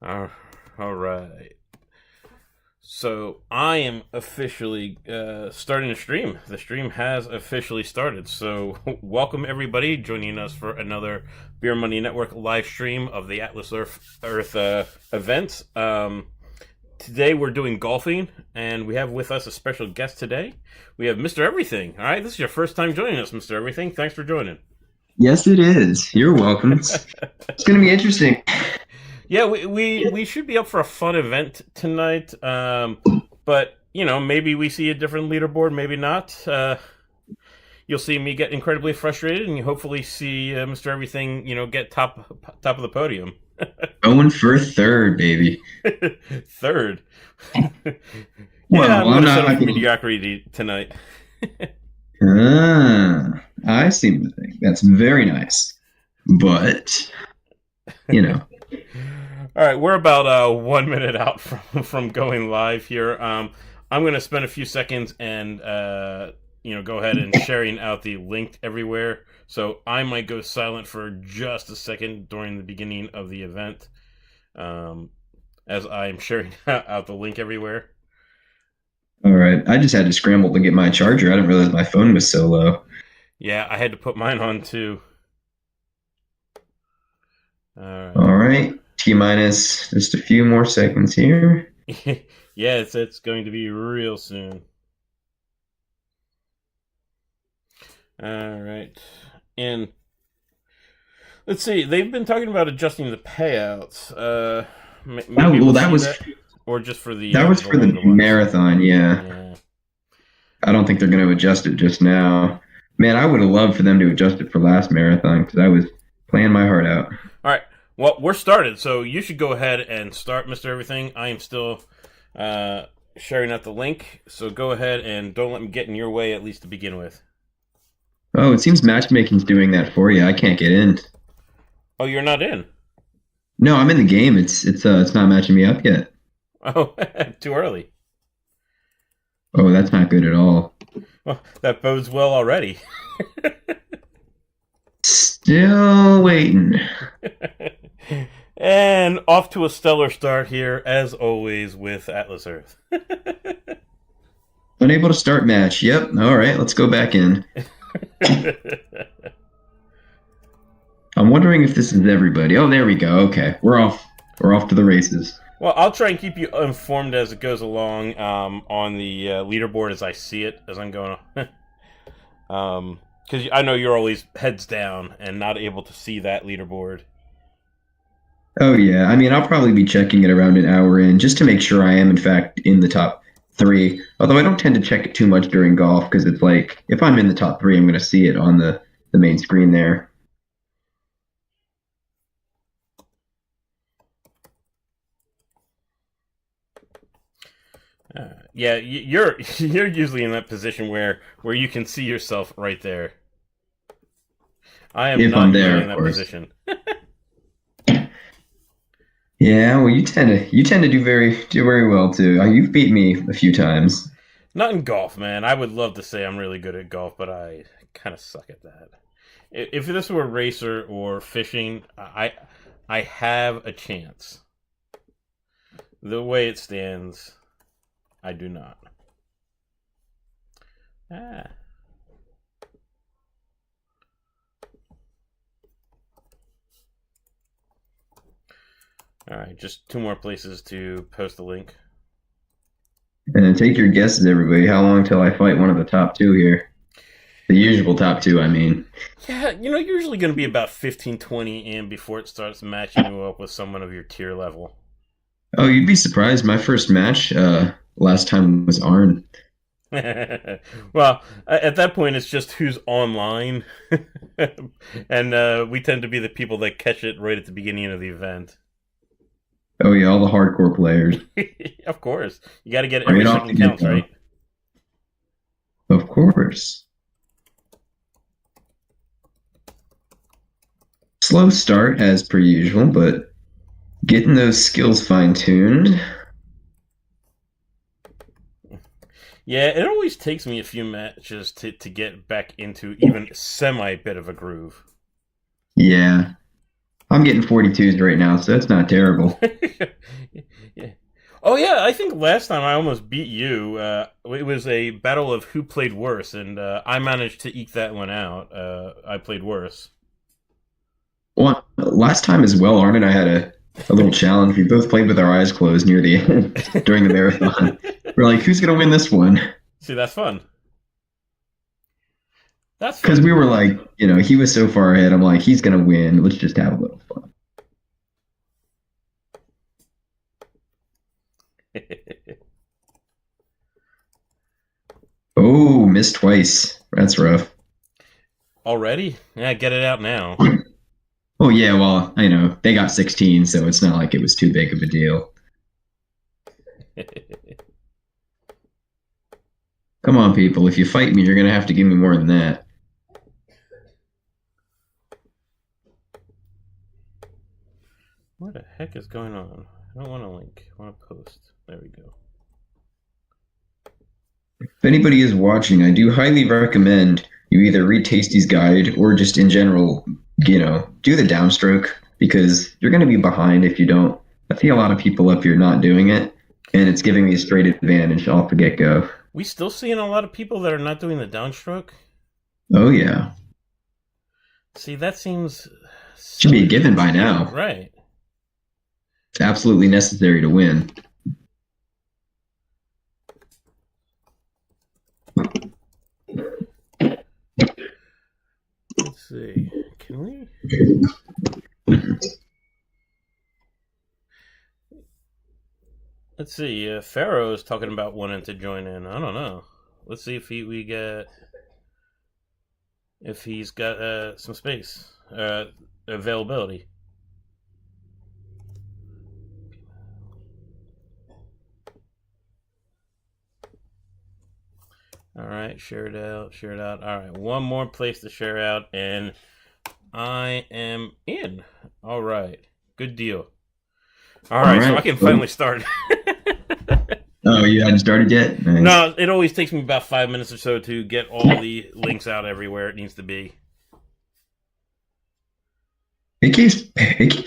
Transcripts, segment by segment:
Uh, all right. So I am officially starting the stream. The stream has officially started. So welcome everybody joining us for another Beer Money Network live stream of the Atlas Earth event. Today we're doing golfing, and we have with us a special guest today. We have Mr. Everything. All right, this is your first time joining us, Mr. Everything. Thanks for joining. Yes, it is. You're welcome. It's going to be interesting. Yeah, we should be up for a fun event tonight. But maybe we see a different leaderboard, maybe not. You'll see me get incredibly frustrated, and you hopefully see Mr. Everything, get top of the podium. Going for third, baby. Third. Yeah, Well, I'm I'm going to not settle for going mediocrity tonight. I seem to think that's very nice. But, you know, All right, we're about 1 minute out from going live here. I'm going to spend a few seconds and go ahead and sharing out the link everywhere. So I might go silent for just a second during the beginning of the event, um, as I'm sharing out the link everywhere. all right. I just had to scramble to get my charger. I didn't realize my phone was so low. Yeah, I had to put mine on too. All right. All right. T minus just a few more seconds here. Yeah, it's going to be real soon. All right, and let's see. They've been talking about adjusting the payouts. Maybe Well, we'll that see was that, or just for that was the for the longer ones. marathon. Yeah. Yeah. I don't think they're going to adjust it just now. Man, I would have loved for them to adjust it for last marathon because I was playing my heart out. All right. Well, we're started, so you should go ahead and start, Mister Everything. I am still sharing out the link, so go ahead and don't let me get in your way, at least to begin with. Oh, it seems matchmaking's doing that for you. I can't get in. Oh, you're not in. No, I'm in the game. It's not matching me up yet. Oh, too early. Oh, that's not good at all. Well, that bodes well already. Still waiting. And off to a stellar start here, as always, with Atlas Earth. Unable to start match. Yep. All right, let's go back in. I'm wondering if this is everybody. Oh, there we go. Okay, we're off. We're off to the races. Well, I'll try and keep you informed as it goes along on the leaderboard as I see it as I'm going. Because I know you're always heads down and not able to see that leaderboard. Oh yeah. I mean, I'll probably be checking it around an hour in just to make sure I am in fact in the top three. Although I don't tend to check it too much during golf because it's like if I'm in the top three, I'm going to see it on the main screen there. Yeah, you're you're usually in that position where you can see yourself right there. I am If I'm not there, usually in of that course. position. Yeah, well, you tend to do very well too. You've beat me a few times. Not in golf, man. I would love to say I'm really good at golf, but I kind of suck at that. If this were racer or fishing, I have a chance. The way it stands, I do not. Ah. All right, just two more places to post the link. And then take your guesses, everybody. How long till I fight one of the top two here? The usual top two, I mean. Yeah, usually going to be about 15, 20 in before it starts matching you up with someone of your tier level. Oh, you'd be surprised. My first match last time was Arn. Well, at that point, it's just who's online, and we tend to be the people that catch it right at the beginning of the event. Oh yeah, all the hardcore players. Of course, you got to get Right every off the second counts, get-go. right? Of course. Slow start as per usual, but getting those skills fine-tuned. Yeah, it always takes me a few matches to get back into even semi bit of a groove. Yeah. I'm getting 42s right now, so that's not terrible. Yeah. Oh yeah, I think last time I almost beat you. It was a battle of who played worse, and I managed to eke that one out. I played worse. Well, last time as well, Arn and I had a little challenge. We both played with our eyes closed near the end during the marathon. We're like, who's going to win this one? See, that's fun. That's Because fun. we were like, he was so far ahead. I'm like, he's going to win. Let's just have a little fun. Oh, missed twice. That's rough. Already? Yeah, get it out now. Oh, yeah, well, they got 16, so it's not like it was too big of a deal. Come on, people. If you fight me, you're going to have to give me more than that. What the heck is going on? I don't want to link. I want to post. There we go. If anybody is watching, I do highly recommend you either read Tasty's guide or just in general, do the downstroke because you're going to be behind if you don't. I see a lot of people up here not doing it, and it's giving me a straight advantage off the get-go. We still seeing a lot of people that are not doing the downstroke? Oh, yeah. See, that seems... Should be a given by now. Right. It's absolutely necessary to win. Let's see. Can we... Let's see. Pharaoh is talking about wanting to join in. I don't know. Let's see if if he's got some space, availability. All right, share it out, share it out. All right, one more place to share out, and I am in. All right, good deal. All right, so I can finally start. Oh, you hadn't started yet? Nice. No, it always takes me about 5 minutes or so to get all the links out everywhere it needs to be. It keeps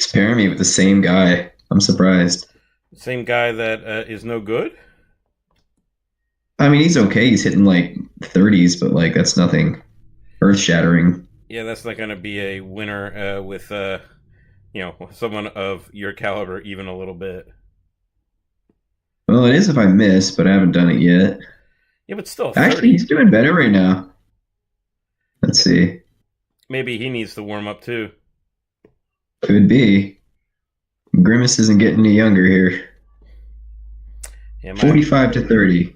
pairing me with the same guy. I'm surprised. Same guy that is no good? I mean, he's okay. He's hitting like 30s, but like that's nothing earth-shattering. Yeah, that's not going to be a winner with someone of your caliber even a little bit. Well, it is if I miss, but I haven't done it yet. Yeah, but still. 30. Actually, he's doing better right now. Let's see. Maybe he needs to warm up too. Could be. Grimace isn't getting any younger here. Yeah, 45 to 30.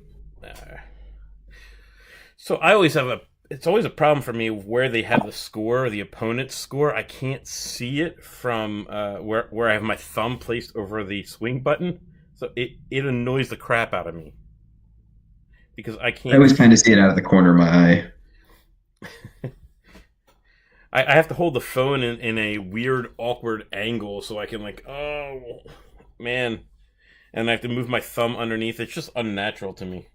So I always have it's always a problem for me where they have the score, the opponent's score. I can't see it from where I have my thumb placed over the swing button. So it annoys the crap out of me. Because I can't... I always kind of see it out of the corner of my eye. I have to hold the phone in a weird, awkward angle so I can oh, man. And I have to move my thumb underneath. It's just unnatural to me.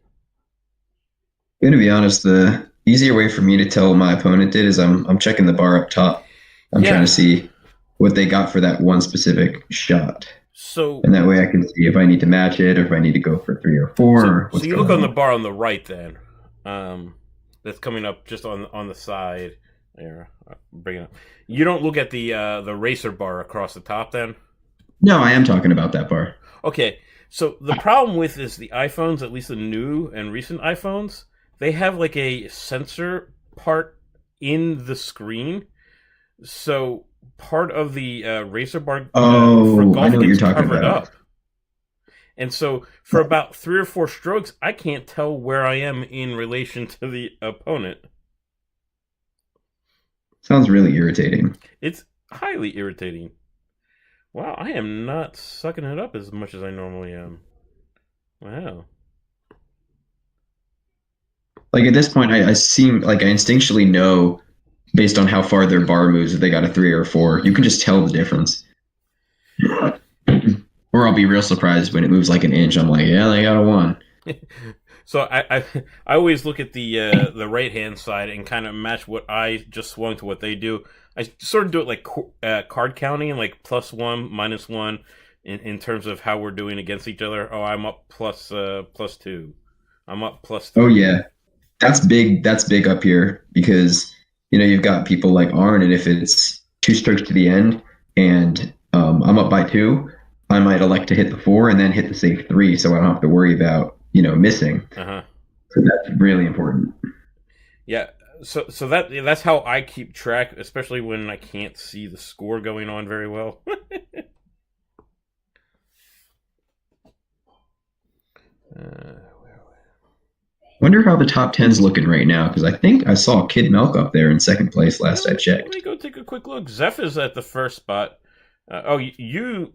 I'm gonna be honest, the easier way for me to tell what my opponent did is I'm checking the bar up top. I'm trying to see what they got for that one specific shot. And that way I can see if I need to match it or if I need to go for 3 or 4. So you look on the bar on the right then. That's coming up just on the side. There, bring it up. You don't look at the racer bar across the top then? No, I am talking about that bar. Okay, so the problem with is the iPhones, at least the new and recent iPhones, they have a sensor part in the screen. So part of the racer bar for golf gets covered up. And so for about 3 or 4 strokes, I can't tell where I am in relation to the opponent. Sounds really irritating. It's highly irritating. Wow, I am not sucking it up as much as I normally am. Wow. At this point, I seem like I instinctually know, based on how far their bar moves, if they got a 3 or 4. You can just tell the difference. Or I'll be real surprised when it moves like an inch. I'm like, yeah, they got a 1. So I always look at the right hand side and kind of match what I just swung to what they do. I sort of do it like card counting, like +1, -1, in terms of how we're doing against each other. Oh, I'm up +2. I'm up +3. Oh yeah, that's big. That's big up here because you've got people like Arn, and if it's two strokes to the end, and I'm up by two, I might elect to hit the four and then hit the save three, so I don't have to worry about missing. Uh-huh. So that's really important. Yeah. So that's how I keep track, especially when I can't see the score going on very well. Wonder how the top 10's looking right now because I think I saw Kid Milk up there in second place last I Let checked. me go take a quick look. Zeph is at the first spot. You,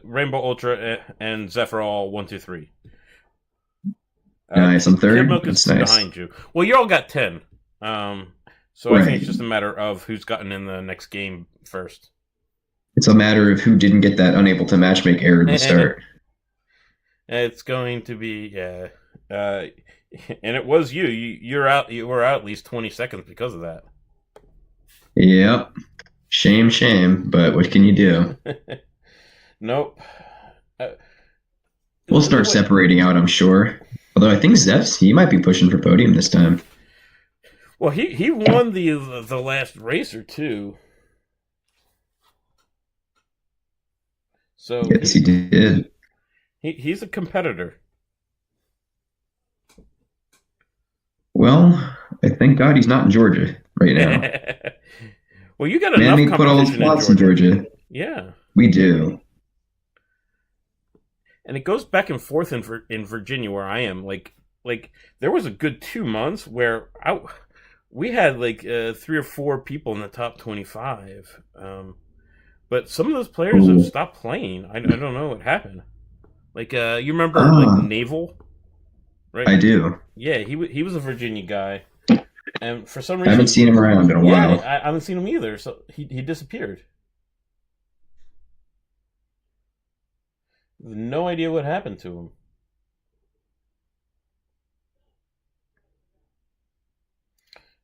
Rainbow Ultra, and Zeph are all 1, 2, 3. Nice, I'm third. Kid Milk is That's nice. behind you. Well, you all got 10. So Right. I think it's just a matter of who's gotten in the next game first. It's a matter of who didn't get that unable to matchmake error to start. It's going to be and it was you. You're out. You were out at least 20 seconds because of that. Yep. Shame, but what can you do? Nope. We'll start separating out, I'm sure. Although I think he might be pushing for podium this time. Well, he won the last racer too. So yes, he did. He's a competitor. Well, I thank God he's not in Georgia right now. Well, you got enough competition put all those slots in Georgia. Yeah, we do. And it goes back and forth in Virginia where I am. Like there was a good 2 months where we had like 3 or 4 people in the top 25. But some of those players have stopped playing. I don't know what happened. Like you remember like Naval, right? I do. Yeah, he was a Virginia guy, and for some reason I haven't seen him around in a while. I haven't seen him either. So he disappeared. No idea what happened to him.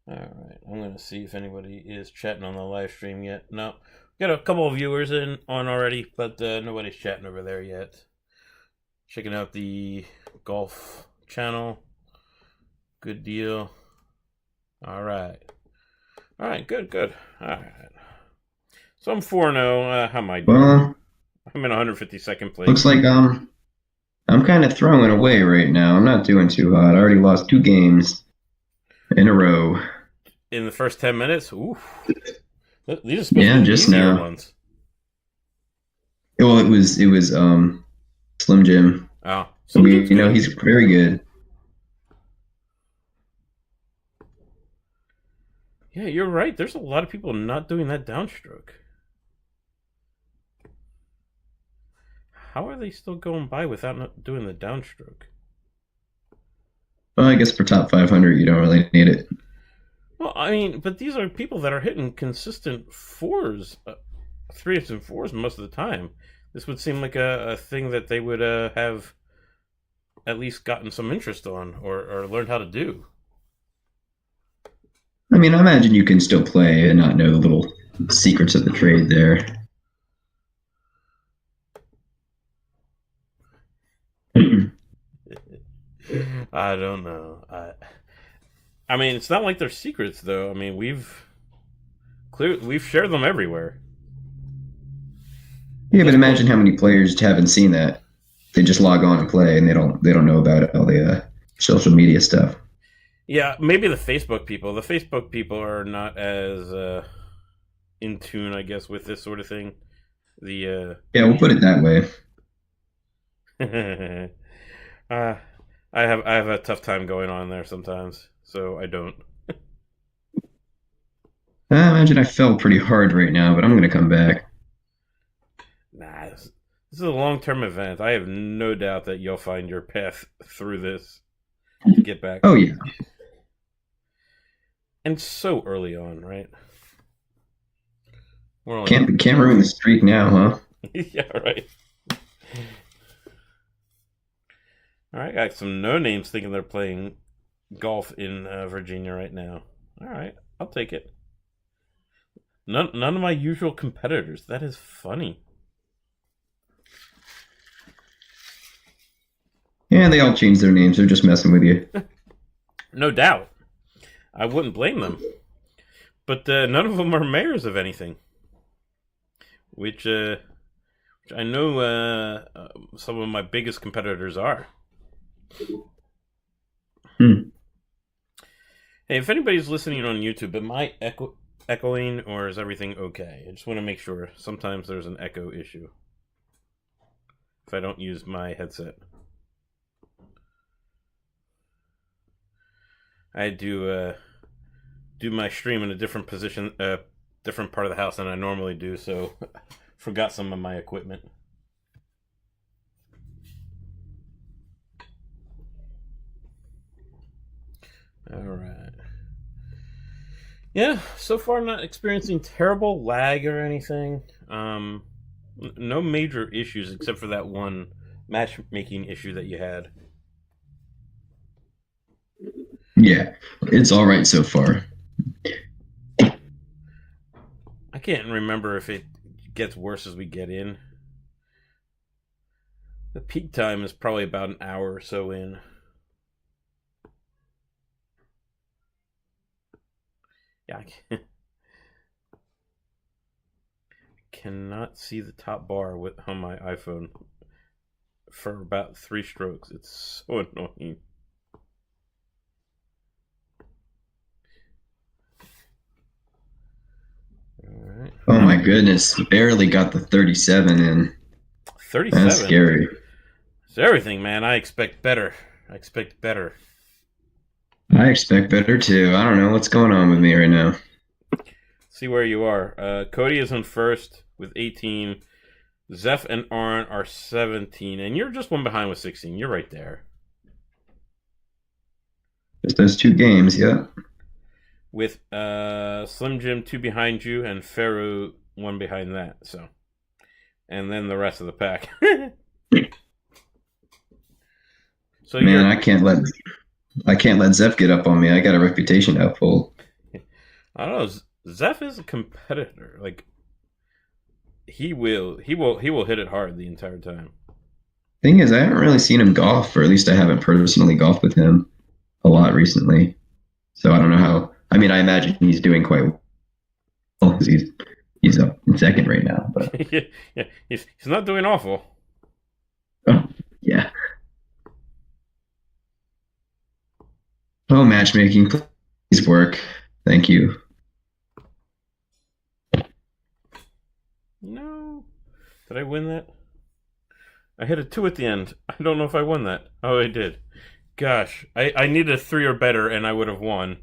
All right, I'm gonna see if anybody is chatting on the live stream yet. No, got a couple of viewers on already, but nobody's chatting over there yet. Checking out the golf channel. Good deal. All right, good. All right. So I'm 4-0. How am I doing? Well, I'm in 152nd place. Looks like I'm kind of throwing away right now. I'm not doing too hot. I already lost 2 games in a row. In the first 10 minutes? Oof. These are supposed to be just easier now. ones. Well, it was Slim Jim. Oh, he's very good. Yeah, you're right. There's a lot of people not doing that downstroke. How are they still going by without not doing the downstroke? Well, I guess for top 500, you don't really need it. Well, I mean, but these are people that are hitting consistent 4s, 3s and 4s most of the time. This would seem like a thing that they would have at least gotten some interest on or learned how to do. I mean, I imagine you can still play and not know the little secrets of the trade there. I don't know. I mean, it's not like they're secrets, though. I mean, we've shared them everywhere. Yeah, but imagine how many players haven't seen that. They just log on and play, and they don't know about all the social media stuff. Yeah, maybe the Facebook people. The Facebook people are not as in tune, I guess, with this sort of thing. Yeah, we'll put it that way. I have a tough time going on there sometimes, so I don't. I imagine I fell pretty hard right now, but I'm going to come back. Nah, this is a long-term event. I have no doubt that you'll find your path through this to get back. Oh, yeah. And so early on, right? Can't ruin the streak now, huh? Yeah, right. All right, got some no-names thinking they're playing golf in Virginia right now. All right, I'll take it. None of my usual competitors. That is funny. Yeah, they all changed their names. They're just messing with you. No doubt. I wouldn't blame them. But none of them are mayors of anything. Which I know some of my biggest competitors are. Hmm. Hey, if anybody's listening on YouTube, am I echoing or is everything okay? I just want to make sure. Sometimes there's an echo issue if I don't use my headset. I do my stream in a different position, different part of the house than I normally do, so forgot some of my equipment. All right. Yeah, so far not experiencing terrible lag or anything. No major issues except for that one matchmaking issue that you had. Yeah, it's all right so far. I can't remember if it gets worse as we get in. The peak time is probably about an hour or so in. Yeah, cannot see the top bar on my iPhone for about 3 strokes. It's so annoying. All right. Oh my goodness, barely got the 37 in. 37? That's scary. It's everything, man. I expect better. I expect better. I expect better too. I don't know what's going on with me right now. See where you are. Cody is on first with 18. Zeph and Arn are 17. And you're just one behind with 16. You're right there. Just those 2 games, yeah. With Slim Jim 2 behind you and Pharaoh 1 behind that. So, and then the rest of the pack. So man, I can't let Zeph get up on me. I got a reputation to uphold. I don't know. Zeph is a competitor. Like he will hit it hard the entire time. Thing is, I haven't really seen him golf, or at least I haven't personally golfed with him a lot recently. So I don't know how. I mean, I imagine he's doing quite well because he's up in second right now. But yeah, he's not doing awful. oh, yeah. Oh, matchmaking, please work. Thank you. No. Did I win that? I hit a 2 at the end. I don't know if I won that. Oh, I did. Gosh, I needed a 3 or better and I would have won.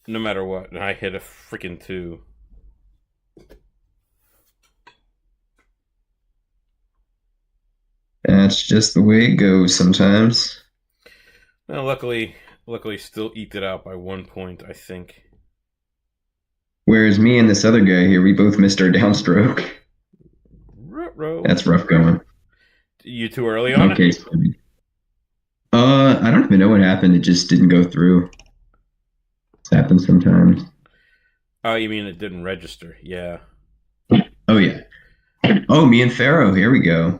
No matter what. And I hit a freaking 2. That's just the way it goes sometimes. Well, luckily still eked it out by 1 point, I think. Whereas me and this other guy here, we both missed our downstroke. Ruh-roh. That's rough going. You too early on Okay. it? I don't even know what happened. It just didn't go through. This happens sometimes. Oh, you mean it didn't register? Yeah. Oh yeah. Oh, me and Pharaoh. Here we go.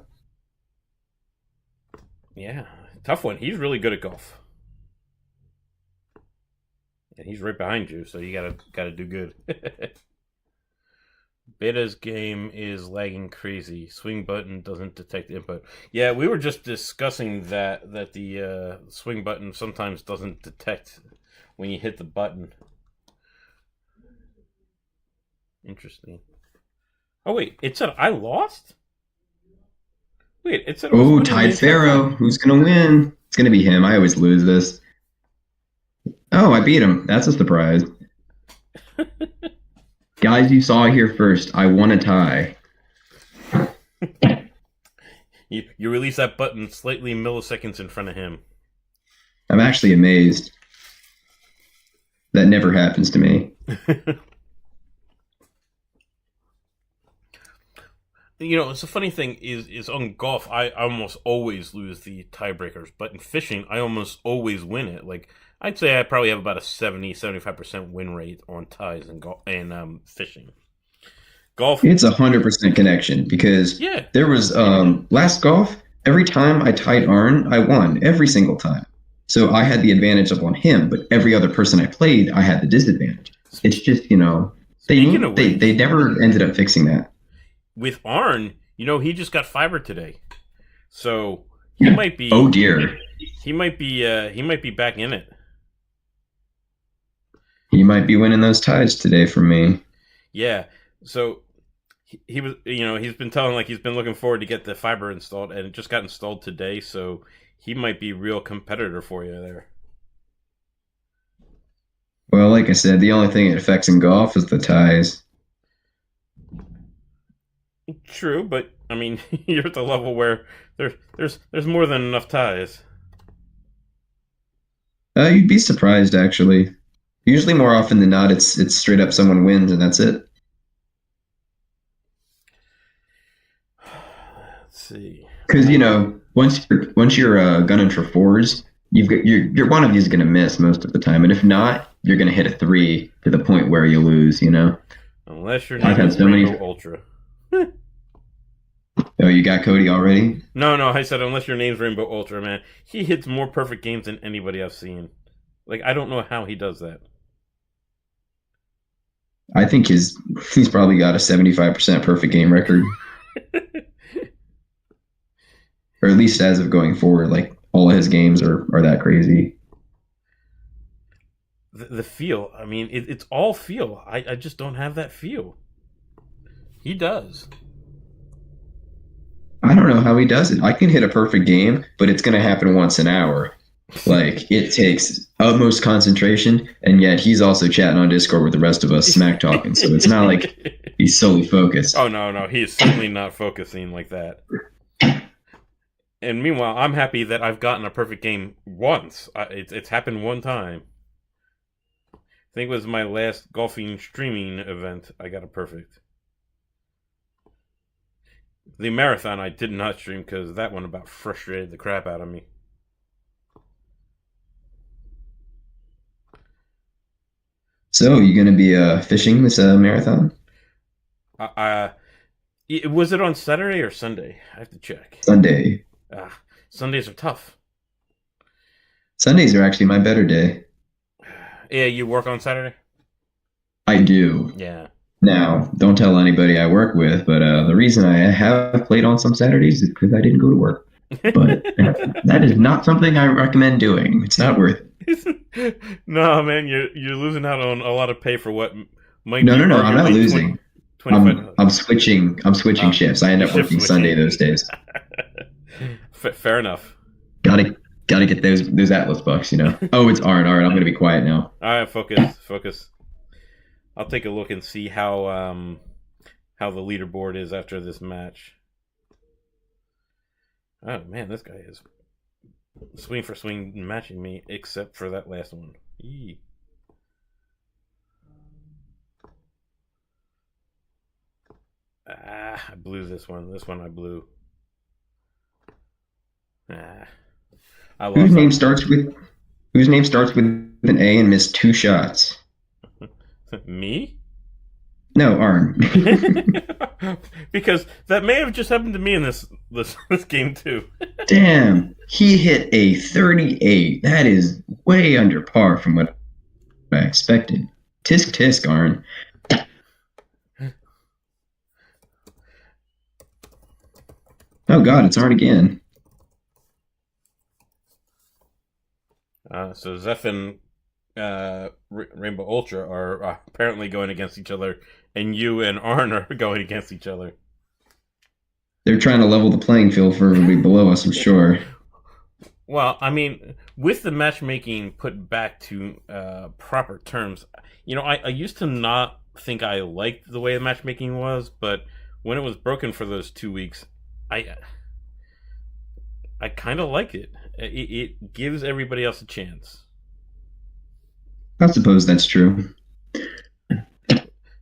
Yeah. Tough one. He's really good at golf. And he's right behind you, so you gotta do good. Beta's game is lagging crazy. Swing button doesn't detect input. Yeah, we were just discussing that the swing button sometimes doesn't detect when you hit the button. Interesting. Oh wait, it said I lost? Wait, it said I was Oh, winning tied the entire Pharaoh. time. Who's gonna win? It's gonna be him. I always lose this. Oh, I beat him. That's a surprise. Guys, you saw here first. I won a tie. You release that button slightly milliseconds in front of him. I'm actually amazed. That never happens to me. You know, it's a funny thing is on golf, I almost always lose the tiebreakers, but in fishing, I almost always win it. Like, I'd say I probably have about a 70-75% win rate on ties in golf and fishing. Golf, It's 100% connection because yeah. there was last golf. Every time I tied Arn, I won every single time. So I had the advantage up on him, but every other person I played, I had the disadvantage. It's just Speaking of they which, never ended up fixing that. with Arn, he just got fiber today, so he Yeah. might Oh be dear, he might be back in it. he might be winning those ties today from me. Yeah. So he was, he's been telling like he's been looking forward to get the fiber installed, and it just got installed today. So he might be a real competitor for you there. Well, like I said, the only thing it affects in golf is the ties. True, but I mean, you're at the level where there's more than enough ties. You'd be surprised actually. Usually, more often than not, it's straight up someone wins and that's it. Let's see. Because once you're gunning for fours, you're one of you's going to miss most of the time, and if not, you're going to hit a three to the point where you lose. Unless your I've name had is so many. Rainbow Ultra. Oh, you got Cody already? No, I said unless your name's Rainbow Ultra, man. He hits more perfect games than anybody I've seen. Like, I don't know how he does that. I think he's probably got a 75% perfect game record, or at least as of going forward. Like all of his games are that crazy. The feel, I mean, it's all feel. I just don't have that feel. He does. I don't know how he does it. I can hit a perfect game, but it's going to happen once an hour. Like it takes utmost concentration, and yet he's also chatting on Discord with the rest of us, smack talking. So it's not like he's solely focused. Oh, no, he is certainly not focusing like that. And meanwhile, I'm happy that I've gotten a perfect game once. It's happened one time. I think it was my last golfing streaming event. I got a perfect. The marathon I did not stream because that one about frustrated the crap out of me. So you going to be fishing this marathon? Was it on Saturday or Sunday? I have to check. Sunday. Sundays are tough. Sundays are actually my better day. Yeah, you work on Saturday? I do. Yeah. Now, don't tell anybody I work with, but the reason I have played on some Saturdays is because I didn't go to work. But that is not something I recommend doing. It's not worth it. No, man, you're losing out on a lot of pay for what might no, be. No, I'm not losing. 25. I'm switching shifts. I end up working Sunday those days. Fair enough. Gotta get those Atlas bucks, Oh, it's Arn. I'm gonna be quiet now. All right, focus. I'll take a look and see how the leaderboard is after this match. Oh man, this guy is swing for swing matching me, except for that last one. Eee. I blew this one. This one I blew. I lost. Whose name starts with an A and missed 2 shots? Me? No, Arn. Because that may have just happened to me in this game too. Damn, he hit a 38. That is way under par from what I expected. Tisk tisk, Arn. Oh God, it's Arn again. So Zeph and Rainbow Ultra are apparently going against each other, and you and Arn are going against each other. They're trying to level the playing field for everybody below us, I'm sure. Well, I mean, with the matchmaking put back to proper terms, I used to not think I liked the way the matchmaking was, but when it was broken for those 2 weeks, I kind of like it. It gives everybody else a chance. I suppose that's true.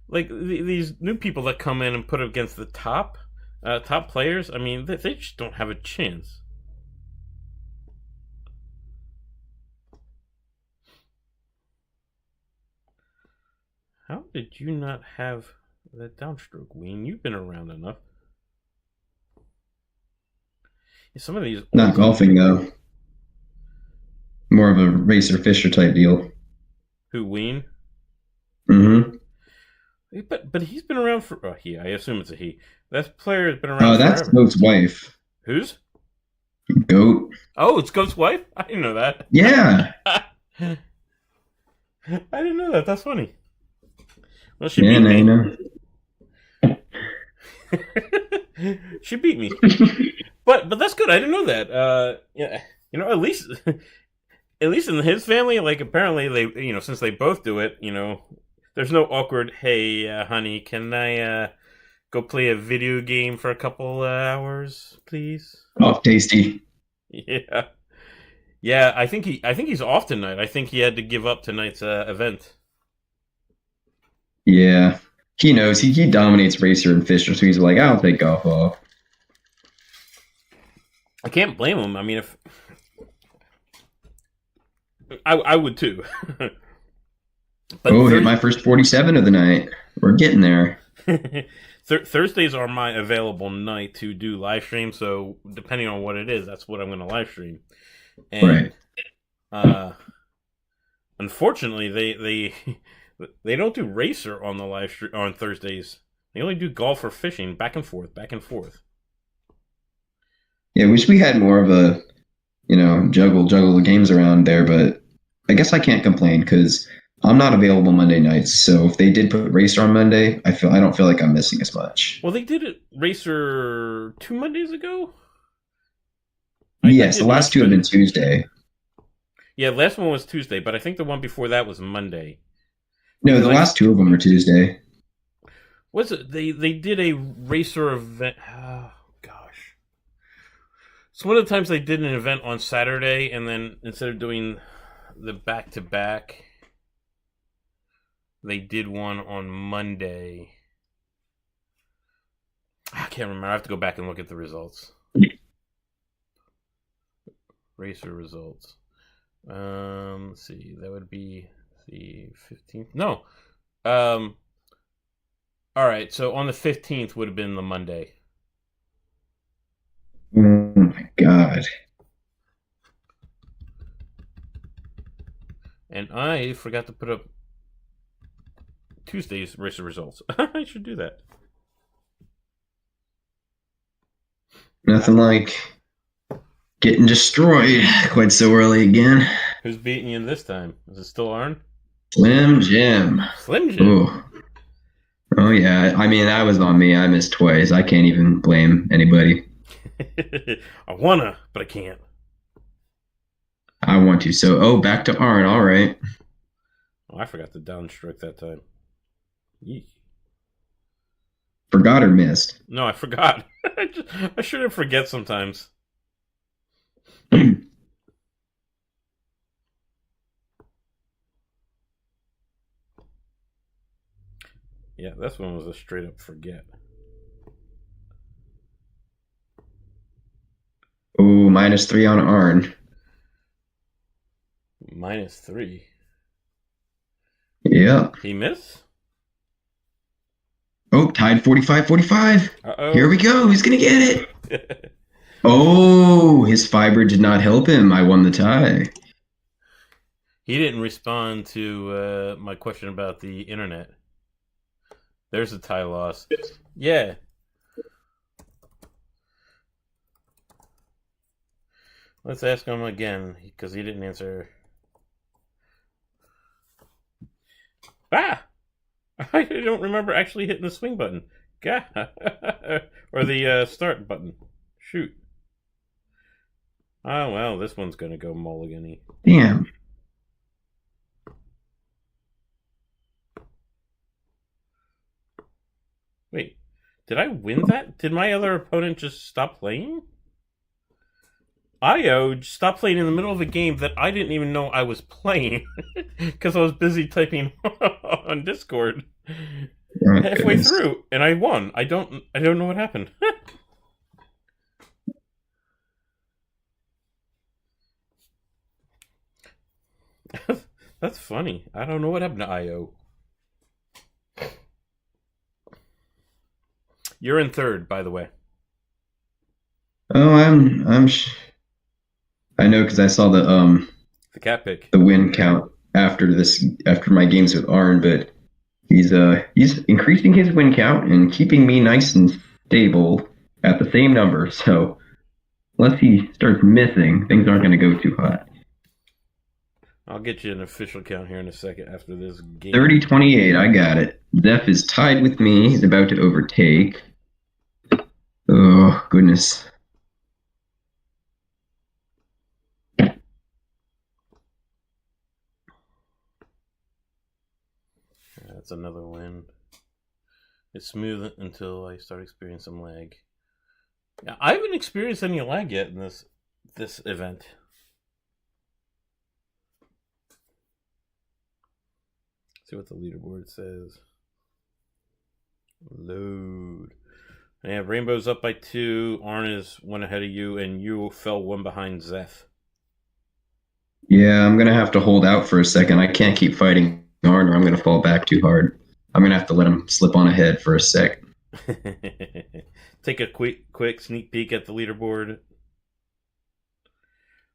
Like these new people that come in and put against the top players, I mean, they just don't have a chance. How did you not have that downstroke, Ween. You've been around enough. Some of these Not golfing though. More of a racer fisher type deal. Who, Ween? Mm-hmm. But he's been around for I assume it's a he. That player has been around Oh, that's forever. Goat's wife. Whose? Goat. Oh, it's Goat's wife? I didn't know that. Yeah. I didn't know that. That's funny. Well, she Yeah, beat me. know. She beat me. But that's good. I didn't know that. Yeah, at least in his family, like apparently they, since they both do it, there's no awkward. Hey, honey, can I go play a video game for a couple hours, please? Oh, tasty. Yeah, yeah. I think he's off tonight. I think he had to give up tonight's event. Yeah. He knows he dominates racer and fisher, so he's like, I'll take golf off. I can't blame him. I mean, if I would too. But hit my first 47 of the night. We're getting there. Thursdays are my available night to do live stream. So depending on what it is, that's what I'm going to live stream. And, right. Unfortunately, they don't do racer on the live stream on Thursdays. They only do golf or fishing, back and forth, back and forth. Yeah, wish we had more of a, juggle the games around there, but I guess I can't complain because I'm not available Monday nights. So if they did put racer on Monday, I don't feel like I'm missing as much. Well, they did it racer 2 Mondays ago. Yes, the last two have been Tuesday. Yeah, the last one was Tuesday, but I think the one before that was Monday. No, the last two of them were Tuesday. Was it? They did a racer event. Oh, gosh. So one of the times they did an event on Saturday, and then instead of doing the back-to-back, they did one on Monday. I can't remember. I have to go back and look at the results. Racer results. Let's see. That would be the 15th. No. All right. So on the 15th would have been the Monday. Oh my God. And I forgot to put up Tuesday's racer results. I should do that. Nothing like getting destroyed quite so early again. Who's beating you this time? Is it still Arn? Slim Jim. Slim Jim. Ooh. Oh yeah. I mean, that was on me. I missed twice. I can't even blame anybody. I wanna, but I can't. I want to. So, back to Arn. All right. Oh, I forgot to downstroke that time. Yeesh. Forgot or missed? No, I forgot. I shouldn't forget sometimes. Yeah, this one was a straight up forget. Oh, -3 on Arn. -3. Yeah. He missed? Oh, tied 45-45. Uh-oh. Here we go. Who's going to get it? Oh, his fiber did not help him. I won the tie. He didn't respond to my question about the internet. There's a tie loss. Yeah. Let's ask him again, because he didn't answer. Ah! I don't remember actually hitting the swing button. Or the start button. Shoot. Oh, well, this one's going to go mulligan-y. Damn. Wait, did I win that? Did my other opponent just stop playing? Io stopped playing in the middle of a game that I didn't even know I was playing because I was busy typing on Discord halfway through, and I won. I don't know what happened. That's funny. I don't know what happened to Io. You're in third, by the way. Oh, I know because I saw The cat pick. the win count after my games with Arn, but he's increasing his win count and keeping me nice and stable at the same number. So unless he starts missing, things aren't going to go too hot. I'll get you an official count here in a second after this game. 30-28, I got it. Zeph is tied with me. He's about to overtake. Oh, goodness. That's another win. It's smooth until I start experiencing some lag. Yeah, I haven't experienced any lag yet in this event. Let's see what the leaderboard says. Load. Yeah, Rainbow's up by 2. Arn is 1 ahead of you, and you fell 1 behind Zeph. Yeah, I'm going to have to hold out for a second. I can't keep fighting Arn or I'm going to fall back too hard. I'm going to have to let him slip on ahead for a sec. Take a quick sneak peek at the leaderboard.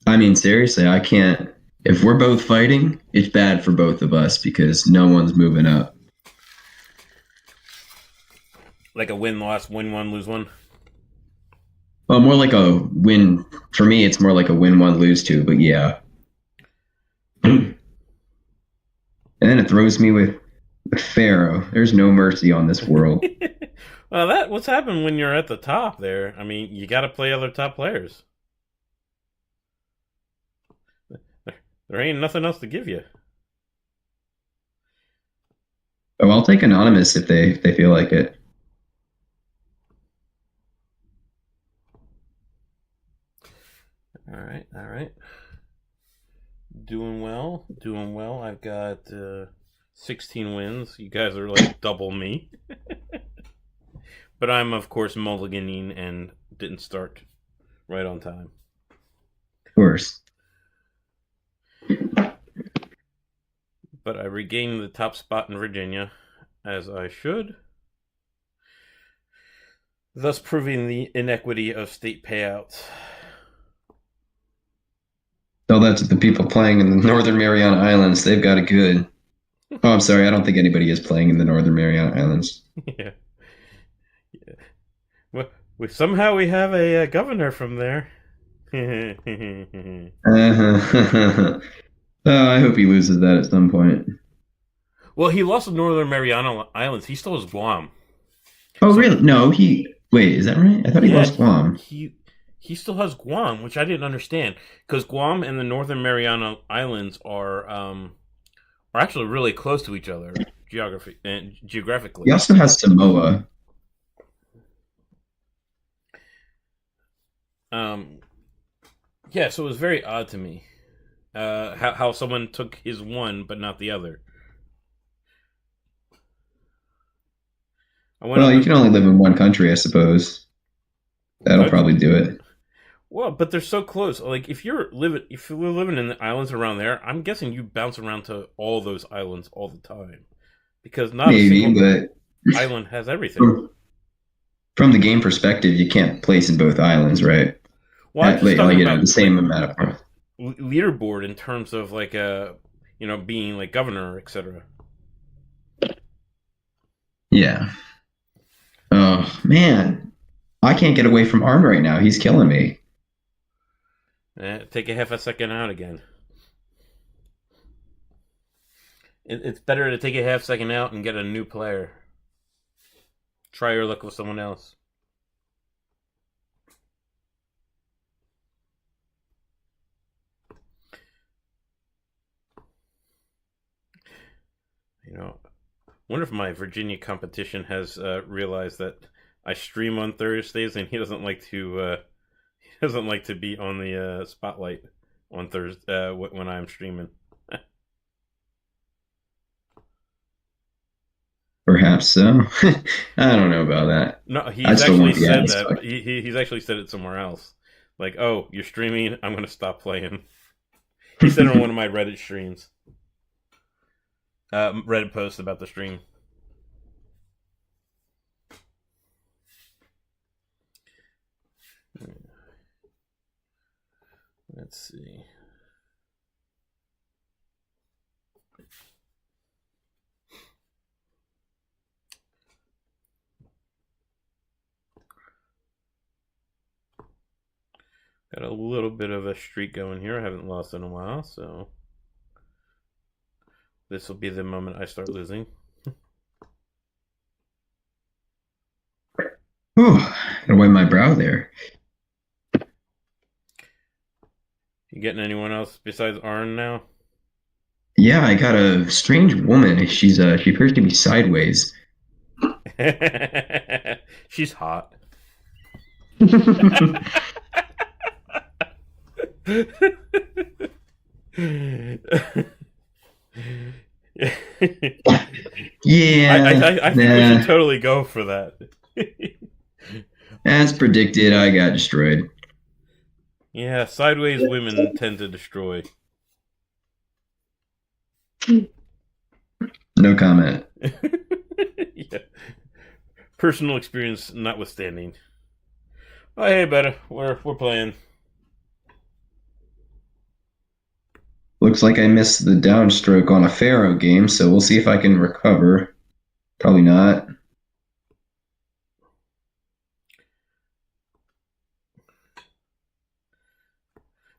I mean, seriously, I can't. If we're both fighting, it's bad for both of us because no one's moving up. Like a win-loss, win one, lose one? Well, more like a win. For me, it's more like a win one, lose two, but yeah. And then it throws me with Pharaoh. There's no mercy on this world. Well, what's happened when you're at the top there? I mean, you got to play other top players. There ain't nothing else to give you. Oh, I'll take Anonymous if they feel like it. All right. Doing well. I've got 16 wins. You guys are like double me. But I'm, of course, mulliganing and didn't start right on time. Of course. But I regained the top spot in Virginia, as I should. Thus proving the inequity of state payouts. So that's the people playing in the Northern Mariana Islands. They've got it good. Oh, I'm sorry. I don't think anybody is playing in the Northern Mariana Islands. Yeah. Well, somehow we have a governor from there. I hope he loses that at some point. Well, he lost the Northern Mariana Islands. He still has Guam. Oh, really? No, Wait, is that right? I thought he lost Guam. He still has Guam, which I didn't understand, because Guam and the Northern Mariana Islands are actually really close to each other geographically. He also has Samoa. Yeah, so it was very odd to me how someone took his one but not the other. Well, you can only live in one country, I suppose. That'll probably do it. Well, but they're so close. Like if you're living in the islands around there, I'm guessing you bounce around to all those islands all the time, because not a single island has everything. From the game perspective, you can't place in both islands, right? Well, I'm just talking about the same amount of leaderboard in terms of like being like governor, etc. Yeah. Oh man, I can't get away from Arn right now. He's killing me. Take a half a second out again. It's better to take a half second out and get a new player. Try your luck with someone else. Wonder if my Virginia competition has realized that I stream on Thursdays and he doesn't like to be on the spotlight on Thursday when I'm streaming. Perhaps so. I don't know about that. No, he's actually said that. He's actually said it somewhere else. Like, oh, you're streaming? I'm going to stop playing. He said it on one of my Reddit streams. Reddit post about the stream. Let's see. Got a little bit of a streak going here. I haven't lost in a while, so this will be the moment I start losing. Whew, gotta wipe my brow there. You getting anyone else besides Arn now? Yeah, I got a strange woman. She appears to be sideways. She's hot. Yeah, I think we should totally go for that. As predicted, I got destroyed. Yeah, sideways women tend to destroy. No comment. Yeah. Personal experience notwithstanding. Oh, hey, better. We're playing. Looks like I missed the downstroke on a Pharaoh game, so we'll see if I can recover. Probably not.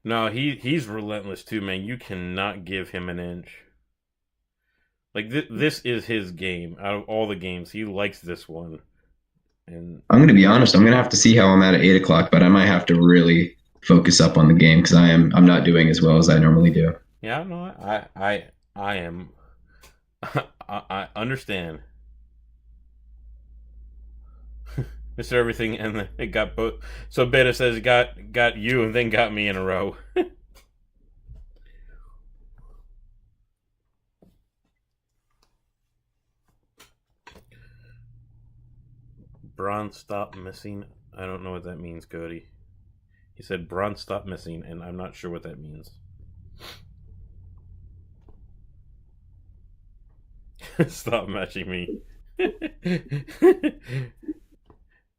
No, he's relentless too, man. You cannot give him an inch. Like this is his game. Out of all the games, he likes this one. And I'm gonna be honest. I'm gonna have to see how I'm at 8 o'clock, but I might have to really focus up on the game because I'm not doing as well as I normally do. yeah, no, I am. I understand. Mr. Everything, and it got both. So Beta says got you and then got me in a row. Bronze stop missing. I don't know what that means, Cody. He said bronze stop missing, and I'm not sure what that means. Stop matching me.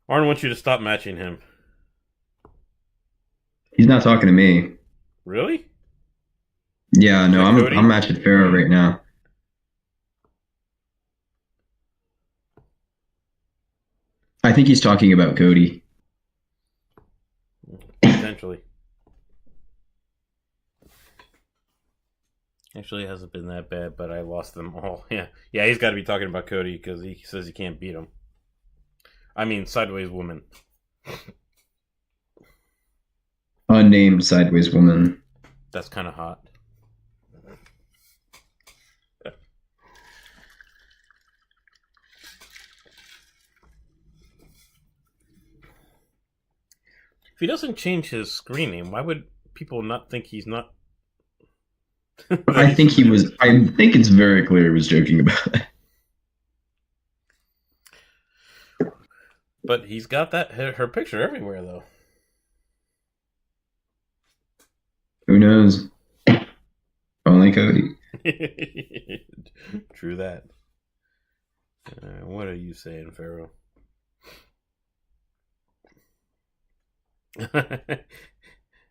Arn wants you to stop matching him. He's not talking to me. Really? Yeah, no, Cody? I'm matching Pharaoh right now. I think he's talking about Cody. Potentially. Actually, it hasn't been that bad, but I lost them all. Yeah, he's got to be talking about Cody because he says he can't beat him. I mean, sideways woman. Unnamed sideways woman. That's kind of hot. If he doesn't change his screen name, why would people not think he's not? I think he was. I think it's very clear he was joking about it. But he's got that her picture everywhere, though. Who knows? Only Cody. True that. What are you saying, Pharaoh?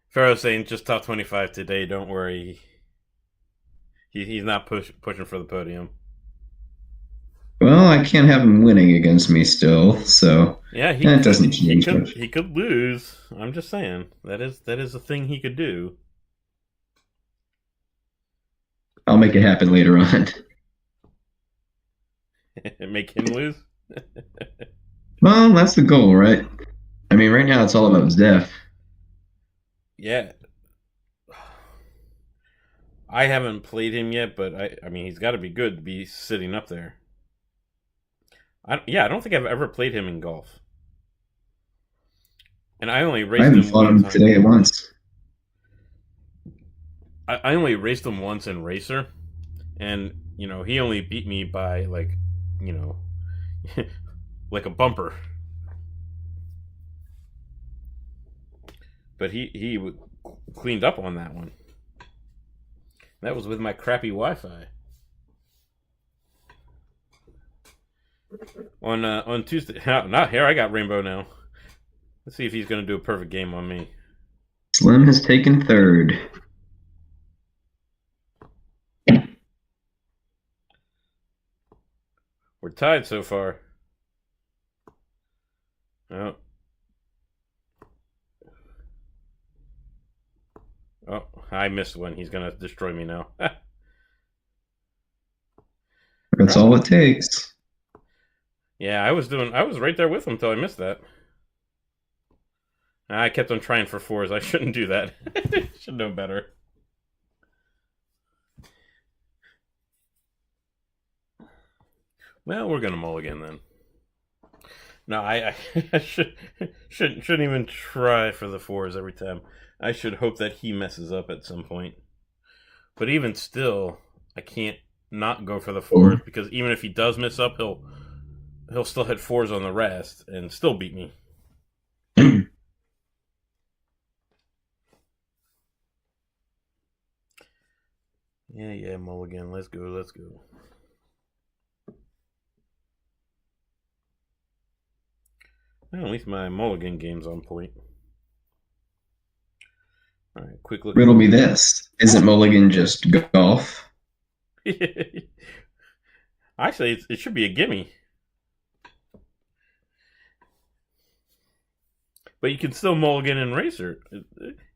Pharaoh's saying just top 25 today. Don't worry. He's not pushing for the podium. Well, I can't have him winning against me still, so yeah, doesn't change much. He could lose. I'm just saying that is a thing he could do. I'll make it happen later on. Make him lose. Well, that's the goal, right? I mean, right now it's all about Zeph. Yeah. I haven't played him yet, but I mean, he's got to be good to be sitting up there. I don't think I've ever played him in golf. And I only raced him fought him today once. I only raced him once in Racer, and he only beat me by like like a bumper. But he cleaned up on that one. That was with my crappy Wi-Fi. On Tuesday, not here. I got Rainbow now. Let's see if he's going to do a perfect game on me. Slim has taken third. We're tied so far. Oh. Oh, I missed one. He's gonna destroy me now. That's all it takes. Yeah, I was right there with him until I missed that. I kept on trying for fours. I shouldn't do that. Should know better. Well, we're gonna mulligan then. No, I shouldn't even try for the fours every time. I should hope that he messes up at some point. But even still, I can't not go for the fours because even if he does mess up, he'll still hit fours on the rest and still beat me. Yeah, mulligan. Let's go. Well, at least my mulligan game's on point. All right, quick look. Riddle me this. Isn't mulligan just golf? Actually, it should be a gimme. But you can still mulligan in Racer.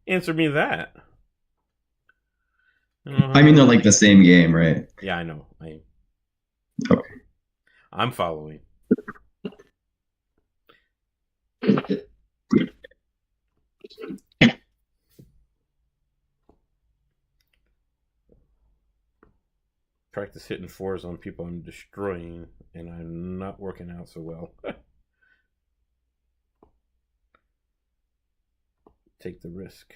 Answer me that. I mean, they're like the same game, right? Yeah, I know. Okay. I'm following. Practice hitting fours on people I'm destroying, and I'm not working out so well. Take the risk.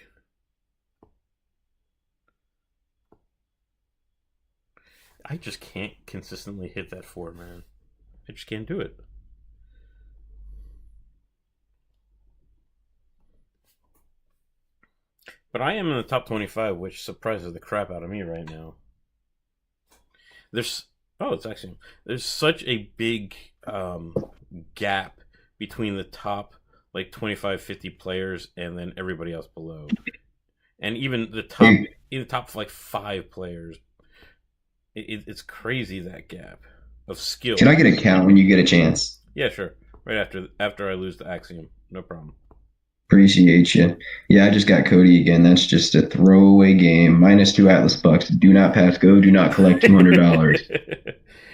I just can't consistently hit that four, man. I just can't do it. But I am in the top 25, which surprises the crap out of me right now. There's such a big gap between the top like 25, 50 players and then everybody else below, and even the top like 5 players. It's crazy, that gap of skill. Can I get a count when you get a chance? Yeah, sure. Right after I lose the Axiom, no problem. Appreciate you. Yeah, I just got Cody again. That's just a throwaway game. -2 Atlas Bucks. Do not pass go. Do not collect $200.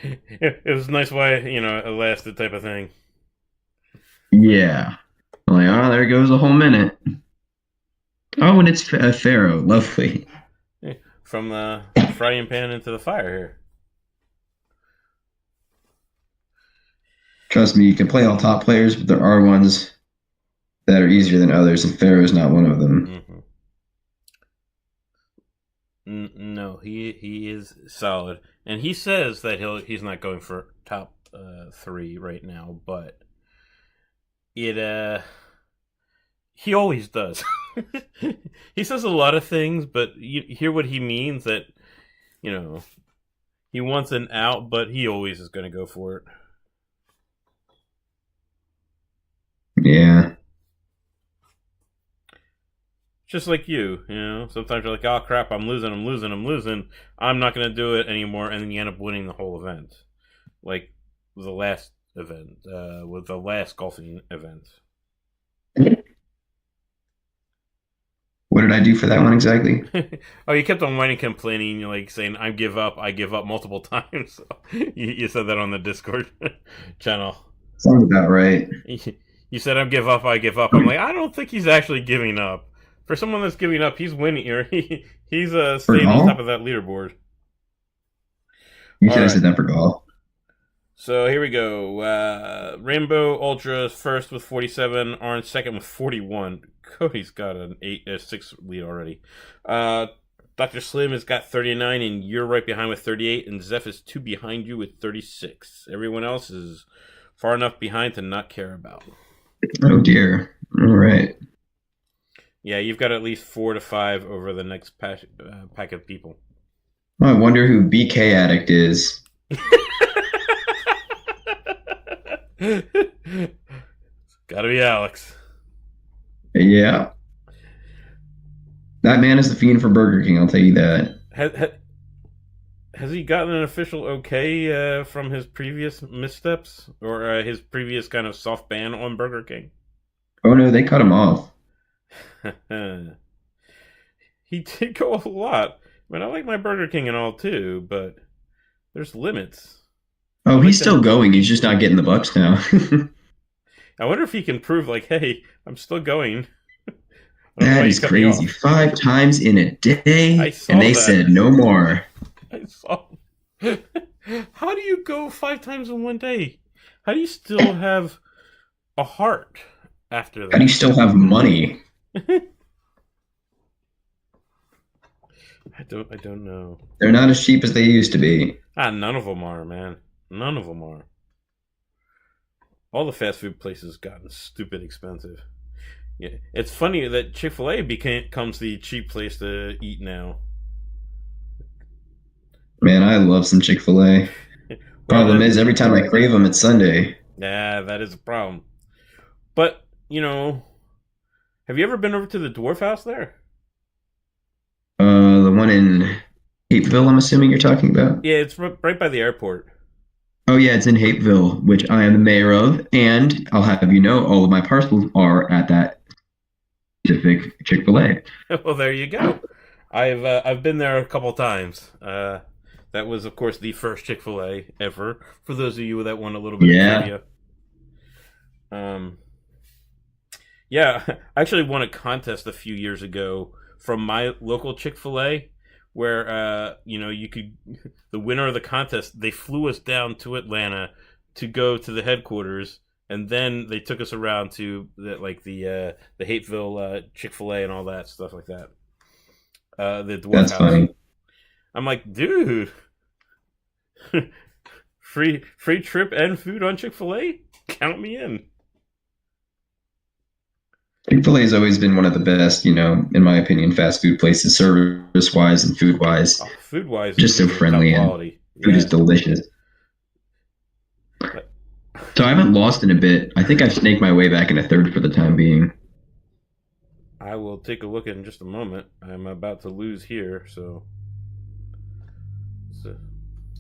It was a nice way, it lasted type of thing. Yeah. I'm like, oh, there goes a whole minute. Oh, and it's Pharaoh. Lovely. From the frying pan into the fire here. Trust me, you can play all top players, but there are ones that are easier than others, and Pharaoh's not one of them. Mm-hmm. No, he is solid, and he says that he's not going for top 3 right now, but he always does. He says a lot of things, but you hear what he means, that he wants an out, but he always is going to go for it. Yeah. Just like you, sometimes you're like, oh crap, I'm losing. I'm not going to do it anymore, and then you end up winning the whole event. Like the last event, with the last golfing event. What did I do for that one exactly? Oh, you kept on whining, complaining, like saying, I give up multiple times. So you said that on the Discord channel. Sounds about right. You said, I give up. I'm like, I don't think he's actually giving up. For someone that's giving up, he's winning, or he's staying on top of that leaderboard. You should have said that for golf. So here we go. Rainbow Ultra first with 47, Orange second with 41. Cody's got a 6 lead already. Dr. Slim has got 39, and you're right behind with 38, and Zeph is 2 behind you with 36. Everyone else is far enough behind to not care about. Oh dear. All right. Yeah, you've got at least 4 to 5 over the next pack of people. I wonder who BK Addict is. Gotta be Alex. Yeah. That man is the fiend for Burger King. I'll tell you that. Has he gotten an official okay from his previous missteps or his previous kind of soft ban on Burger King? Oh no, they cut him off. He did go a lot. I mean, I like my Burger King and all too, but there's limits. Oh, I'd like he's to. still going. He's just not getting the bucks now. I wonder if he can prove, like, hey, I'm still going. I don't know why That you is cut me crazy. off. 5 times in a I day, and saw they that. said no more. I saw. How do you go 5 times in one day? How do you still have a heart after How do you that? still have money? I don't know. They're not as cheap as they used to be. None of them are, man. None of them are. All the fast food places gotten stupid expensive. Yeah, it's funny that Chick-fil-A becomes the cheap place to eat now. Man, I love some Chick-fil-A. Well, Problem is, every time I crave them, it's Sunday. yeah, that is a problem. But have you ever been over to the Dwarf House there? The one in Hapeville, I'm assuming you're talking about. Yeah, it's right by the airport. Oh yeah, it's in Hapeville, which I am the mayor of, and I'll have you know, all of my parcels are at that specific Chick-fil-A. Well, there you go. I've been there a couple times. That was, of course, the first Chick-fil-A ever. For those of you that want a little bit of Yeah. trivia. Yeah, I actually won a contest a few years ago from my local Chick-fil-A where you could the winner of the contest, they flew us down to Atlanta to go to the headquarters, and then they took us around to the Hateville Chick-fil-A and all that stuff like that. The Dwarf That's House. funny. I'm like, dude, free trip and food on Chick-fil-A? Count me in. Chick-fil-A has always been one of the best, in my opinion, fast food places, service-wise and food-wise. Oh, food wise, Just so friendly and quality. food is delicious. So I haven't lost in a bit. I think I've snaked my way back in a third for the time being. I will take a look in just a moment. I'm about to lose here, so.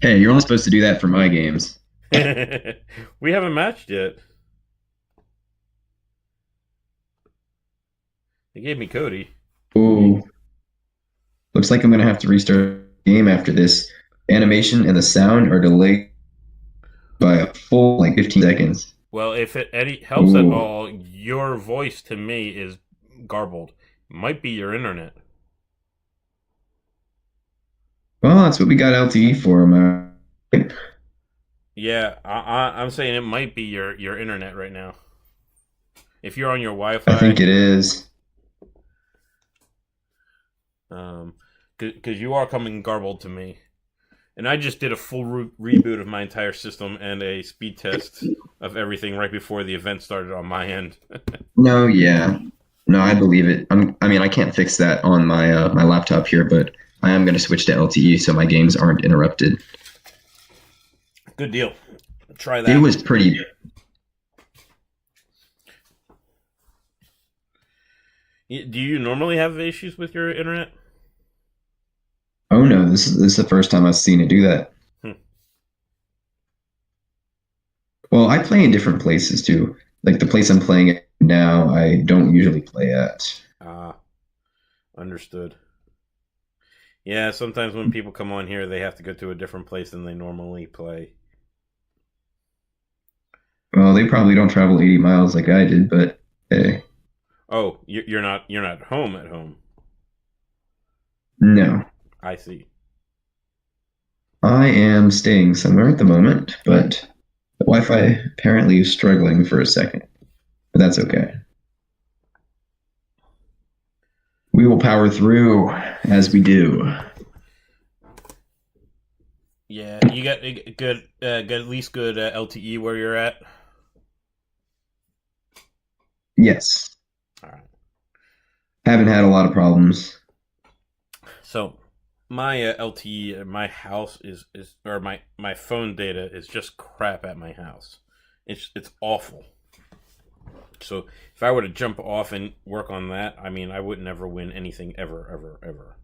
Hey, you're only supposed to do that for my games. We haven't matched yet. They gave me Cody. Ooh. Looks like I'm going to have to restart the game after this. Animation and the sound are delayed by a full 15 seconds. Well, if it helps at Ooh. all, your voice to me is garbled. Might be your internet. Well, that's what we got LTE for. Yeah, I'm saying it might be your internet right now. If you're on your Wi-Fi, I think it is. Because you are coming garbled to me. And I just did a full reboot of my entire system and a speed test of everything right before the event started on my end. No, yeah. No, I believe it. I can't fix that on my my laptop here, but I am going to switch to LTE so my games aren't interrupted. Good deal. Try that. It was pretty. Do you normally have issues with your internet? Oh no, this is the first time I've seen it do that. Well, I play in different places too. Like the place I'm playing at now, I don't usually play at. Understood. Yeah, sometimes when people come on here, they have to go to a different place than they normally play. Well, they probably don't travel 80 miles like I did, but hey. Oh, you're not home at home. No. I see. I am staying somewhere at the moment, but the Wi-Fi apparently is struggling for a second. But that's okay. We will power through as we do. Yeah, you got good, at least good LTE where you're at. Yes. All right. Haven't had a lot of problems. So, my LTE at my house is or my phone data is just crap at my house. It's awful. So if I were to jump off and work on that, I mean, I would never win anything ever, ever, ever.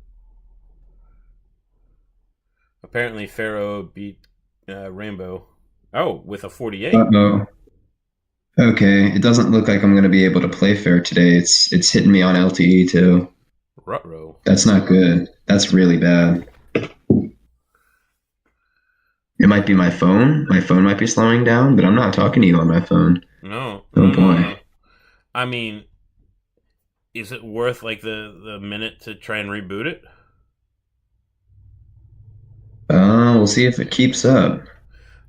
Apparently, Pharaoh beat Rainbow. Oh, with a 48. Uh-oh. Okay, it doesn't look like I'm going to be able to play fair today. It's hitting me on LTE too. Rutro. That's not good. That's really bad. It might be my phone. My phone might be slowing down, but I'm not talking to you on my phone. No, Oh no, no, boy. no. I mean, is it worth like the minute to try and reboot it? We'll see if it keeps up.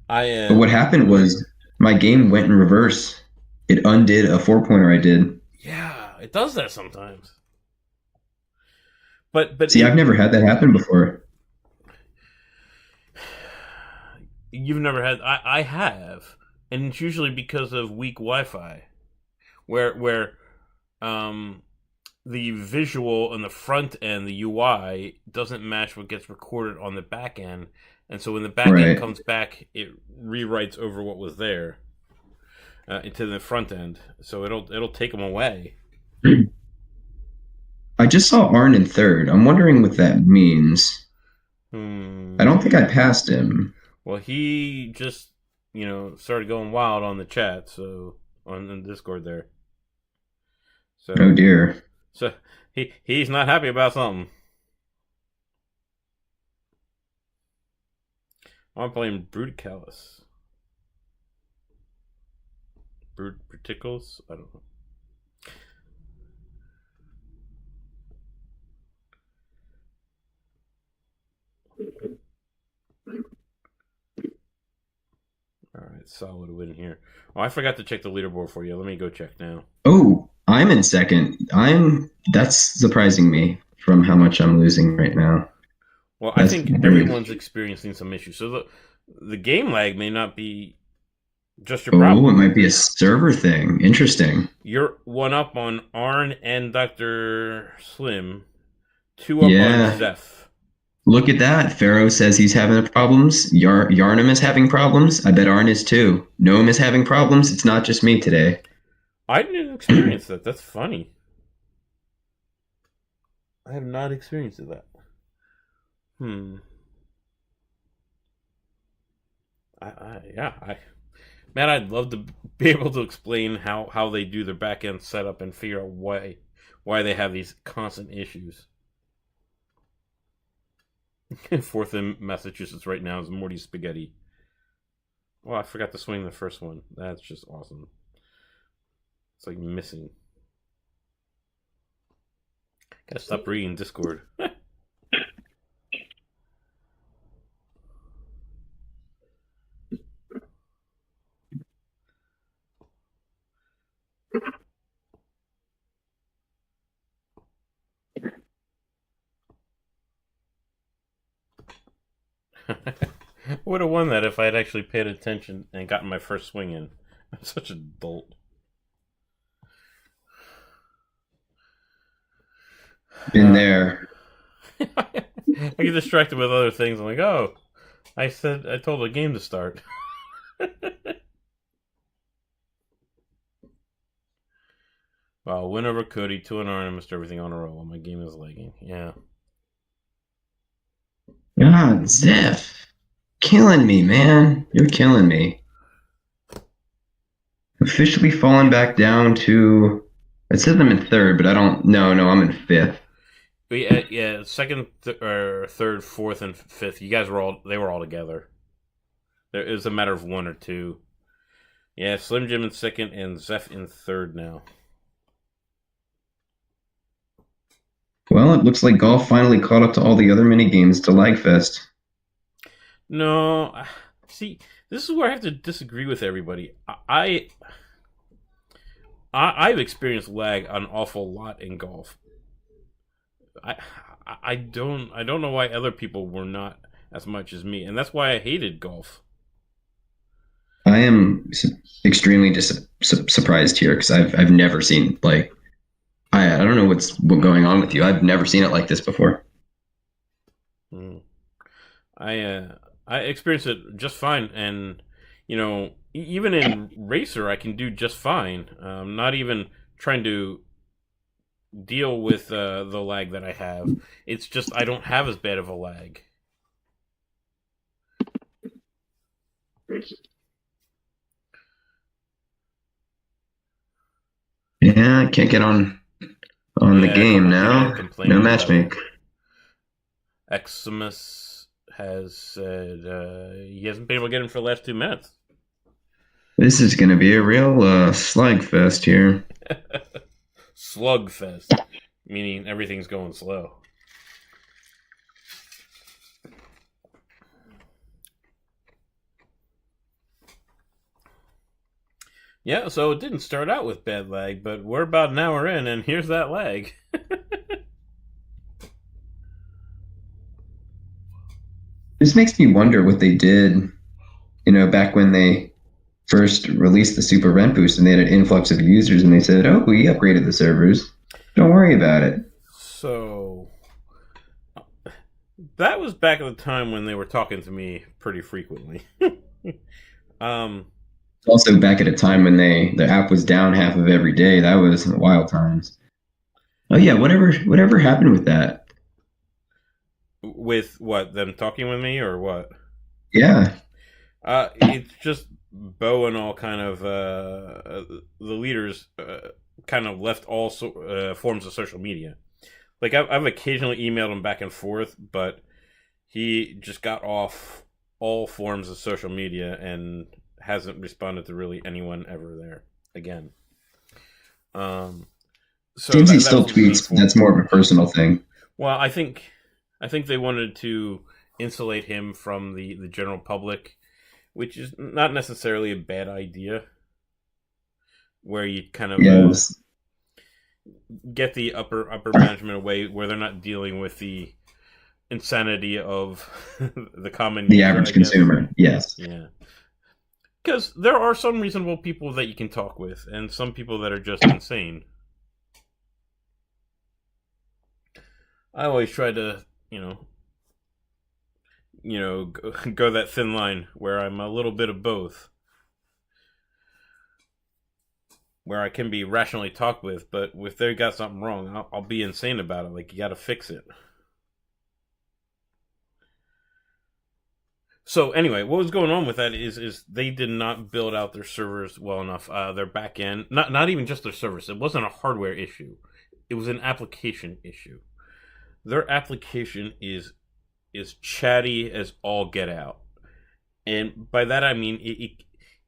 I But what happened was my game went in reverse. It undid a four-pointer I did. Yeah, it does that sometimes. But See, I've never had that happen before. you've never had. I have, and it's usually because of weak Wi-Fi, where um the visual on the front end, the UI doesn't match what gets recorded on the back end, and so when the back end Right. comes back, it rewrites over what was there into the front end, so it'll take them away. I just saw Arn in third. I'm wondering what that means. I don't think I Hmm. passed him. Well, he just started going wild on the chat, so on the Discord there. Oh So dear. so he's not happy about something. I'm playing Bruticalis. Bruticals? I don't know. Alright, solid win here. Oh, I forgot to check the leaderboard for you. Let me go check now. Oh, I'm in second. That's surprising me from how much I'm losing right now. Well, I That's think very. everyone's experiencing some issues. So the game lag may not be just your Oh, it problem. might be a server thing. Interesting. You're one up on Arn and Dr. Slim, two up on Yeah. Zeph. Look at that. Pharaoh says he's having problems. Yarnum is having problems. I bet Arn is too. Noam is having problems. It's not just me today. I didn't experience that. That's funny. I have not experienced that. Hmm. Man, I'd love to be able to explain how they do their back end setup and figure out why they have these constant issues. Fourth in Massachusetts right now is Morty Spaghetti. Oh, I forgot to swing the first one. That's just awesome. It's like missing. Gotta stop reading Discord. Would have won that if I had actually paid attention and gotten my first swing in. I'm such a dolt. Been there. I get distracted with other things. I'm like, oh, I told the game to start. Wow, win over Cody, 2-0, and I missed everything on a roll while my game is lagging. Yeah. God, Zeph. Killing me, man. You're killing me. Officially fallen back down to. It says I'm in third, but I don't. No, I'm in fifth. But yeah, second, or third, fourth, and fifth. You guys they were all together. There is a matter of one or two. Yeah, Slim Jim in second and Zeph in third now. Well, it looks like golf finally caught up to all the other mini games to Lagfest. No, see, this is where I have to disagree with everybody. I've experienced lag an awful lot in golf. I I don't know why other people were not as much as me, and that's why I hated golf. I am extremely surprised here because I've never seen like I don't know what's going on with you. I've never seen it like this before. Mm. I experienced it just fine, and even in Racer, I can do just fine. Not even trying to deal with the lag that I have. It's just I don't have as bad of a lag. Yeah, I can't get on the Yeah, a game couple people now. are No complaining about it. matchmake. Eximus has said he hasn't been able to get him for the last 2 minutes. This is going to be a real slugfest here. Slugfest, meaning everything's going slow. Yeah, so it didn't start out with bad lag, but we're about an hour in, and here's that lag. This makes me wonder what they did, back when they first released the Super Rent Boost and they had an influx of users and they said, oh, we upgraded the servers. Don't worry about it. So that was back at the time when they were talking to me pretty frequently. um, Also, back at a time when the app was down half of every day. That was wild times. Oh yeah, whatever happened with that? with what, them talking with me or what? Yeah. It's just Bo and all kind of the leaders kind of left all forms of social media. Like I've occasionally emailed him back and forth, but he just got off all forms of social media and hasn't responded to really anyone ever there again. So Seems he that still was the main tweets. form. That's more of a personal thing. Well, I think they wanted to insulate him from the general public, which is not necessarily a bad idea. Where you kind of Yes. get the upper management away, where they're not dealing with the insanity of the common The user, average I guess. consumer. Yes. Yeah, because there are some reasonable people that you can talk with, and some people that are just insane. I always try to, go that thin line where I'm a little bit of both, where I can be rationally talked with, but if they got something wrong, I'll be insane about it. Like, you got to fix it. So anyway, what was going on with that is they did not build out their servers well enough. Their back end, not even just their servers. It wasn't a hardware issue; it was an application issue. Their application is chatty as all get out, and by that I mean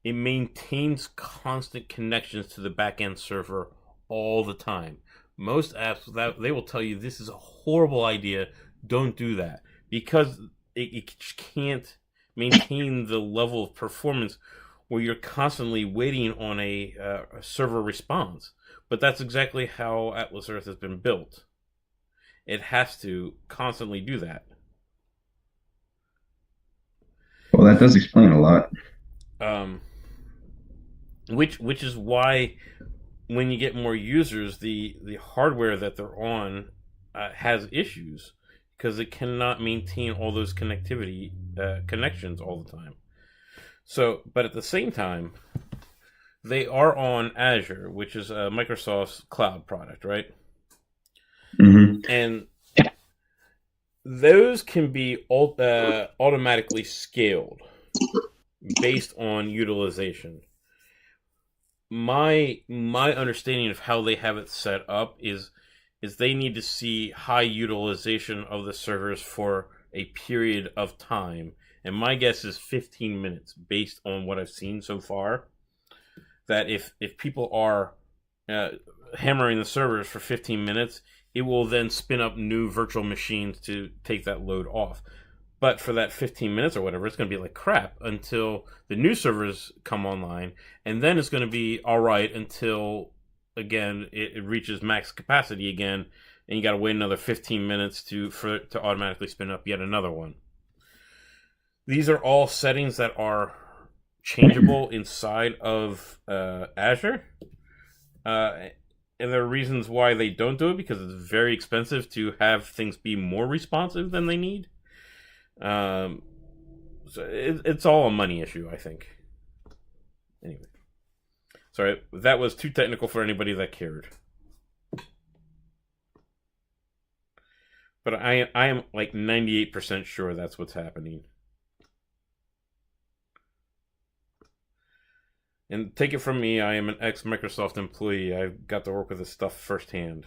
it maintains constant connections to the back end server all the time. Most apps that they will tell you this is a horrible idea. Don't do that because it can't maintain the level of performance where you're constantly waiting on a server response. But that's exactly how Atlas Earth has been built. It has to constantly do that. Well, that does explain a lot. Which is why when you get more users, the hardware that they're on has issues because it cannot maintain all those connectivity connections all the time. So, but at the same time, they are on Azure, which is Microsoft's cloud product, right? Mm-hmm. And those can be automatically scaled based on utilization. My understanding of how they have it set up is they need to see high utilization of the servers for a period of time. And my guess is 15 minutes based on what I've seen so far. That if people are hammering the servers for 15 minutes, it will then spin up new virtual machines to take that load off. But for that 15 minutes or whatever, it's going to be like crap until the new servers come online. And then it's going to be all right until, again, it reaches max capacity again. And you got to wait another 15 minutes to automatically spin up yet another one. These are all settings that are changeable inside of Azure. And there are reasons why they don't do it, because it's very expensive to have things be more responsive than they need. So it's all a money issue, I think. Anyway, sorry, that was too technical for anybody that cared. But I am like 98% sure that's what's happening. And take it from me, I am an ex-Microsoft employee. I've got to work with this stuff firsthand.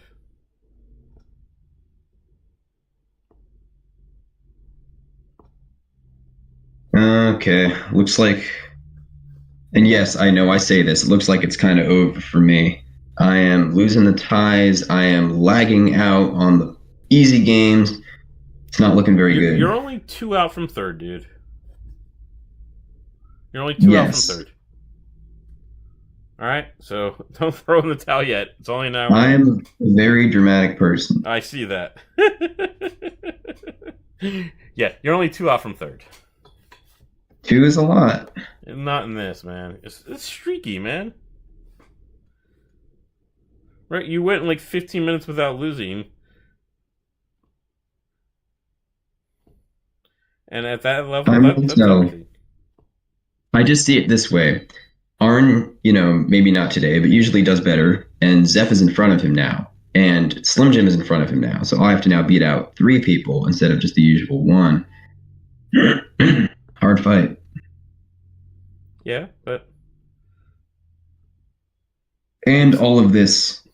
Okay, looks like, and yes, I know I say this, it looks like it's kind of over for me. I am losing the ties. I am lagging out on the easy games. It's not looking very good. You're only 2 out from third, dude. You're only 2 out from Yes. third. All right, so don't throw in the towel yet. It's only an hour. I am a very dramatic person. I see that. Yeah, you're only 2 out from third. 2 is a lot. Not in this, man. It's streaky, man. Right, you went like 15 minutes without losing. And at that level, that's everything. I just see it this way. Arn, maybe not today, but usually does better. And Zeph is in front of him now. And Slim Jim is in front of him now. So I have to now beat out 3 people instead of just the usual 1. Hard fight. Yeah, but... And all of this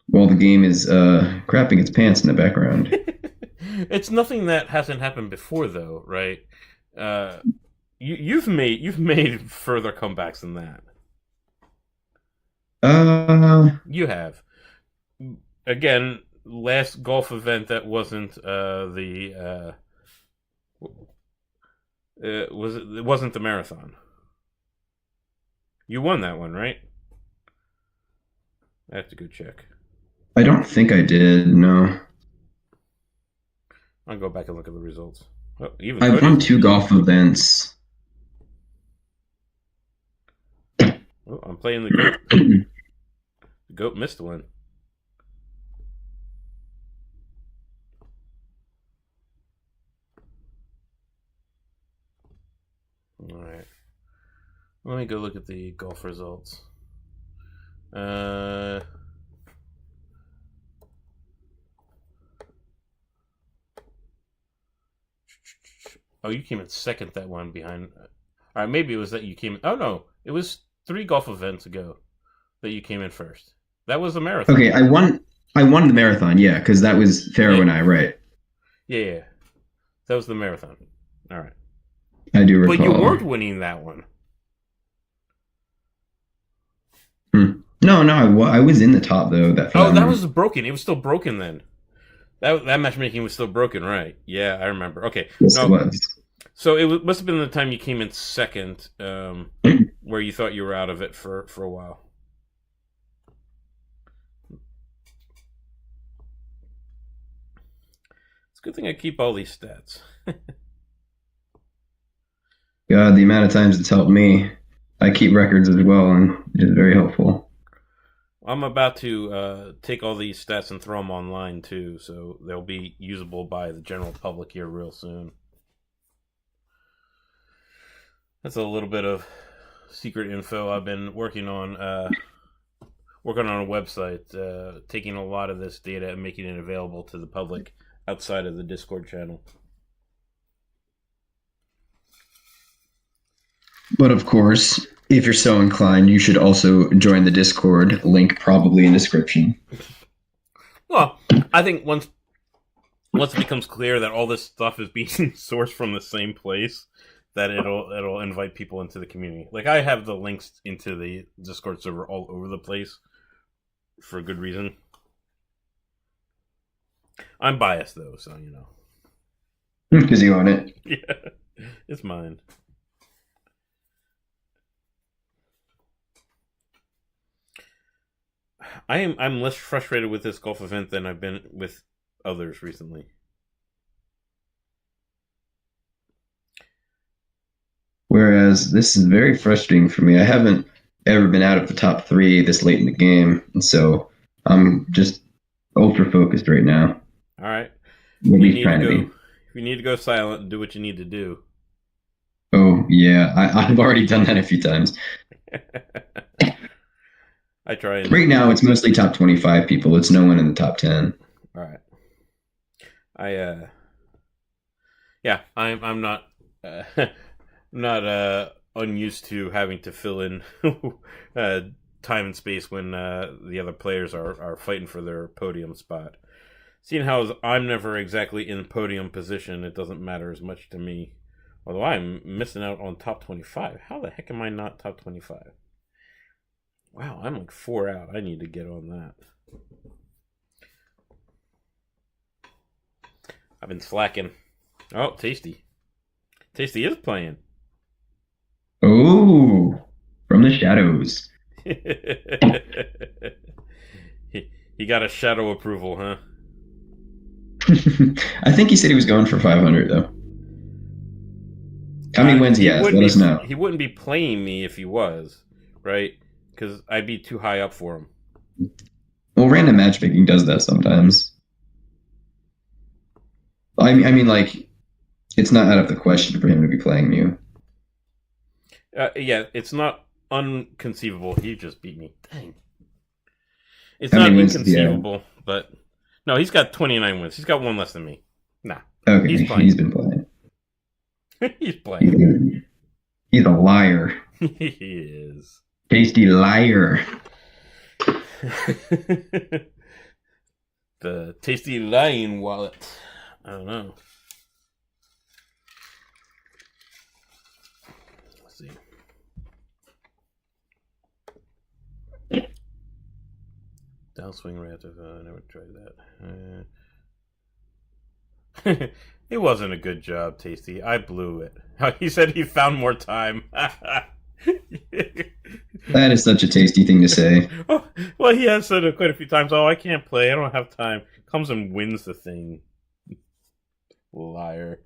while the game is crapping its pants in the background. It's nothing that hasn't happened before, though, right? You've made further comebacks than that. You have. Again, last golf event that wasn't it wasn't the marathon. You won that one, right? I have to go check. I don't think I did. No. I'll go back and look at the results. Oh, I've won 2 golf events. Oh, I'm playing the goat. The goat missed one. All right. Let me go look at the golf results. Oh, you came in second that one behind. All right, maybe it was that you came in. Oh, no. It was 3 golf events ago that you came in first. That was the marathon. Okay, I won the marathon, yeah, because that was Pharaoh and I, right? Yeah. That was the marathon. All right. I do recall. But you weren't winning that one. No, I was in the top, though. That was broken. It was still broken then. That matchmaking was still broken, right? Yeah, I remember. Okay. Yes, it was. So must have been the time you came in second, where you thought you were out of it for a while. It's a good thing I keep all these stats. God, the amount of times it's helped me. I keep records as well, and it is very helpful. I'm about to take all these stats and throw them online, too, so they'll be usable by the general public here real soon. That's a little bit of secret info I've been working on a website, taking a lot of this data and making it available to the public outside of the Discord channel. But of course, if you're so inclined, you should also join the Discord, link probably in description. Well, I think once it becomes clear that all this stuff is being sourced from the same place, that it'll invite people into the community. Like, I have the links into the Discord server all over the place for good reason. I'm biased, though, so you know. Because you own it. Yeah, it's mine. I'm less frustrated with this golf event than I've been with others recently. Whereas this is very frustrating for me. I haven't ever been out of the top 3 this late in the game, and so I'm just ultra focused right now. All right. At least trying to be. If you need to go silent and do what you need to do. Oh yeah, I've already done that a few times. I try and Right now, it's mostly top 25 people. Right now, it's mostly top 25 people. It's no one in the top 10. All right. Yeah, I'm not not unused to having to fill in time and space when the other players are fighting for their podium spot. Seeing how I'm never exactly in podium position, it doesn't matter as much to me. Although I'm missing out on top 25. How the heck am I not top 25? Wow, I'm like 4 out. I need to get on that. I've been slacking. Oh, Tasty. Tasty is playing. Oh, from the shadows. He got a shadow approval, huh? I think he said he was going for 500, though. How many wins he has? Let us know. He wouldn't be playing me if he was, right? Because I'd be too high up for him. Well, random matchmaking does that sometimes. I mean, like, it's not out of the question for him to be playing you. Yeah, it's not unconceivable. He just beat me. Dang. It's not inconceivable, but no, he's got 29 wins. He's got one less than me. Nah. Okay, he's been playing. He's playing. He's a liar. He is. Tasty liar. The tasty lying wallet. I don't know. Let's see. Downswing reactive. I never tried that. It wasn't a good job, Tasty. I blew it. He said he found more time. That is such a Tasty thing to say. Oh, well, he has said it quite a few times. Oh, I can't play. I don't have time. Comes and wins the thing. Liar.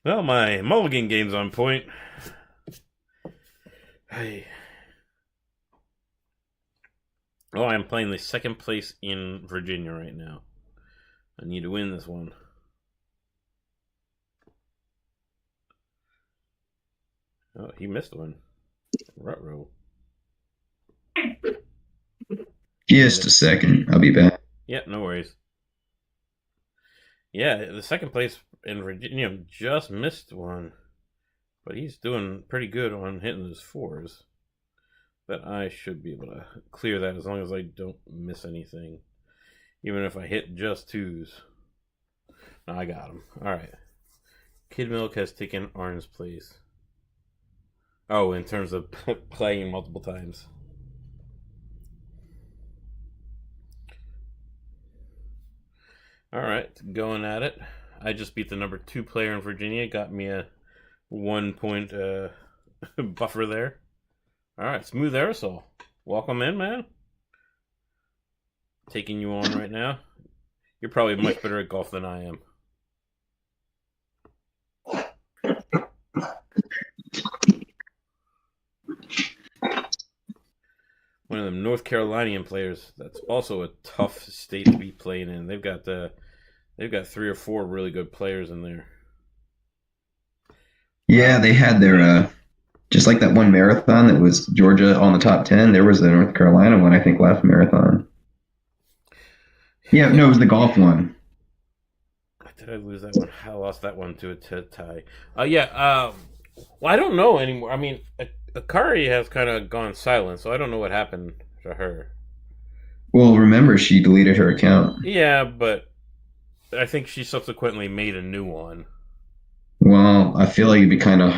Well, my mulligan game's on point. Hey. Oh, I'm playing the second place in Virginia right now. I need to win this one. Oh, he missed one. Ruh-roh. Just a second. I'll be back. Yeah, no worries. Yeah, the second place in Virginia just missed one. But he's doing pretty good on hitting his fours. But I should be able to clear that as long as I don't miss anything. Even if I hit just twos. No, I got him. Alright. Kid Milk has taken Arn's place. Oh, in terms of playing multiple times. Alright, going at it. I just beat the number 2 player in Virginia. Got me a 1 point buffer there. Alright, Smooth Aerosol. Welcome in, man. Taking you on right now. You're probably much better at golf than I am. One of them North Carolinian players. That's also a tough state to be playing in. They've got 3 or 4 really good players in there. Yeah, they had their just like that one marathon that was Georgia on the top 10. There was a North Carolina one, I think, last marathon. Yeah, no, it was the golf one. Did I lose that one? I lost that one to a tie. Well, I don't know anymore. I mean, Akari has kind of gone silent, so I don't know what happened to her. Well, remember, she deleted her account. Yeah, but I think she subsequently made a new one. Well, I feel like it'd be kind of...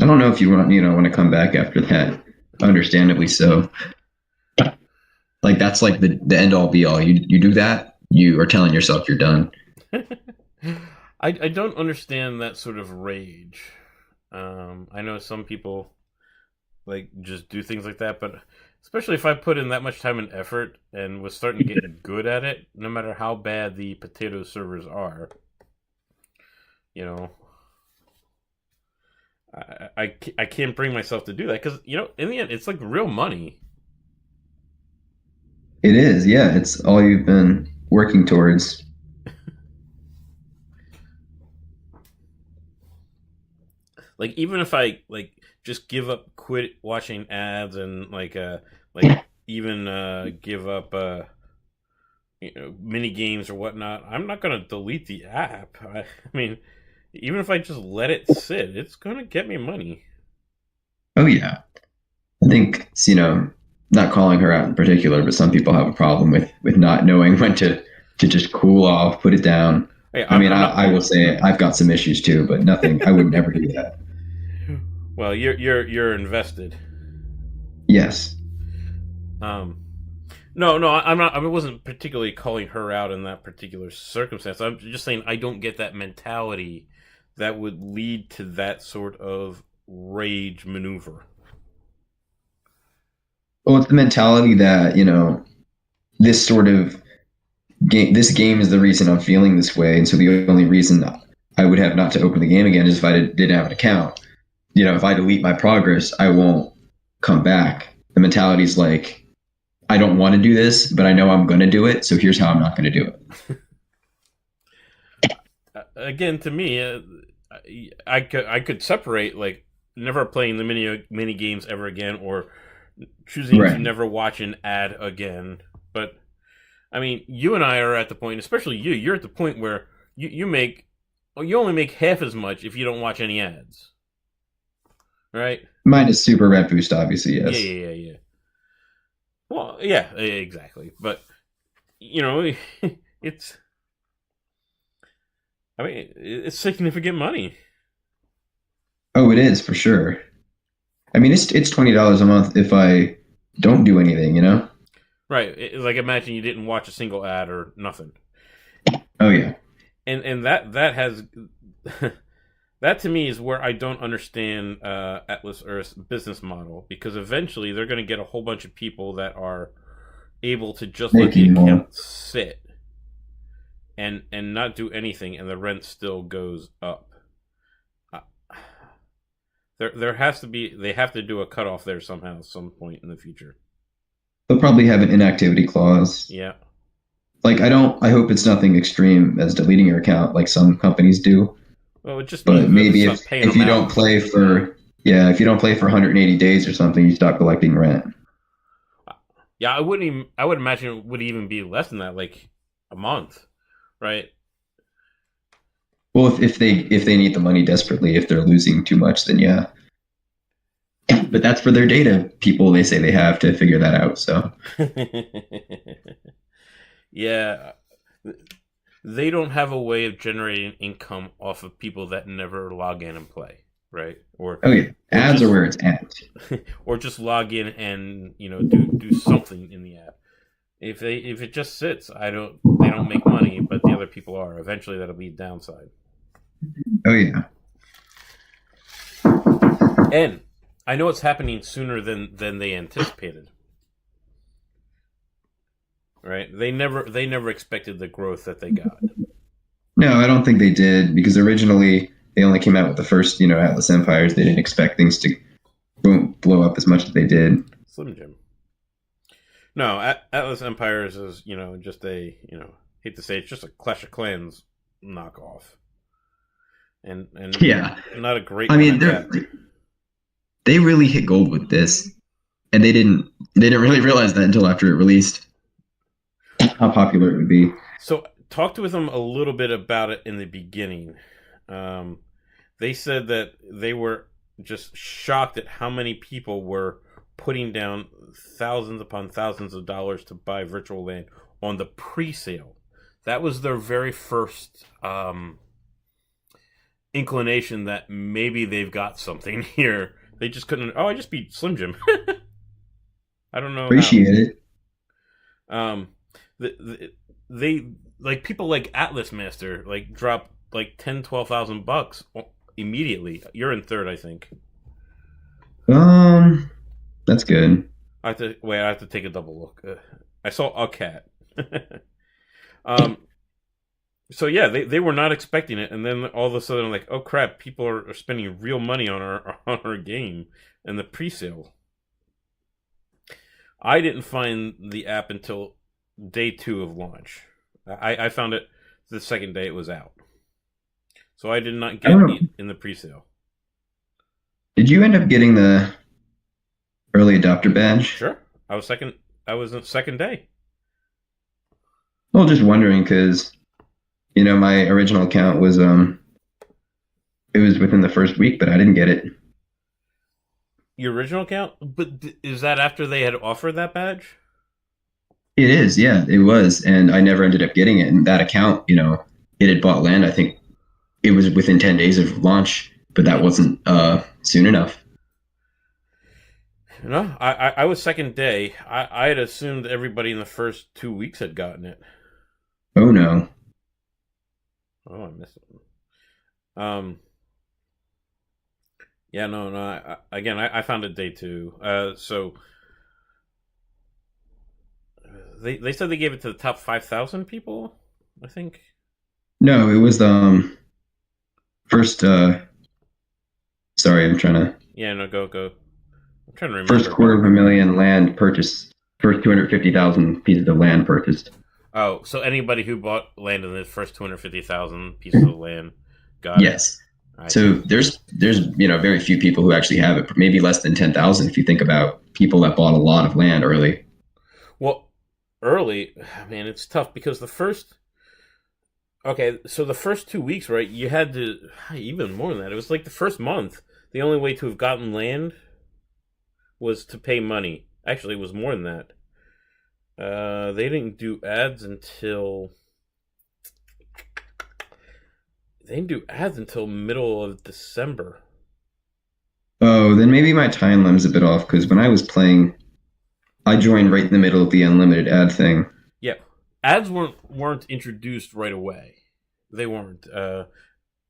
I don't know if you want to come back after that. Understandably so. Like, that's like the end all be all. You do that, you are telling yourself you're done. I don't understand that sort of rage. I know some people like just do things like that, but especially if I put in that much time and effort and was starting to get good at it, no matter how bad the potato servers are, you know, I can't bring myself to do that because, you know, in the end, it's like real money. It is, yeah. It's all you've been working towards. Like even if I like just give up, quit watching ads, and like even give up mini games or whatnot, I'm not gonna delete the app. I mean, even if I just let it sit, it's gonna get me money. Oh yeah, I think it's, not calling her out in particular, but some people have a problem with not knowing when to just cool off, put it down. Hey, I mean, I'm not. I will say I've got some issues too, but nothing. I would never do that. Well, you're invested. Yes. Um, no, I'm not. I wasn't particularly calling her out in that particular circumstance. I'm just saying I don't get that mentality that would lead to that sort of rage maneuver. Well, it's the mentality that this sort of this game is the reason I'm feeling this way, and so the only reason I would have not to open the game again is if I didn't have an account. If I delete my progress, I won't come back. The mentality is like, I don't want to do this, but I know I'm going to do it, so here's how I'm not going to do it. Again, to me, I could separate like never playing the mini games ever again, or choosing to Right. never watch an ad again. But I mean, you and I are at the point, especially you. You're at the point where you only make half as much if you don't watch any ads, right? Mine is super red boost, obviously, Yeah, yes. yeah, yeah, yeah. Well, yeah, exactly. But you know, it's I mean, it's significant money. Oh, it is for sure. I mean, it's $20 a month if I don't do anything. Right. Like imagine you didn't watch a single ad or nothing. Oh yeah. And that has that to me is where I don't understand Atlas Earth's business model, because eventually they're going to get a whole bunch of people that are able to just let the Making more. account sit and not do anything, and the rent still goes up. Uh, there has to be, they have to do a cutoff there somehow, some point in the future. They'll probably have an inactivity clause. Yeah. Like I hope it's nothing extreme as deleting your account like some companies do. Well, it just But means that they maybe stop if paying if them you out. don't play for yeah, if you don't play for 180 days or something, you stop collecting rent. Yeah, I wouldn't even. I would imagine it would even be less than that, like a month, right? Well, if they need the money desperately, if they're losing too much, then yeah. But that's for their data people. They say they have to figure that out. So Yeah, they don't have a way of generating income off of people that never log in and play, right? oh yeah, Or ads are just where it's at. or just log in and do something in the app. If it just sits, they don't make money, but the other people are. Eventually, that'll be a downside. Oh yeah. And I know it's happening sooner than they anticipated. Right? They never expected the growth that they got. No, I don't think they did because originally they only came out with the first, Atlas Empires. They didn't expect things to boom blow up as much as they did. Slim Jim. No, Atlas Empires is just a hate to say it's just a Clash of Clans knockoff, and Yeah, not a great I one mean at that. they really hit gold with this, and they didn't really realize that until after it released how popular it would be. So talked with them a little bit about it in the beginning. Um, they said that they were just shocked at how many people were putting down thousands upon thousands of dollars to buy virtual land on the pre-sale. That was their very first inclination that maybe they've got something here. They just couldn't. Oh, I just beat Slim Jim. I don't know how. Appreciate it. Um, they like people like Atlas Master like drop like 10, 12,000 bucks immediately. You're in third, I think. That's good. I have to wait. I have to take a double look. I saw a cat. um. So yeah, they were not expecting it, and then all of a sudden, like, oh crap, people are spending real money on our game and the pre-sale. I didn't find the app until day 2 of launch. I found it the second day it was out, so I did not I get don't know. it in the pre-sale. Did you end up getting the early adopter badge? Sure. I was second. I was in second day. Well, just wondering because my original account was it was within the first week, but I didn't get it. Your original account, but is that after they had offered that badge? It is, yeah, it was, and I never ended up getting it. And that account, it had bought land. I think it was within 10 days of launch, but that wasn't soon enough. No, I was second day. I had assumed everybody in the first 2 weeks had gotten it. Oh no. Oh, I missed it. Um, yeah, no, no. I found it day two. So they said they gave it to the top 5,000 people. I think. No, it was first sorry, I'm trying to Yeah, no, go. I'm trying to first remember. quarter of a million land purchased, first 250,000 pieces of land purchased. Oh, so anybody who bought land in the first 250,000 pieces of land got it. Yes. I So see. there's very few people who actually have it, maybe less than 10,000 if you think about people that bought a lot of land early. Well, early, man, it's tough because the first. Okay, so the first 2 weeks, right? You had to even more than that. It was like the first month. The only way to have gotten land was to pay money. Actually, it was more than that. They didn't do ads until middle of December. Oh, then maybe my timeline's a bit off because when I was playing, I joined right in the middle of the unlimited ad thing. Yeah, ads weren't introduced right away. They weren't. The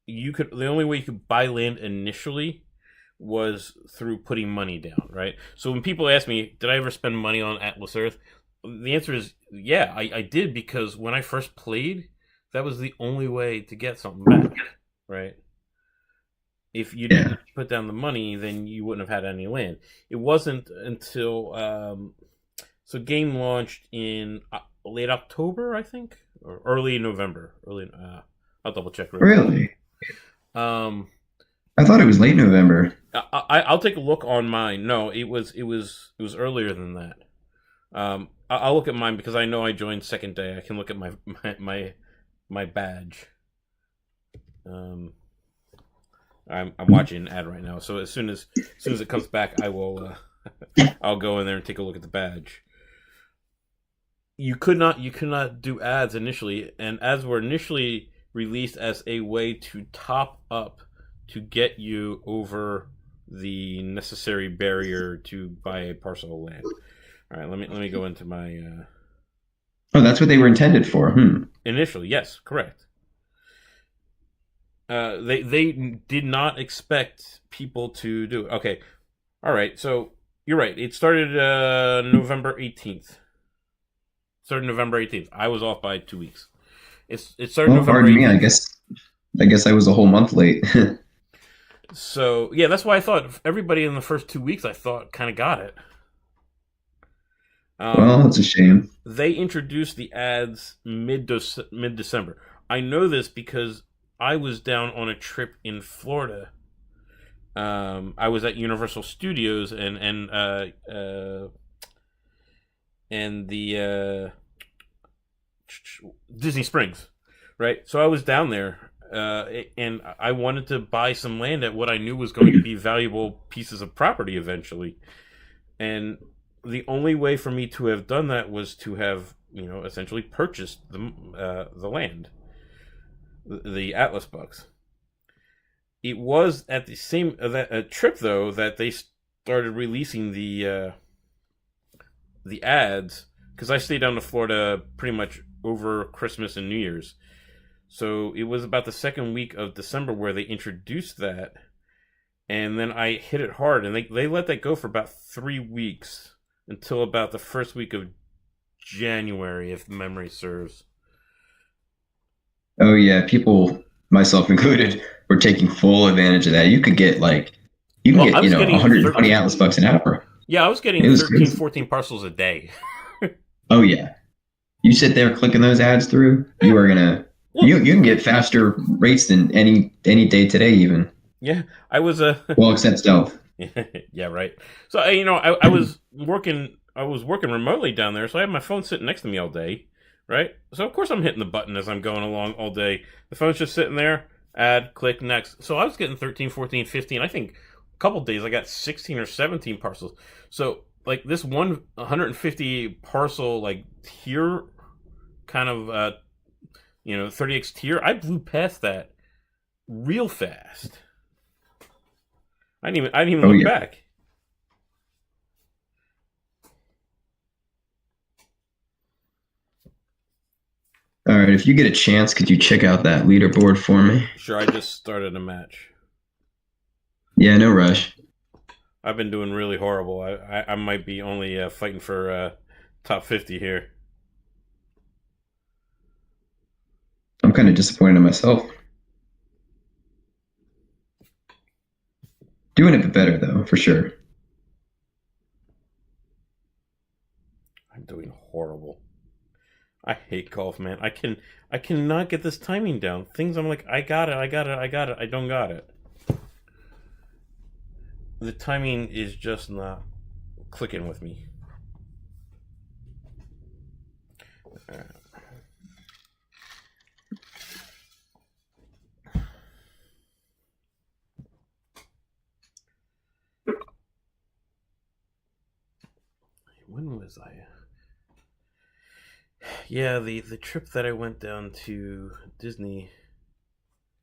only way you could buy land initially was through putting money down, right? So when people ask me, did I ever spend money on Atlas Earth? The answer is yeah, I did because when I first played, that was the only way to get something back, right? If you Yeah. didn't put down the money, then you wouldn't have had any land. It wasn't until so game launched in late October, I think, or early November. I'll double check real quick. Really? Um, I thought it was late November. I'll take a look on mine. No, it was earlier than that. I'll look at mine because I know I joined second day. I can look at my badge. I'm watching an ad right now, so as soon as it comes back, I will I'll go in there and take a look at the badge. You could not do ads initially, and ads were initially released as a way to top up to get you over the necessary barrier to buy a parcel of land. All right, let me go into my Oh, that's what they were intended for. Hmm. initially. Yes, correct. They did not expect people to do it. Okay, all right. So you're right. It started November 18th. Started November 18th. I was off by 2 weeks. It started Well, November pardon me. 18th. I guess I was a whole month late. So yeah, that's why I thought everybody in the first 2 weeks I thought kind of got it. Well, it's a shame. They introduced the ads mid December. I know this because I was down on a trip in Florida. I was at Universal Studios and the Disney Springs, right? So I was down there, and I wanted to buy some land at what I knew was going to be valuable pieces of property eventually. And the only way for me to have done that was to have, essentially purchased the land, the Atlas bucks. It was at the same trip though that they started releasing the ads because I stayed down to Florida pretty much over Christmas and New Year's. So it was about the second week of December where they introduced that, and then I hit it hard, and they let that go for about 3 weeks until about the first week of January, if memory serves. Oh yeah, people, myself included, were taking full advantage of that. You can Well, get I was getting 120 Atlas bucks an hour. yeah, I was getting It was 13, crazy. 14 parcels a day. Oh yeah, you sit there clicking those ads through, you are gonna Well, you can get faster rates than any day today even. Yeah, I was Well, except stealth. yeah, right. So I was working. I was working remotely down there, so I had my phone sitting next to me all day, right? So of course I'm hitting the button as I'm going along all day. The phone's just sitting there. Add, click, next. So I was getting 13, 14, 15. I think a couple days I got 16 or 17 parcels. So like this 150 parcel like tier kind of 30x tier, I blew past that real fast. I didn't even Oh look yeah. back. All right. If you get a chance, could you check out that leaderboard for me? Sure, I just started a match. Yeah, no rush. I've been doing really horrible. I might be only fighting for top 50 here. I'm kind of disappointed in myself. Doing a bit better though, for sure. I'm doing horrible. I hate golf, man. I cannot get this timing down. Things I'm like, I got it, I got it, I got it. I don't got it. The timing is just not clicking with me. When was I? Yeah, the trip that I went down to Disney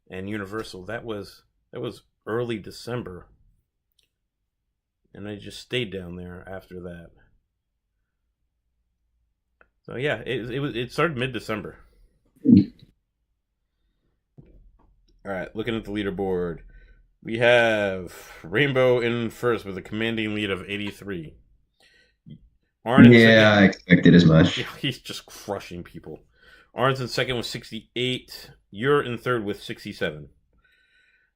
and Universal, that was early December, and I just stayed down there after that. So yeah, it started mid December. All right, looking at the leaderboard, we have Rainbow in first with a commanding lead of 83. Arn in second. Yeah, I expected as much. Yeah, he's just crushing people. Arn's in second with 68. You're in third with 67.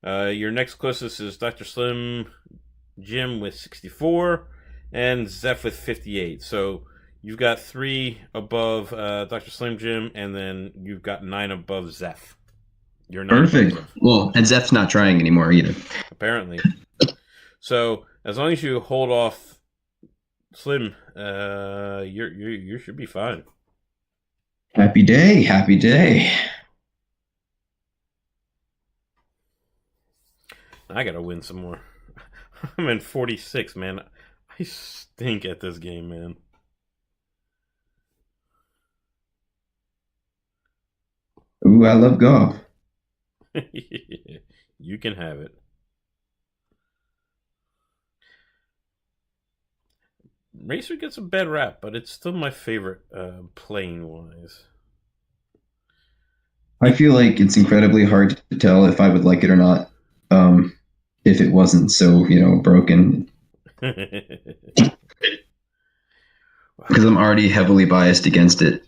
Your next closest is Dr. Slim Jim with 64 and Zeph with 58. So you've got 3 above Dr. Slim Jim, and then you've got 9 above Zeph. You're 9 above Perfect. Zeph, Well, and Zeph's not trying anymore either. apparently. So as long as you hold off Slim, you should be fine. Happy day, happy day. I gotta win some more. I'm in 46, man. I stink at this game, man. Ooh, I love golf. You can have it. Racer gets a bad rap, but it's still my favorite playing wise. I feel like it's incredibly hard to tell if I would like it or not, if it wasn't so, broken. Because I'm already heavily biased against it.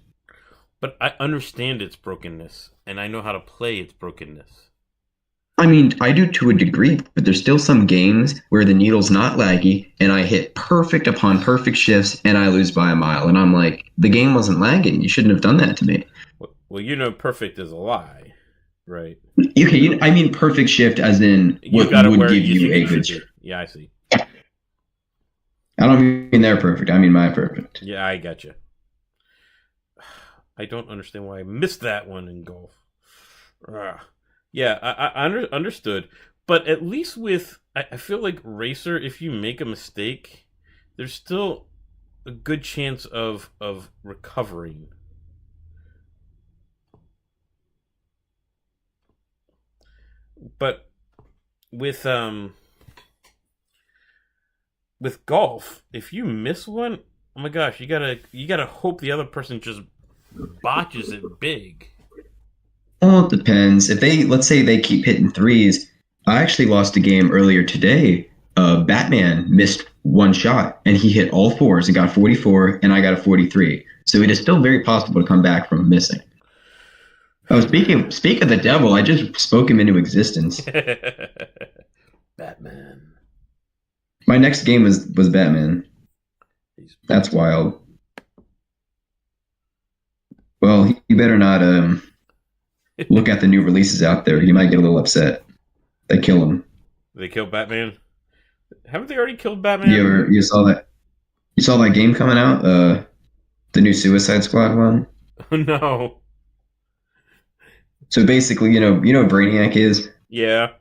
But I understand its brokenness, and I know how to play its brokenness. I mean, I do to a degree, but there's still some games where the needle's not laggy and I hit perfect upon perfect shifts and I lose by a mile. And I'm like, the game wasn't lagging. You shouldn't have done that to me. Well, perfect is a lie, right? Okay, I mean perfect shift as in You what got it would where give you you think a it good should shift. be. Yeah, I see. I don't mean they're perfect. I mean my perfect. Yeah, I got you. I don't understand why I missed that one in golf. Ugh. Yeah, I understood. But at least with, I feel like Racer, if you make a mistake, there's still a good chance of recovering. But with with golf, if you miss one, oh my gosh, you gotta hope the other person just botches it big. Well, it depends. If let's say they keep hitting threes, I actually lost a game earlier today. Batman missed one shot and he hit all fours and got 44, and I got a 43. So it is still very possible to come back from missing. Oh, speak of the devil, I just spoke him into existence. Batman. My next game was Batman. That's wild. Well, you better not look at the new releases out there. He might get a little upset. They kill him. They killed Batman. Haven't they already killed Batman? You saw that? You saw that game coming out? The new Suicide Squad one. Oh no. So basically, what Brainiac is. Yeah.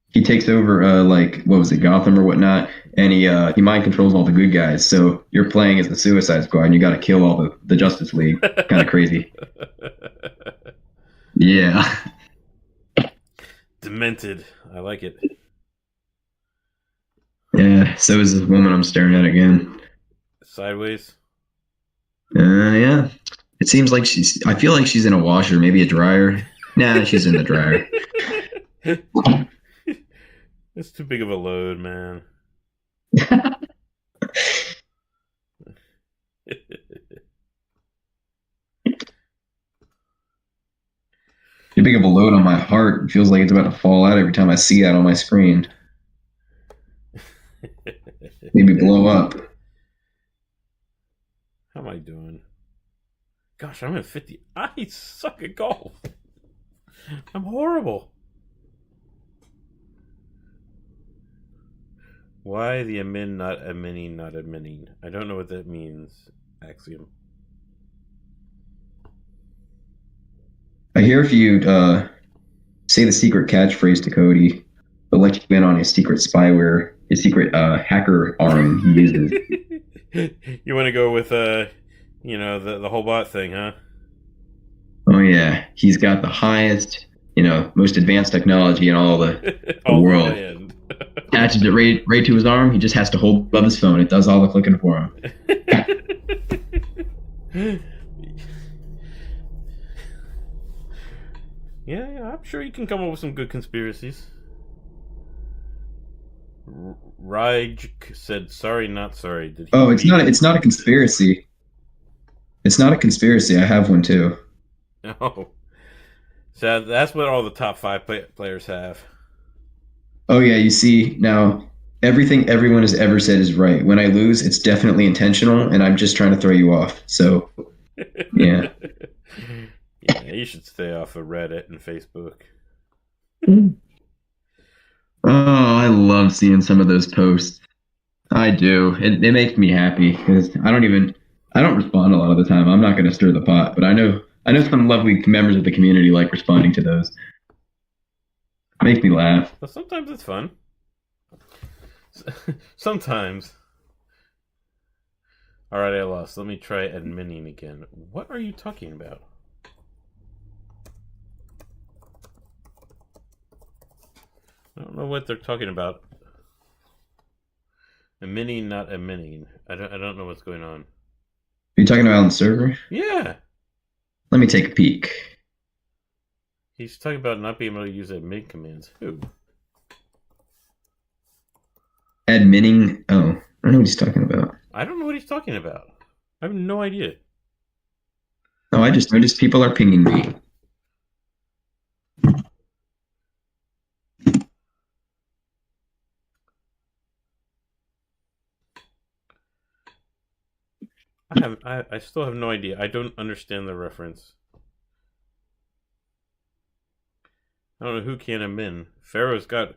He takes over, like what was it, Gotham or whatnot, and he mind controls all the good guys. So you're playing as the Suicide Squad, and you got to kill all the Justice League. Kind of crazy. Yeah. Demented. I like it. Yeah. So is this woman I'm staring at again. Sideways. Yeah. It seems like I feel like she's in a washer, maybe a dryer. Nah, she's in the dryer. It's too big of a load, man. Too big of a load on my heart. It feels like it's about to fall out every time I see that on my screen. Maybe blow up. How am I doing? Gosh, I'm at 50. I suck at golf. I'm horrible. Why the admin not admitting, not admitting? I don't know what that means. Axiom. I hear if you say the secret catchphrase to Cody, they'll let you in on his secret spyware, his secret hacker arm he uses. You want to go with the whole bot thing, huh? Oh yeah, he's got the highest, most advanced technology in all the world. Attaches it right to his arm. He just has to hold above his phone. It does all the clicking for him. Yeah, I'm sure you can come up with some good conspiracies. Raj said, "Sorry, not sorry." Did he It's not a conspiracy. It's not a conspiracy. I have one too. Oh, so that's what all the top 5 players have. Oh yeah, you see now. Everything everyone has ever said is right. When I lose, it's definitely intentional, and I'm just trying to throw you off. So, yeah. Yeah, you should stay off of Reddit and Facebook. Oh, I love seeing some of those posts. I do. It makes me happy because I don't respond a lot of the time. I'm not going to stir the pot, but I know some lovely members of the community like responding to those. It makes me laugh. Well, sometimes it's fun. Sometimes. All right, I lost. Let me try admitting again. What are you talking about? I don't know what they're talking about. Admitting, not admitting. I don't know what's going on. Are you talking about on the server? Yeah. Let me take a peek. He's talking about not being able to use admit commands. Who? Admitting. Oh, I don't know what he's talking about. I don't know what he's talking about. I have no idea. No, I just noticed people are pinging me. I still have no idea. I don't understand the reference. I don't know who can admin. Pharaoh's got...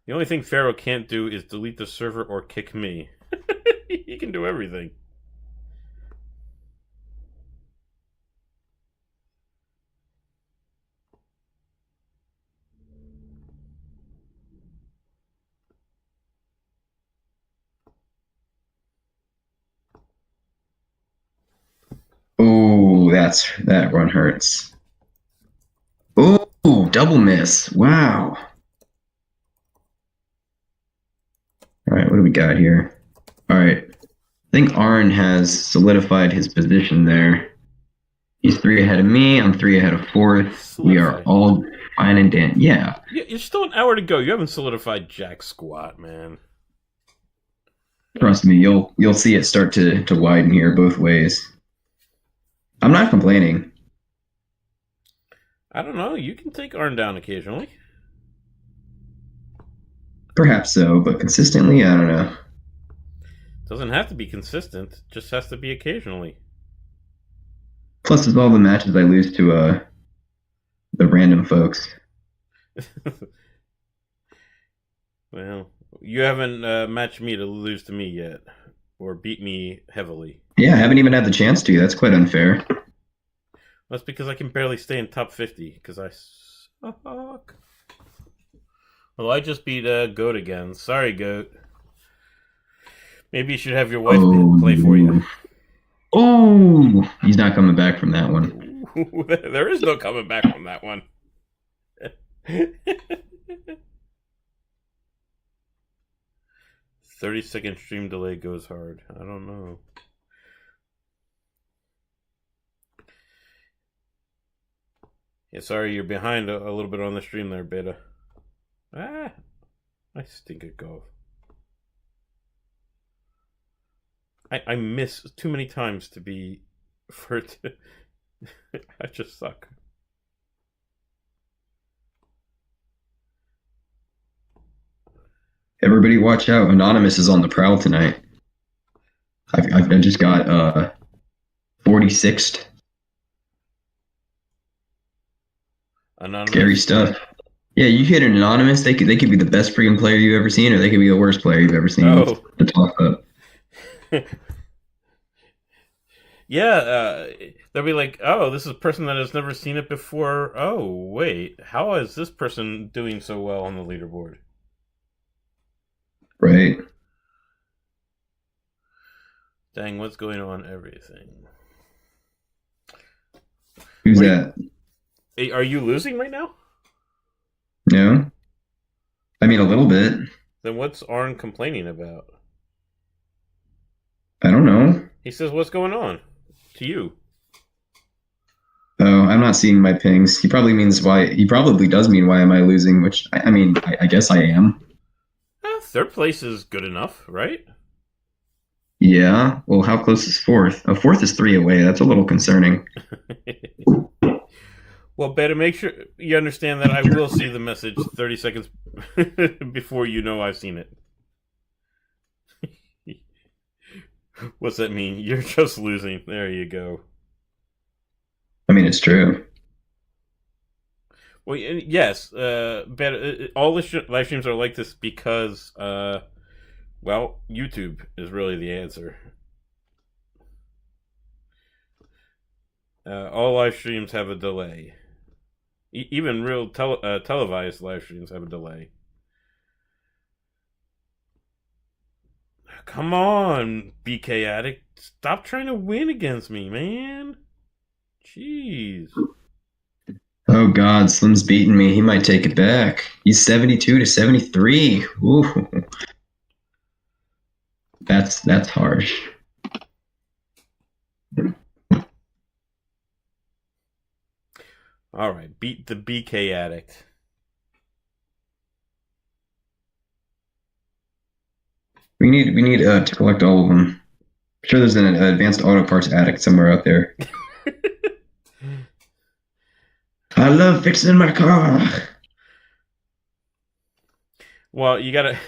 The only thing Pharaoh can't do is delete the server or kick me. He can do everything. Oh, that one hurts. Oh, double miss. Wow. All right, what do we got here? All right. I think Arn has solidified his position there. He's 3 ahead of me. I'm 3 ahead of 4th. We are all fine and dan. Yeah. You're still an hour to go. You haven't solidified jack squat, man. Trust me, you'll see it start to widen here both ways. I'm not complaining. I don't know. You can take Arn down occasionally. Perhaps so, but consistently, I don't know. Doesn't have to be consistent. Just has to be occasionally. Plus, it's all the matches I lose to the random folks. Well, you haven't matched me to lose to me yet, or beat me heavily. Yeah, I haven't even had the chance to. That's quite unfair. That's because I can barely stay in top 50 because I suck. Well, I just beat Goat again. Sorry, Goat. Maybe you should have your wife play for you. Oh, he's not coming back from that one. Ooh, there is no coming back from that one. 30-second stream delay goes hard. I don't know. Yeah, sorry, you're behind a little bit on the stream there, Beta. Ah, I stink at golf. I miss too many times to be for it to. I just suck. Everybody watch out. Anonymous is on the prowl tonight. I just got 46th. Anonymous. Scary stuff. Yeah, you hit an anonymous, they could be the best freaking player you've ever seen, or they could be the worst player you've ever seen. Oh. To talk up. Yeah, they'll be like, oh, this is a person that has never seen it before. Oh, wait, how is this person doing so well on the leaderboard? Right. Dang, what's going on? Everything. Who's that? Are you losing right now? No. I mean, a little bit. Then what's Arn complaining about? I don't know. He says, what's going on? To you. Oh, I'm not seeing my pings. He probably means why. He probably does mean why am I losing, which, I mean, I guess I am. Third place is good enough, right? Yeah. Well, how close is fourth? Oh, fourth is 3 away. That's a little concerning. Well, better make sure you understand that I will see the message 30 seconds before you know I've seen it. What's that mean? You're just losing. There you go. I mean, it's true. Well, yes. All the live streams are like this because, well, YouTube is really the answer. All live streams have a delay. Even real televised live streams have a delay. Come on, BK Addict. Stop trying to win against me, man. Jeez. Oh God, Slim's beating me. He might take it back. He's 72 to 73. Ooh. That's harsh. All right, beat the BK Addict. We need to collect all of them. I'm sure there's an advanced auto parts addict somewhere out there. I love fixing my car. Well, you gotta.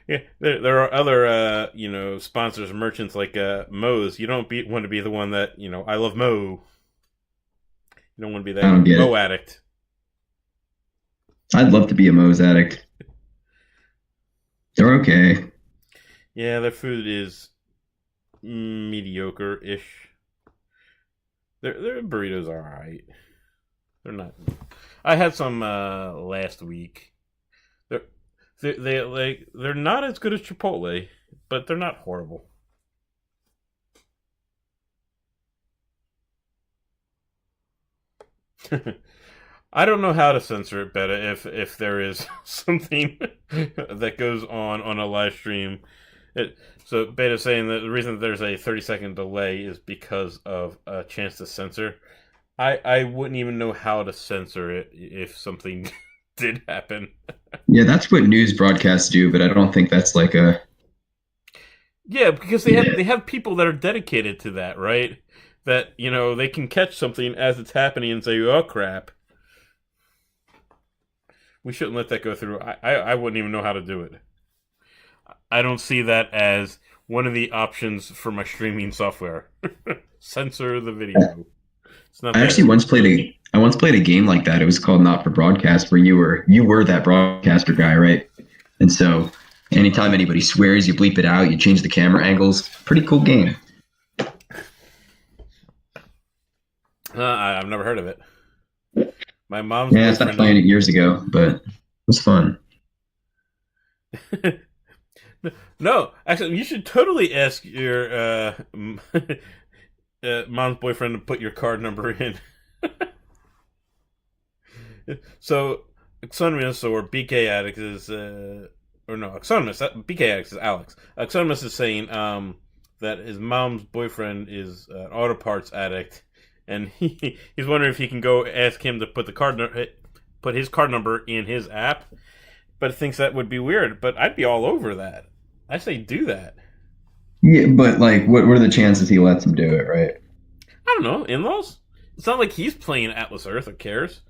Yeah, there are other sponsors, merchants like Moe's. You don't want to be the one that I love Moe. You don't want to be that Moe addict. I'd love to be a Moe's addict. They're okay. Yeah, their food is mediocre-ish. Their burritos are alright. They're not. I had some last week. They're not as good as Chipotle, but they're not horrible. I don't know how to censor it better if there is something that goes on a live stream. So Beta's saying that the reason that there's a 30-second delay is because of a chance to censor. I wouldn't even know how to censor it if something did happen. Yeah, that's what news broadcasts do, but I don't think that's like a... Yeah, because they have people that are dedicated to that, right? That, they can catch something as it's happening and say, oh, crap. We shouldn't let that go through. I wouldn't even know how to do it. I don't see that as one of the options for my streaming software. Censor the video. It's not I actually once played I once played a game like that. It was called Not for Broadcast, where you were that broadcaster guy, right? And so anytime anybody swears, you bleep it out. You change the camera angles. Pretty cool game. I've never heard of it. My mom's Yeah, I stopped boyfriend. playing it years ago, but it was fun. No, actually, you should totally ask your mom's boyfriend to put your card number in. So, Exonymous or BK Addict is, or no, Exonymous, BK Addict is Alex. Exonymous is saying that his mom's boyfriend is an auto parts addict, and he's wondering if he can go ask him to put put his card number in his app, but thinks that would be weird. But I'd be all over that. I say do that. Yeah, but like, what are the chances he lets him do it, right? I don't know, in-laws. It's not like he's playing Atlas Earth or cares.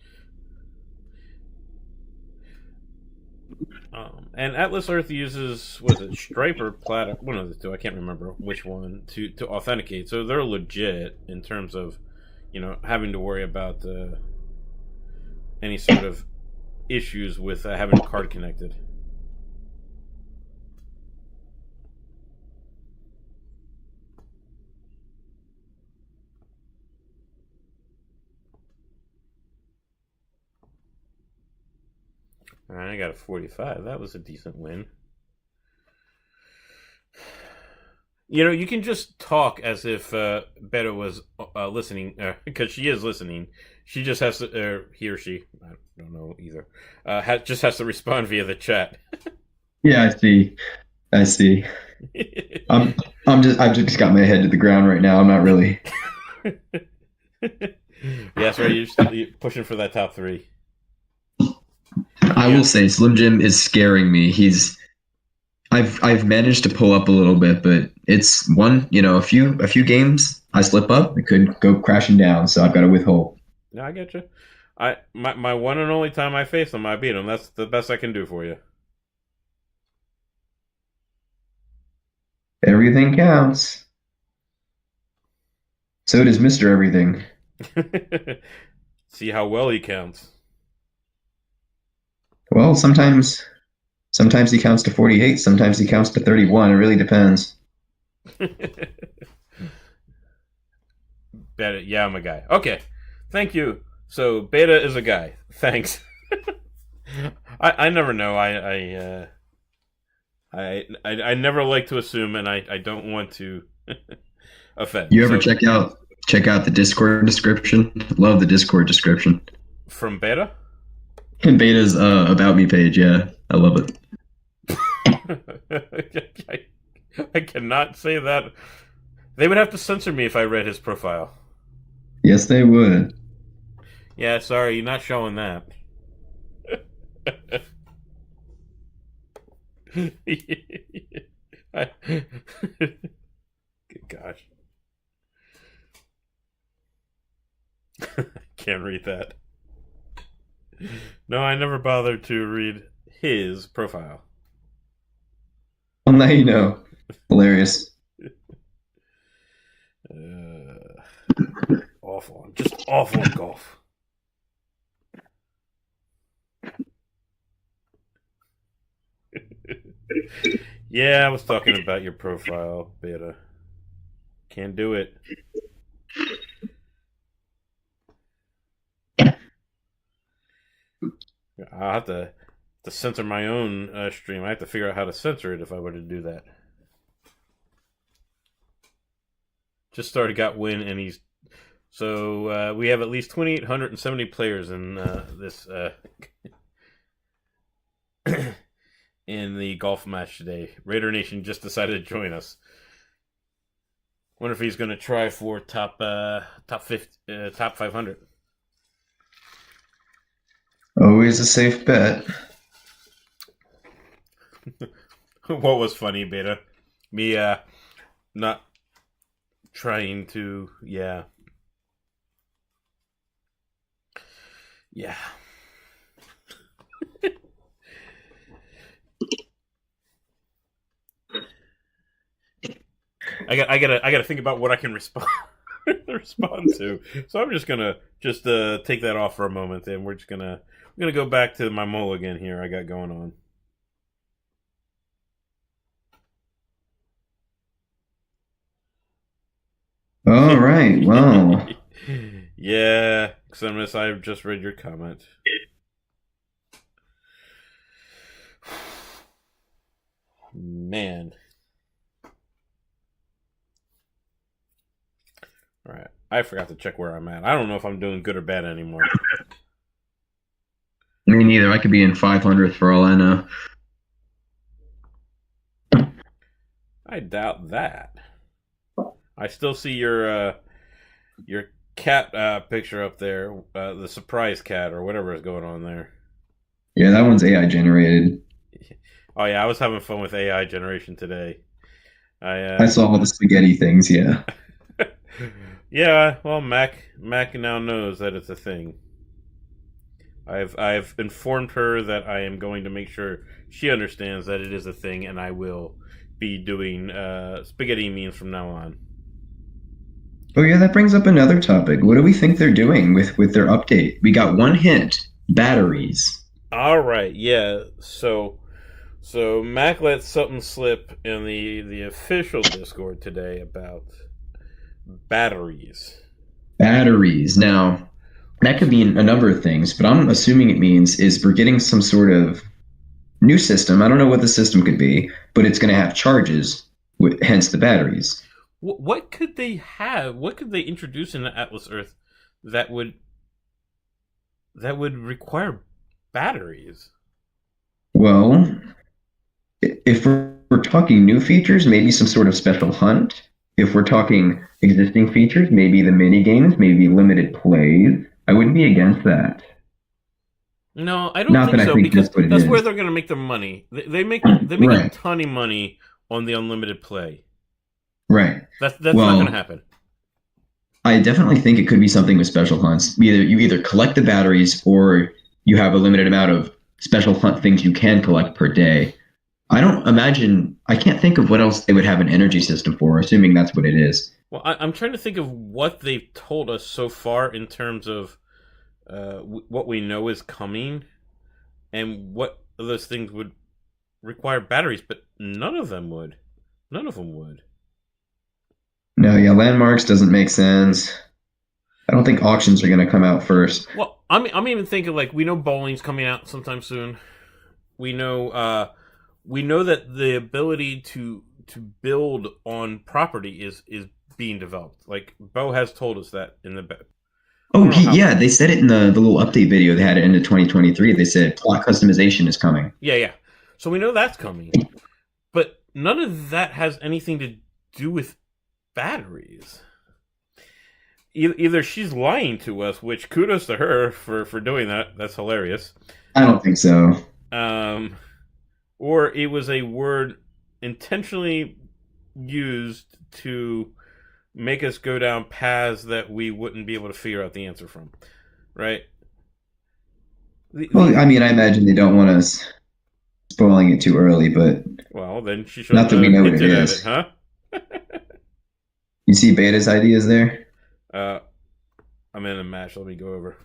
And Atlas Earth uses, was it Stripe or Plaid? One of the two. I can't remember which one to authenticate. So they're legit in terms of, having to worry about any sort of issues with having a card connected. All right, I got a 45. That was a decent win. You can just talk as if Beta was listening, because she is listening. She just has to, he or she, I don't know either, just has to respond via the chat. Yeah, I see. I see. I've just got my head to the ground right now. I'm not really. Yes, right. You're pushing for that top three. I will say Slim Jim is scaring me. I've managed to pull up a little bit, but it's a few games I slip up, it could go crashing down, so I've got to withhold. No, I get you. My one and only time I face him, I beat him. That's the best I can do for you. Everything counts. So does Mr. Everything. See how well he counts. Well, sometimes he counts to 48, sometimes he counts to 31. It really depends. Beta, yeah, I'm a guy. Okay, thank you. So Beta is a guy. Thanks. I never know. I never like to assume, and I don't want to offend. You ever check out the Discord description? Love the Discord description. From Beta? And Beta's About Me page, yeah. I love it. I cannot say that. They would have to censor me if I read his profile. Yes, they would. Yeah, sorry, you're not showing that. Good gosh. Can't read that. No, I never bothered to read his profile. Well, now you know. Hilarious. Awful. Just awful at golf. Yeah, I was talking about your profile, Beta. Can't do it. I'll have to censor my own stream. I have to figure out how to censor it if I were to do that. Just started, got win, and he's... So we have at least 2,870 players in this... in the golf match today. Raider Nation just decided to join us. Wonder if he's going to try for top 500. Always a safe bet. What was funny, Beta? Me not trying to, yeah. I gotta think about what I can respond. respond to. So I'm just gonna take that off for a moment, and we're gonna go back to my mulligan here I got going on. All right. Well, Yeah, Xemis, I've just read your comment. Man. All right. I forgot to check where I'm at. I don't know if I'm doing good or bad anymore. me neither. I could be in 500th for all I know. I doubt that. I still see your cat picture up there, the surprise cat or whatever is going on there. Yeah, that one's AI generated. Oh yeah, I was having fun with AI generation today. I saw all the spaghetti things. Yeah. Yeah, well, Mac now knows that it's a thing. I've informed her that I am going to make sure she understands that it is a thing, and I will be doing spaghetti memes from now on. Oh yeah, that brings up another topic. What do we think they're doing with their update? We got one hint: batteries. All right, yeah. So Mac let something slip in the official Discord today about batteries. Batteries. Now, that could mean a number of things, but I'm assuming it means is we're getting some sort of new system. I don't know what the system could be, but it's going to have charges, hence the batteries. What could they have? What could they introduce in Atlas Earth that would require batteries? Well, if we're talking new features, maybe some sort of special hunt. If we're talking existing features, maybe the mini games, maybe limited plays. I wouldn't be against that. No, I don't Not think that I so think because that's what it that's is. where they're going to make their money. They make a Right, ton of money on the unlimited play. right. That's not going to Well, happen. I definitely think it could be something with special hunts. You either collect the batteries or you have a limited amount of special hunt things you can collect per day. I can't think of what else they would have an energy system for, assuming that's what it is. Well, I'm trying to think of what they've told us so far in terms of what we know is coming and what of those things would require batteries, but none of them would. None of them would. No, yeah, landmarks doesn't make sense. I don't think auctions are going to come out first. Well, I'm even thinking like we know bowling's coming out sometime soon. We know that the ability to build on property is being developed. Like Bo has told us that in the I Oh, don't know how. yeah, they said it in the little update video they had at the end of 2023. They said plot customization is coming. Yeah. So we know that's coming, but none of that has anything to do with batteries. Either she's lying to us, which kudos to her for doing that. That's hilarious. I don't think so. Um, or it was a word intentionally used to make us go down paths that we wouldn't be able to figure out the answer from, right? Well, I mean, I imagine they don't want us spoiling it too early, but Well, then she should not have that we know what it hinted at is. it, huh? You see Beta's ideas there? uh, I'm in a match. Let me go over.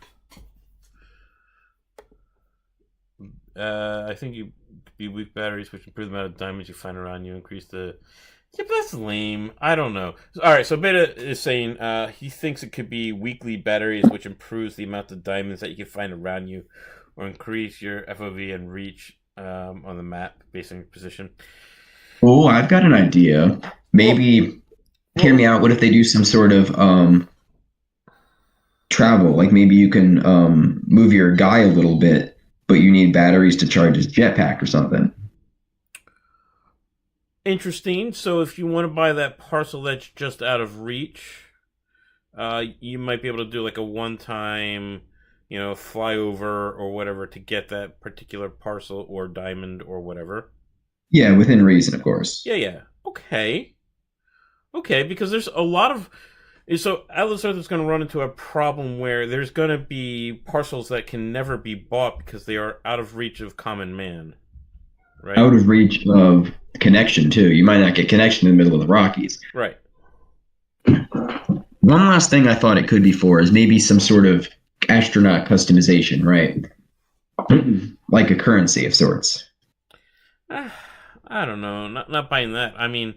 I think you be weak batteries, which improve the amount of diamonds you find around you, increase the. Yeah, but that's lame. I don't know. All right, so Beta is saying he thinks it could be weekly batteries, which improves the amount of diamonds that you can find around you, or increase your FOV and reach on the map based on your position. Oh, I've got an idea. Maybe hear me out. What if they do some sort of travel? Like maybe you can move your guy a little bit, but you need batteries to charge his jetpack or something. Interesting. So if you want to buy that parcel that's just out of reach, you might be able to do like a one-time, flyover or whatever to get that particular parcel or diamond or whatever. Yeah, within reason, of course. Yeah. Okay, because there's a lot of. So Atlas Earth is going to run into a problem where there's going to be parcels that can never be bought because they are out of reach of common man. Right? Out of reach of connection too. You might not get connection in the middle of the Rockies. Right. One last thing I thought it could be for is maybe some sort of astronaut customization, right? Like a currency of sorts. I don't know. Not buying that. I mean,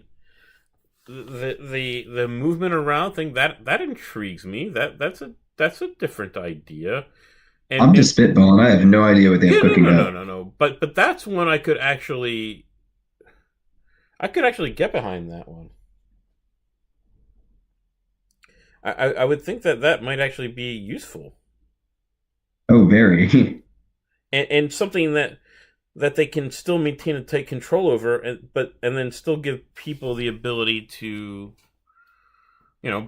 the movement around thing that intrigues me. That's a different idea. I'm And just spitballing. I have no idea what they have yeah, no, cooking no, no, up. no, no. But that's one I could actually get behind that one. I would think that might actually be useful, Oh, very. and something that they can still maintain a tight control over, and then still give people the ability to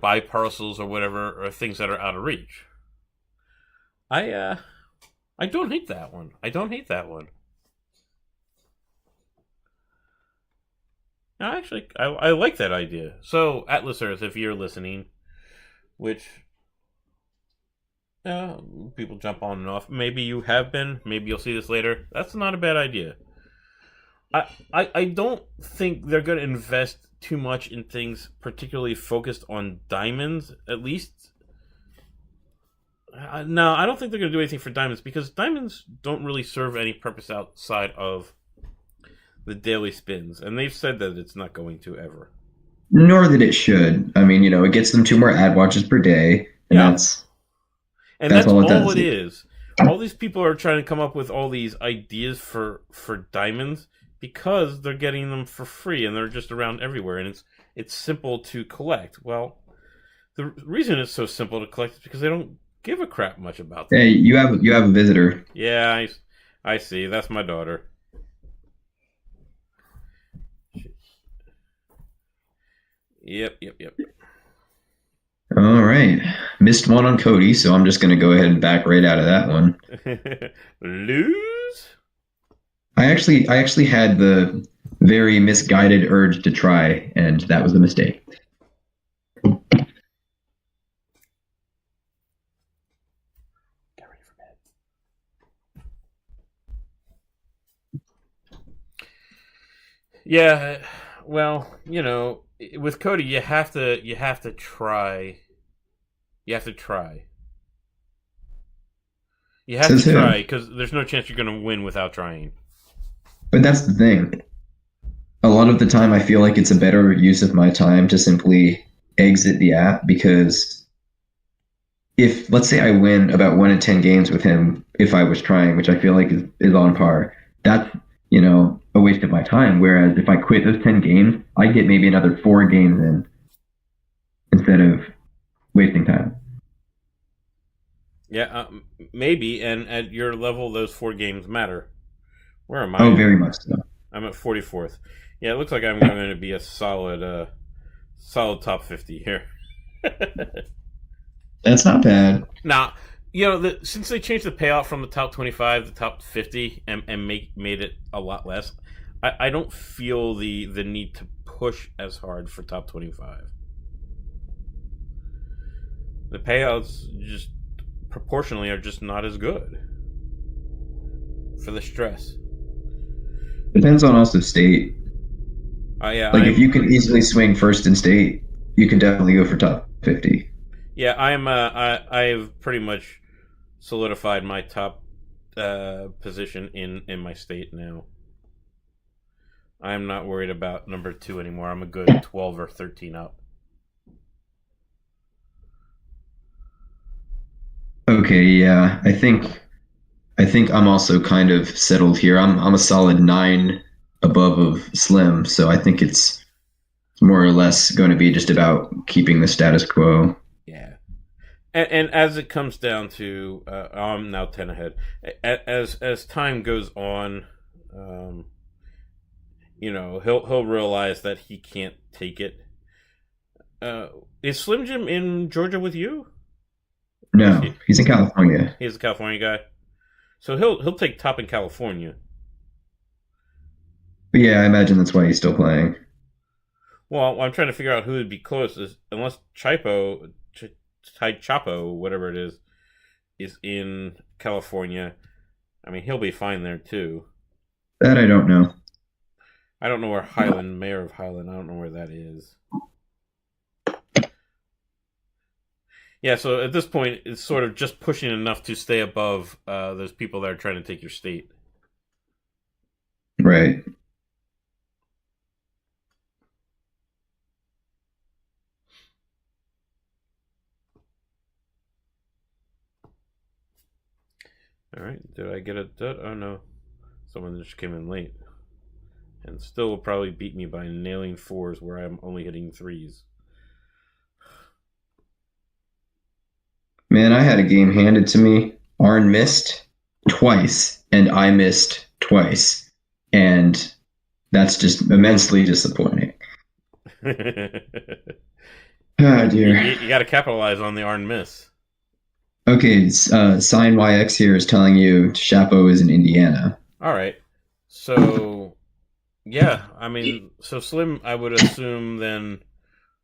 buy parcels or whatever, or things that are out of reach. I don't hate that one. I don't hate that one. No, actually, I like that idea. So, Atlas Earth, if you're listening, which uh, people jump on and off, maybe you have been, maybe you'll see this later. That's not a bad idea. I don't think they're going to invest too much in things particularly focused on diamonds, at least. No, I don't think they're going to do anything for diamonds because diamonds don't really serve any purpose outside of the daily spins, and they've said that it's not going to ever. Nor that it should. I mean, it gets them 2 more ad watches per day, and Yeah, and that's that's all it all does. it is. All these people are trying to come up with all these ideas for diamonds because they're getting them for free and they're just around everywhere, and it's simple to collect. Well, the reason it's so simple to collect is because they don't give a crap much about them. Hey, you have a visitor. Yeah, I see. That's my daughter. Yep, yep, yep. All right. Missed one on Cody, so I'm just going to go ahead and back right out of that one. Lose? I actually had the very misguided urge to try, and that was a mistake. Get ready for bed. Yeah, well, with Cody, you have to try. You have to try. You have to Says who? try because there's no chance you're going to win without trying. But that's the thing. A lot of the time, I feel like it's a better use of my time to simply exit the app because if, let's say, I win about 1 in 10 games with him, if I was trying, which I feel like is on par, that's, a waste of my time. Whereas if I quit those 10 games, I get maybe another 4 games in instead of wasting time. Yeah, maybe. And at your level, those 4 games matter. Where am Oh, I? very much so. I'm at 44th. Yeah, it looks like I'm going to be a solid top 50 here. That's not bad. Now, since they changed the payout from the top 25 to top 50 and made it a lot less, I don't feel the need to push as hard for top 25. The payouts just proportionally are just not as good for the stress. Depends on also state. Yeah, Like if you can easily swing first in state, you can definitely go for top 50. yeah, I've pretty much solidified my top position in my state now. I'm not worried about number 2 anymore. I'm a good 12 or 13 up. Okay, yeah. I think I'm also kind of settled here. I'm a solid 9 above of Slim, so I think it's more or less going to be just about keeping the status quo. Yeah. And as it comes down to, I'm now 10 ahead. As time goes on, he'll realize that he can't take it. Is Slim Jim in Georgia with you? No, he's in California. He's a California guy, so he'll take top in California. But yeah, I imagine that's why he's still playing. Well, I'm trying to figure out who would be closest, unless Chapo, whatever it is in California. I mean, he'll be fine there too. That I don't know. I don't know where Mayor of Highland, I don't know where that is. Yeah, so at this point, it's sort of just pushing enough to stay above those people that are trying to take your state. Right. All right, did I get a dud? Oh no, someone just came in late, and still will probably beat me by nailing fours where I'm only hitting threes. Man, I had a game handed to me. Arn missed twice, and I missed twice. And that's just immensely disappointing. Oh, dear. You got to capitalize on the Arn miss. Okay, Sign YX here is telling you Chapo is in Indiana. All right, so yeah, I mean, so Slim, I would assume then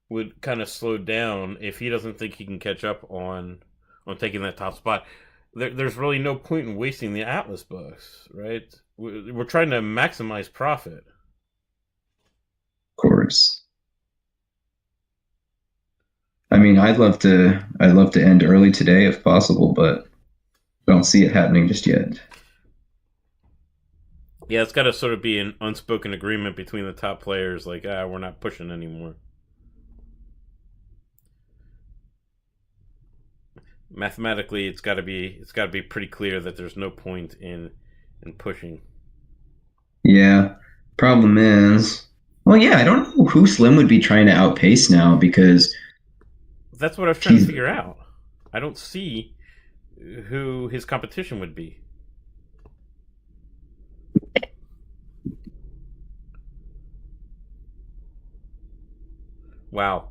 would kind of slow down if he doesn't think he can catch up on taking that top spot. There's really no point in wasting the Atlas bucks, right? We're trying to maximize profit. Of course. I mean, I'd love to end early today if possible, but I don't see it happening just yet. Yeah, it's got to sort of be an unspoken agreement between the top players, like we're not pushing anymore. Mathematically, it's got to be pretty clear that there's no point in pushing. Yeah. Problem is, well, yeah, I don't know who Slim would be trying to outpace now because That's what I was trying to he's figure out. I don't see who his competition would be. Wow,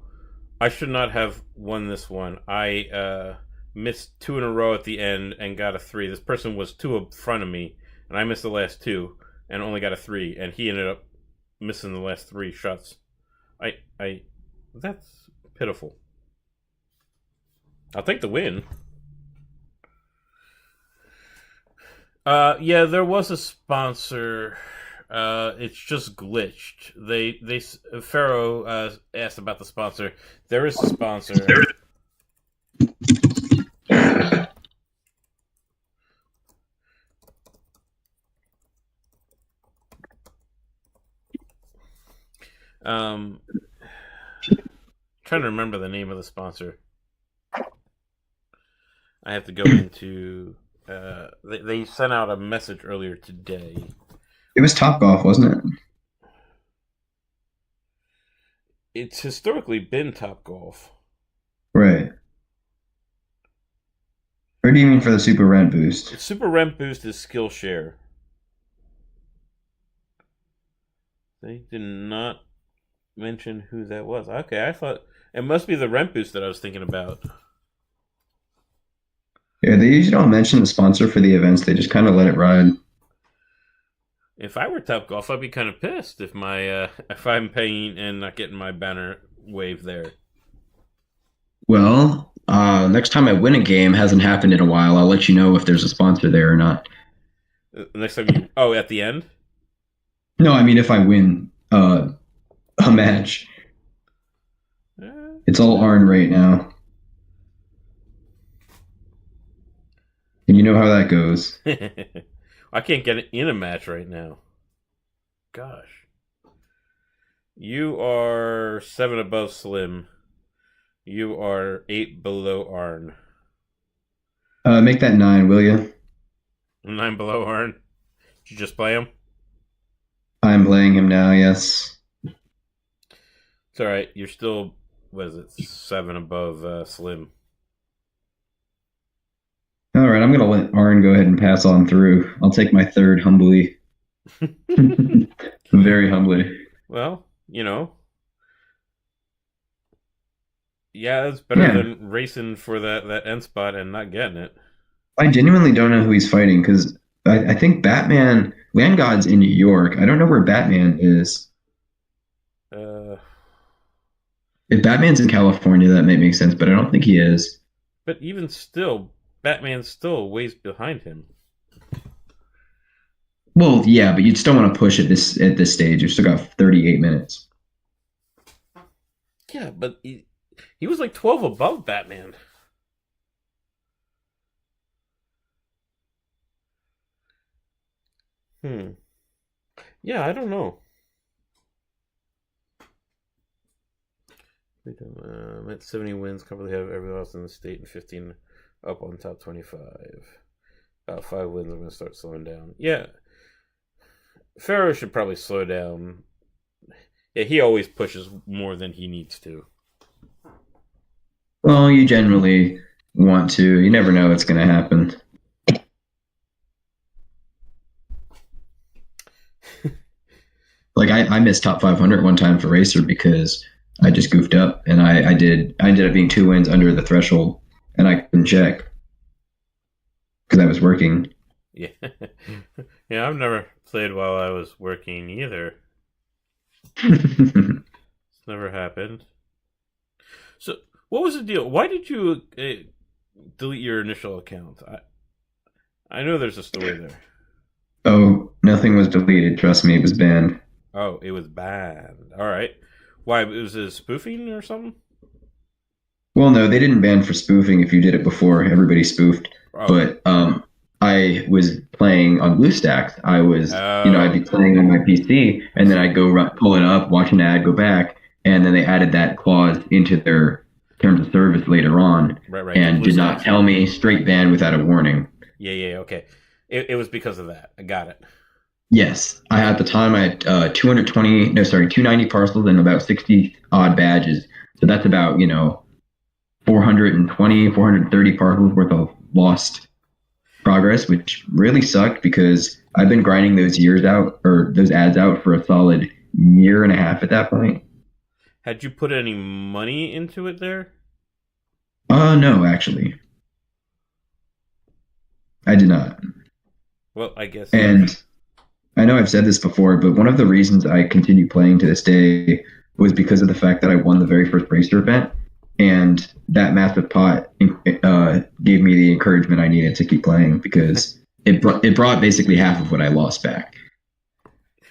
I should not have won this one. I missed two in a row at the end and got a three. This person was two in front of me, and I missed the last two and only got a three. And he ended up missing the last three shots. I, that's pitiful. I'll take the win. Yeah, there was a sponsor. It's just glitched. They Pharaoh asked about the sponsor. There is a sponsor. Um, trying to remember the name of the sponsor. I have to go into. They sent out a message earlier today. it was Top Golf, wasn't it? It's historically been Top Golf. Right. Or do you mean for the Super Rent Boost? Super Rent Boost is Skillshare. They did not mention who that was. Okay, I thought it must be the Rent Boost that I was thinking about. Yeah, they usually don't mention the sponsor for the events. They just kind of let it ride. If I were Top Golf, I'd be kind of pissed if my if I'm paying and not getting my banner wave there. Well, next time I win a game hasn't happened in a while. I'll let you know if there's a sponsor there or not. Next time you at the end. No, I mean if I win a match. It's all Arn right now. And you know how that goes. I can't get in a match right now. Gosh. You are 7 above Slim. You are 8 below Arn. Make that 9, will you? 9 below Arn. Did you just play him? I'm playing him now, yes. It's alright. You're still, what is it, 7 above Slim. All right, I'm going to let Arn go ahead and pass on through. I'll take my third humbly. Very humbly. Well, yeah, it's better than racing for that end spot and not getting it. I genuinely don't know who he's fighting because I think Batman, Land God's in New York. I don't know where Batman is. If Batman's in California, that might make sense, but I don't think he is. But even still, Batman's still ways behind him. Well, yeah, but you'd still want to push at this stage. You've still got 38 minutes. Yeah, but he was like 12 above Batman. Hmm. Yeah, I don't know. I'm at 70 wins, comfortably have everyone else in the state and 15 up on top 25. About 5 wins, I'm going to start slowing down. Yeah, Pharaoh should probably slow down. Yeah, he always pushes more than he needs to. Well, you generally want to. You never know what's going to happen. Like I missed top 500 one time for Racer because I just goofed up and I ended up being 2 wins under the threshold and I couldn't check because I was working. Yeah. Yeah, I've never played while I was working either. It's never happened. So, what was the deal? Why did you delete your initial account? I know there's a story there. Oh, nothing was deleted. Trust me, it was banned. Oh, it was banned. All right. Why? It was it spoofing or something? Well, no, they didn't ban for spoofing if you did it before. Everybody spoofed. Oh. But I was playing on BlueStacks. I'd Oh. be playing on my PC, I and then see. I'd go pull it up, watch an ad, go back, and then they added that clause into their terms of service later on, Right, right. The and blue did not stacks. tell me straight ban without a warning. Yeah, yeah, okay. It was because of that. I got it. Yes, I at the time I had 220, no, sorry, 290 parcels and about 60 odd badges. So that's about 420, 430 parcels worth of lost progress, which really sucked because I've been grinding those years out or those ads out for a solid year and a half at that point. Had you put any money into it there? No, actually, I did not. Well, I guess you And I know I've said this before, but one of the reasons I continue playing to this day was because of the fact that I won the very first racer event, and that massive pot gave me the encouragement I needed to keep playing because it brought basically half of what I lost back.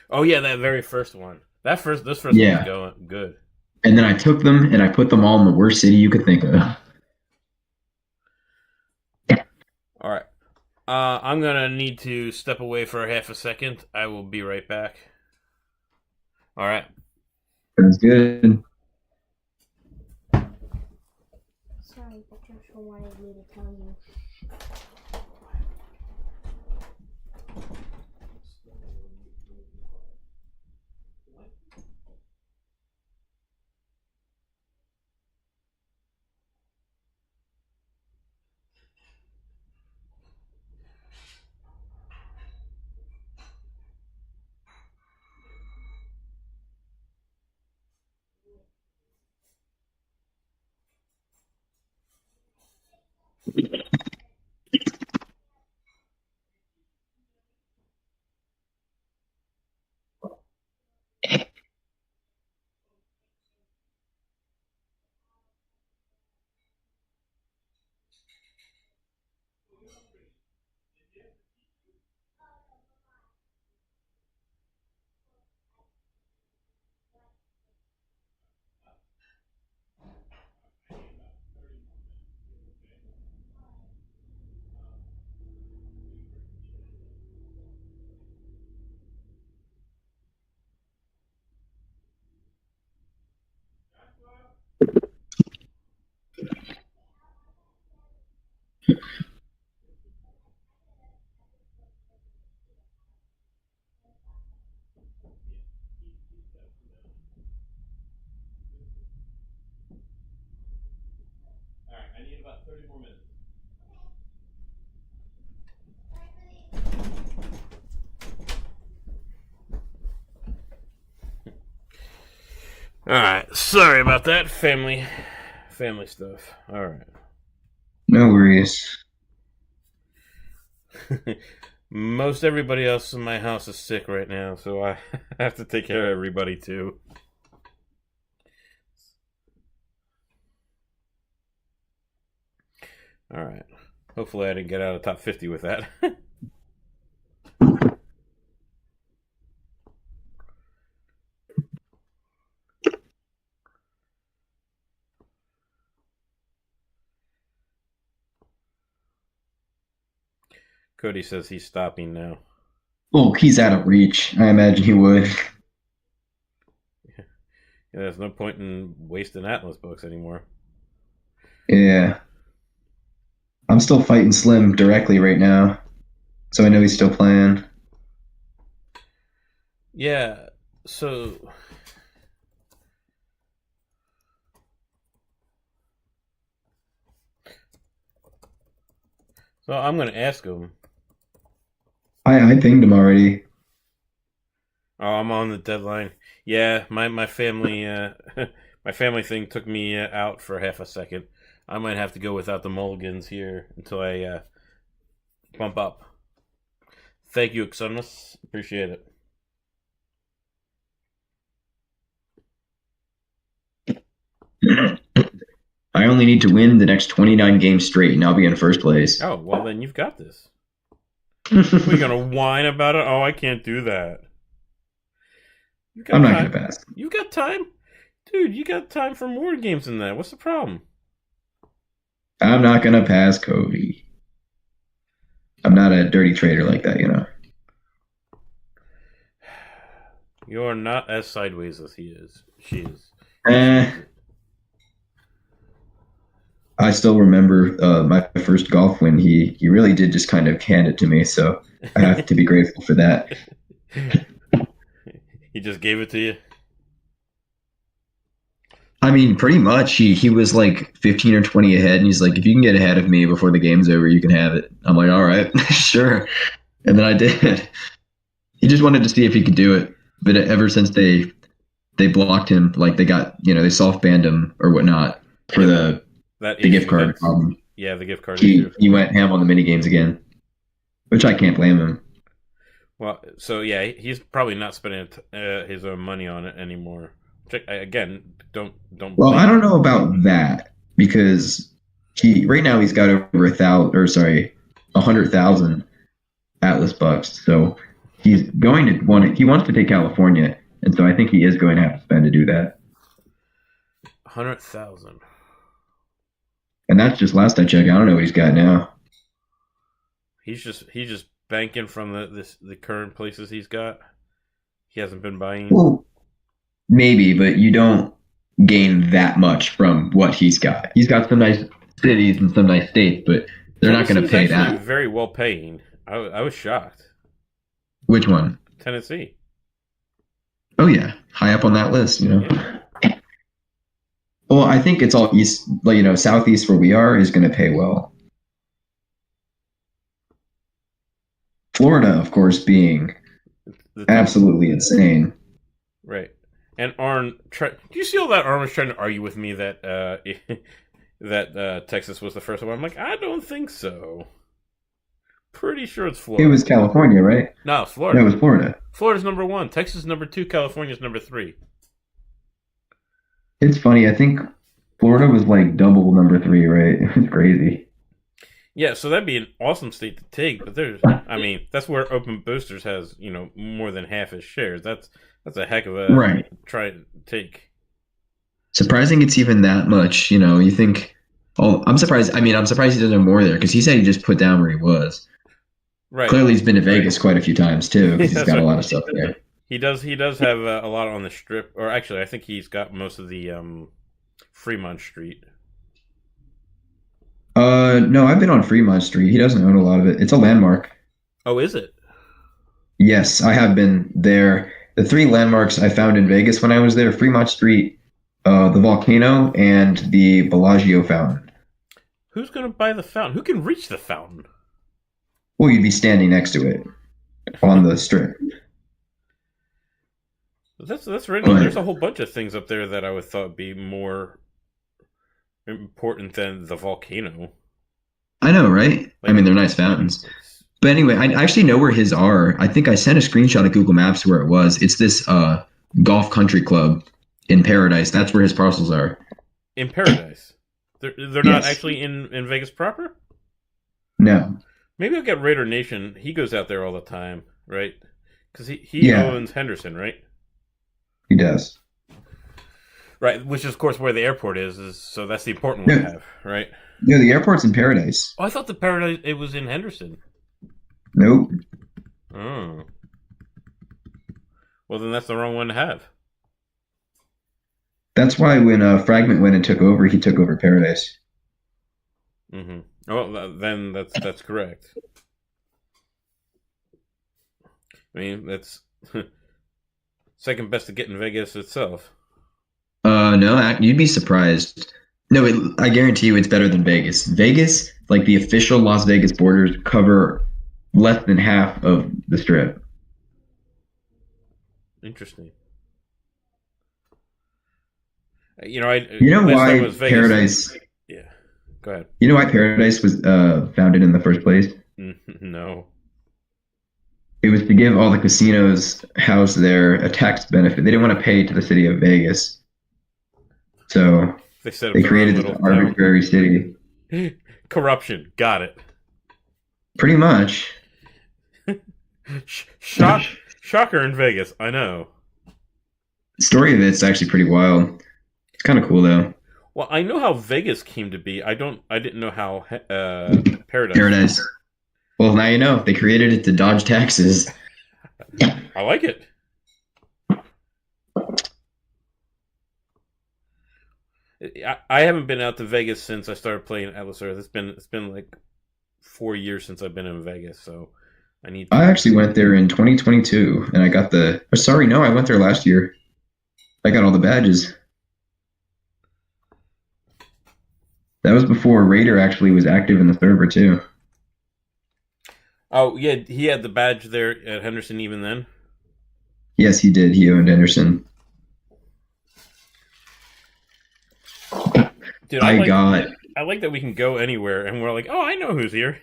Oh yeah, that very first one. This first one was Yeah, going good. and then I took them and I put them all in the worst city you could think of. All right. I'm gonna need to step away for half a second. I will be right back. All right. That's good. Sorry, but Joshua wanted me to tell you. All right. I need about 30 more minutes. All right. Sorry about that. Family stuff. All right. No worries. Most everybody else in my house is sick right now, so I have to take care of everybody too. All right. Hopefully, I didn't get out of top 50 with that. Cody says he's stopping now. Well, he's out of reach. I imagine he would. Yeah, there's no point in wasting Atlas books anymore. Yeah. I'm still fighting Slim directly right now, so I know he's still playing. Yeah, so I'm gonna ask him. I pinged him already. Oh, I'm on the deadline. Yeah, my family my family thing took me out for half a second. I might have to go without the mulligans here until I bump up. Thank you, Exomus. Appreciate it. I only need to win the next 29 games straight, and I'll be in first place. Oh, well then you've got this. We're gonna whine about it. Oh, I can't do that. I'm not going to pass. You got time, dude. You got time for more games than that. What's the problem? I'm not going to pass Cody. I'm not a dirty trader like that, you know. You're not as sideways as he is. She is. I still remember my first golf win. He really did just kind of hand it to me, so I have to be grateful for that. He just gave it to you? I mean, pretty much. He was like 15 or 20 ahead, and he's like, if you can get ahead of me before the game's over, you can have it. I'm like, all right, sure. And then I did. He just wanted to see if he could do it. But ever since they blocked him, like they got, they soft banned him or whatnot for the gift card problem. Yeah, the gift card issue. He went ham on the mini games again, which I can't blame him. Well, so yeah, he's probably not spending his own money on it anymore. Again, don't. Well, I don't know about that because right now he's got over 100,000 Atlas bucks. So he's going to want it. He wants to take California, and so I think he is going to have to spend to do that. 100,000. And that's just last I checked. I don't know what he's got now. He's just banking from the current places he's got. He hasn't been buying. Well, maybe, but you don't gain that much from what he's got. He's got some nice cities and some nice states, but they're not going to pay that. Very well paying. I was shocked. Which one? Tennessee. Oh yeah, high up on that list. Yeah. Well, I think it's all east, southeast where we are is going to pay well. Florida, of course, being absolutely insane. Right. And Arn, do you see all that Arn was trying to argue with me that that Texas was the first one? I'm like, I don't think so. Pretty sure it's Florida. It was California, right? No, it's Florida. No, it was Florida. Florida's number 1. Texas is number 2. California's number 3. It's funny. I think Florida was like double number 3, right? It's crazy. Yeah, so that'd be an awesome state to take, but that's where Open Boosters has, more than half his shares. That's a heck of a try to take. Surprising it's even that much, you think, I'm surprised. I'm surprised he doesn't have more there because he said he just put down where he was. Right. Clearly he's been to Vegas quite a few times too because he's got a lot of stuff there. He does have a lot on the Strip, or actually I think he's got most of the Fremont Street. No, I've been on Fremont Street. He doesn't own a lot of it. It's a landmark. Oh, is it? Yes, I have been there. The 3 landmarks I found in Vegas when I was there: Fremont Street, the volcano, and the Bellagio fountain. Who's going to buy the fountain? Who can reach the fountain? Well, you'd be standing next to it on the Strip. That's right. There's a whole bunch of things up there that I would thought would be more important than the volcano. I know, right? They're nice fountains. But anyway, I actually know where his are. I think I sent a screenshot of Google Maps where it was. It's this golf country club in Paradise. That's where his parcels are. In Paradise? They're not actually in Vegas proper? No. Maybe I'll get Raider Nation. He goes out there all the time, right? Because he owns Henderson, right? He does. Right, which is, of course, where the airport is so that's the important one to have, right? Yeah, the airport's in Paradise. Oh, I thought the Paradise, it was in Henderson. Nope. Oh. Well, then that's the wrong one to have. That's why when Fragment went and took over, he took over Paradise. Mm-hmm. Well, then that's correct. I mean, that's second best to get in Vegas itself. No, you'd be surprised. No, I guarantee you it's better than Vegas. Vegas, like the official Las Vegas borders, cover less than half of the strip. Interesting. You know, You know last time why it was Vegas. Paradise? Yeah, go ahead. You know why Paradise was founded in the first place? No. It was to give all the casinos housed there a tax benefit. They didn't want to pay to the city of Vegas, so They set up they their created own this little arbitrary city. corruption. Got it. Pretty much. Shocker in Vegas. I know. The story of it's actually pretty wild. It's kind of cool though. Well, I know how Vegas came to be. I didn't know how Paradise. Paradise. Well, now you know. They created it to dodge taxes. I like it. I haven't been out to Vegas since I started playing Atlas Earth. It's been like 4 years since I've been in Vegas, so I need. I actually went there in 2022, and I got the. Oh, sorry, no, I went there last year. I got all the badges. That was before Raider actually was active in the server too. Oh yeah, he had the badge there at Henderson even then. Yes, he did. He owned Henderson. Dude, I like that we can go anywhere and we're like, oh, I know who's here.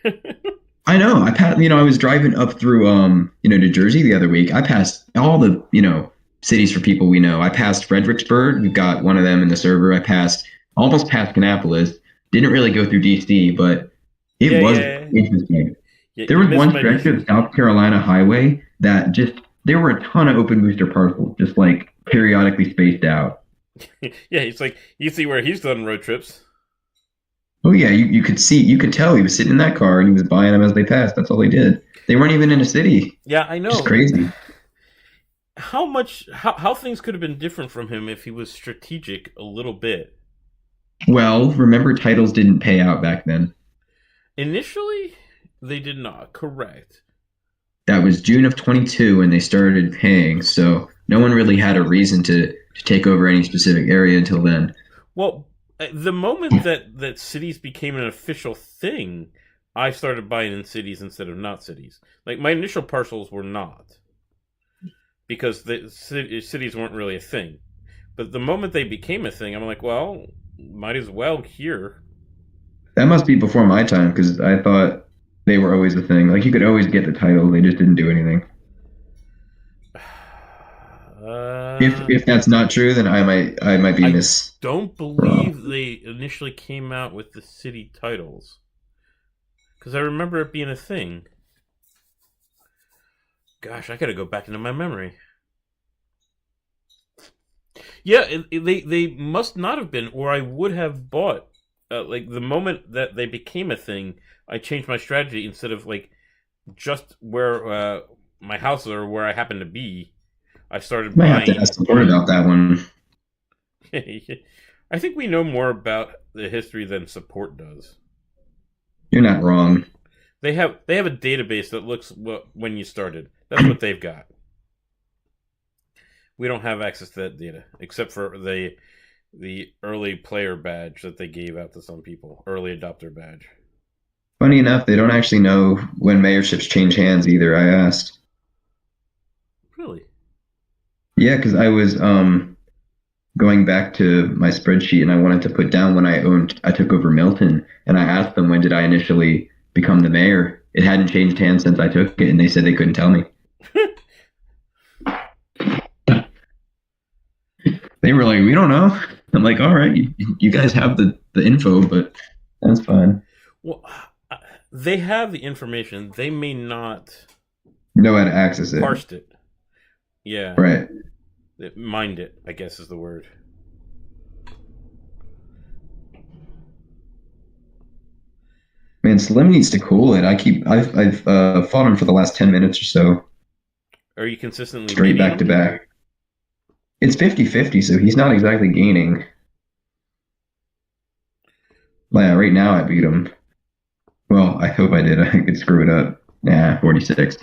I know. I was driving up through New Jersey the other week. I passed all the, cities for people we know. I passed Fredericksburg. We've got one of them in the server. I almost passed Kannapolis. Didn't really go through DC, but it was interesting. Yeah, there was one stretch of South Carolina highway that there were a ton of open booster parcels, just like periodically spaced out. Yeah, it's like you see where he's done road trips. Oh yeah, you could tell he was sitting in that car and he was buying them as they passed. That's all they did. They weren't even in a city. Yeah, I know. Just crazy. How things could have been different from him if he was strategic a little bit. Well, remember titles didn't pay out back then. Initially, they did not. Correct. That was June of 22 when they started paying, so no one really had a reason to take over any specific area until then. Well, the moment that cities became an official thing, I started buying in cities instead of not cities. Like, my initial parcels were not. Because the cities weren't really a thing. But the moment they became a thing, I'm like, well, might as well here. That must be before my time, because I thought they were always a thing. Like, you could always get the title, they just didn't do anything. If that's not true, then I might be don't believe they initially came out with the city titles, because I remember it being a thing. Gosh, I gotta go back into my memory. Yeah, they must not have been, or I would have bought. Like the moment that they became a thing, I changed my strategy. Instead of like just where my house or where I happen to be, I started buying. Might have to ask support about that one. I think we know more about the history than support does. You're not wrong. They have a database that looks when you started. That's what they've got. We don't have access to that data, except for the early player badge that they gave out to some people, early adopter badge. Funny enough, they don't actually know when mayorships change hands either. I asked. Really? Yeah, because I was going back to my spreadsheet and I wanted to put down when I took over Milton, and I asked them when did I initially become the mayor. It hadn't changed hands since I took it, and they said they couldn't tell me. They were like, we don't know. I'm like, all right, you guys have the info, but that's fine. Well, they have the information. They may not know how to access it. Parsed it. Yeah. Right. Mined it, I guess is the word. Man, Slim needs to cool it. I've fought him for the last 10 minutes or so. Are you consistently straight beating back to him? back. It's 50-50, so he's not exactly gaining. Yeah, right now I beat him. Well, I hope I did. I could screw it up. Nah, 46.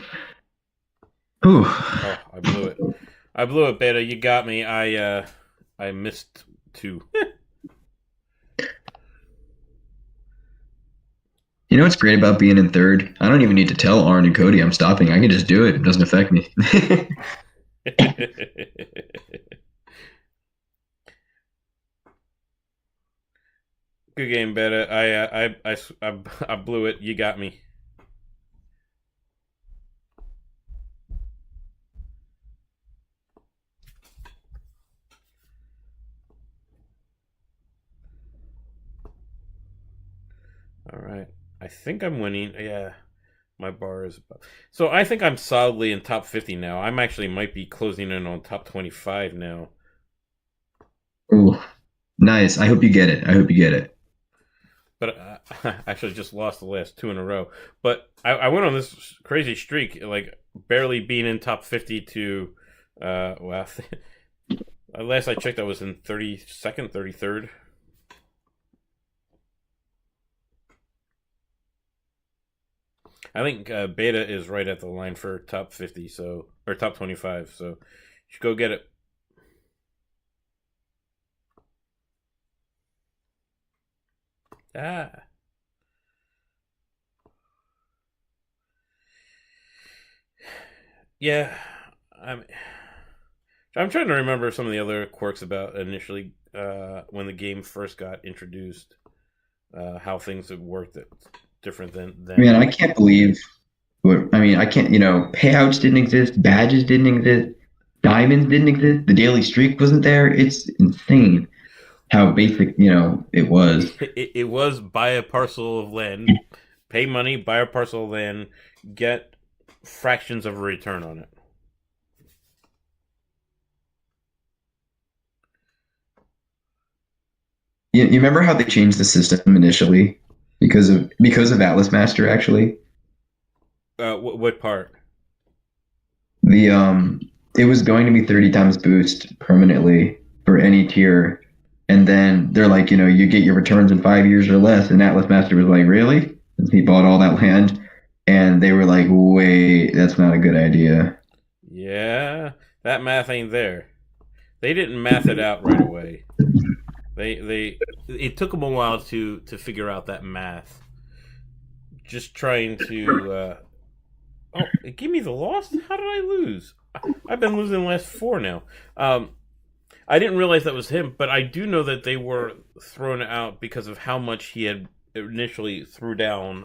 Ooh. Oh, I blew it. I blew it, Beta. You got me. I missed 2. You know what's great about being in third? I don't even need to tell Arn and Cody I'm stopping. I can just do it. It doesn't affect me. Good game, Beta. I blew it. You got me. All right. I think I'm winning. Yeah, my bar is above. So I think I'm solidly in top 50 now. I'm actually might be closing in on top 25 now. Ooh, nice. I hope you get it. I hope you get it. But I actually just lost the last 2 in a row. But I went on this crazy streak, like barely being in top 50 to, well, last I checked, I was in 32nd, 33rd. I think Beta is right at the line for top 50, so or top 25. So you should go get it. Ah. Yeah, I'm trying to remember some of the other quirks about initially when the game first got introduced, how things have worked that different than Man, I can't believe what I mean, I can't, payouts didn't exist, badges didn't exist, diamonds didn't exist, the daily streak wasn't there. It's insane how basic, it was. It was buy a parcel of land, pay money, buy a parcel of land, get fractions of a return on it. You remember how they changed the system initially because of Atlas Master actually? What part? The it was going to be 30 times boost permanently for any tier. And then they're like, you get your returns in 5 years or less. And Atlas Master was like, really? And he bought all that land. And they were like, wait, that's not a good idea. Yeah, that math ain't there. They didn't math it out right away. It took them a while to figure out that math. Just trying to. Oh, it gave me the loss. How did I lose? I've been losing the last 4 now. I didn't realize that was him, but I do know that they were thrown out because of how much he had initially threw down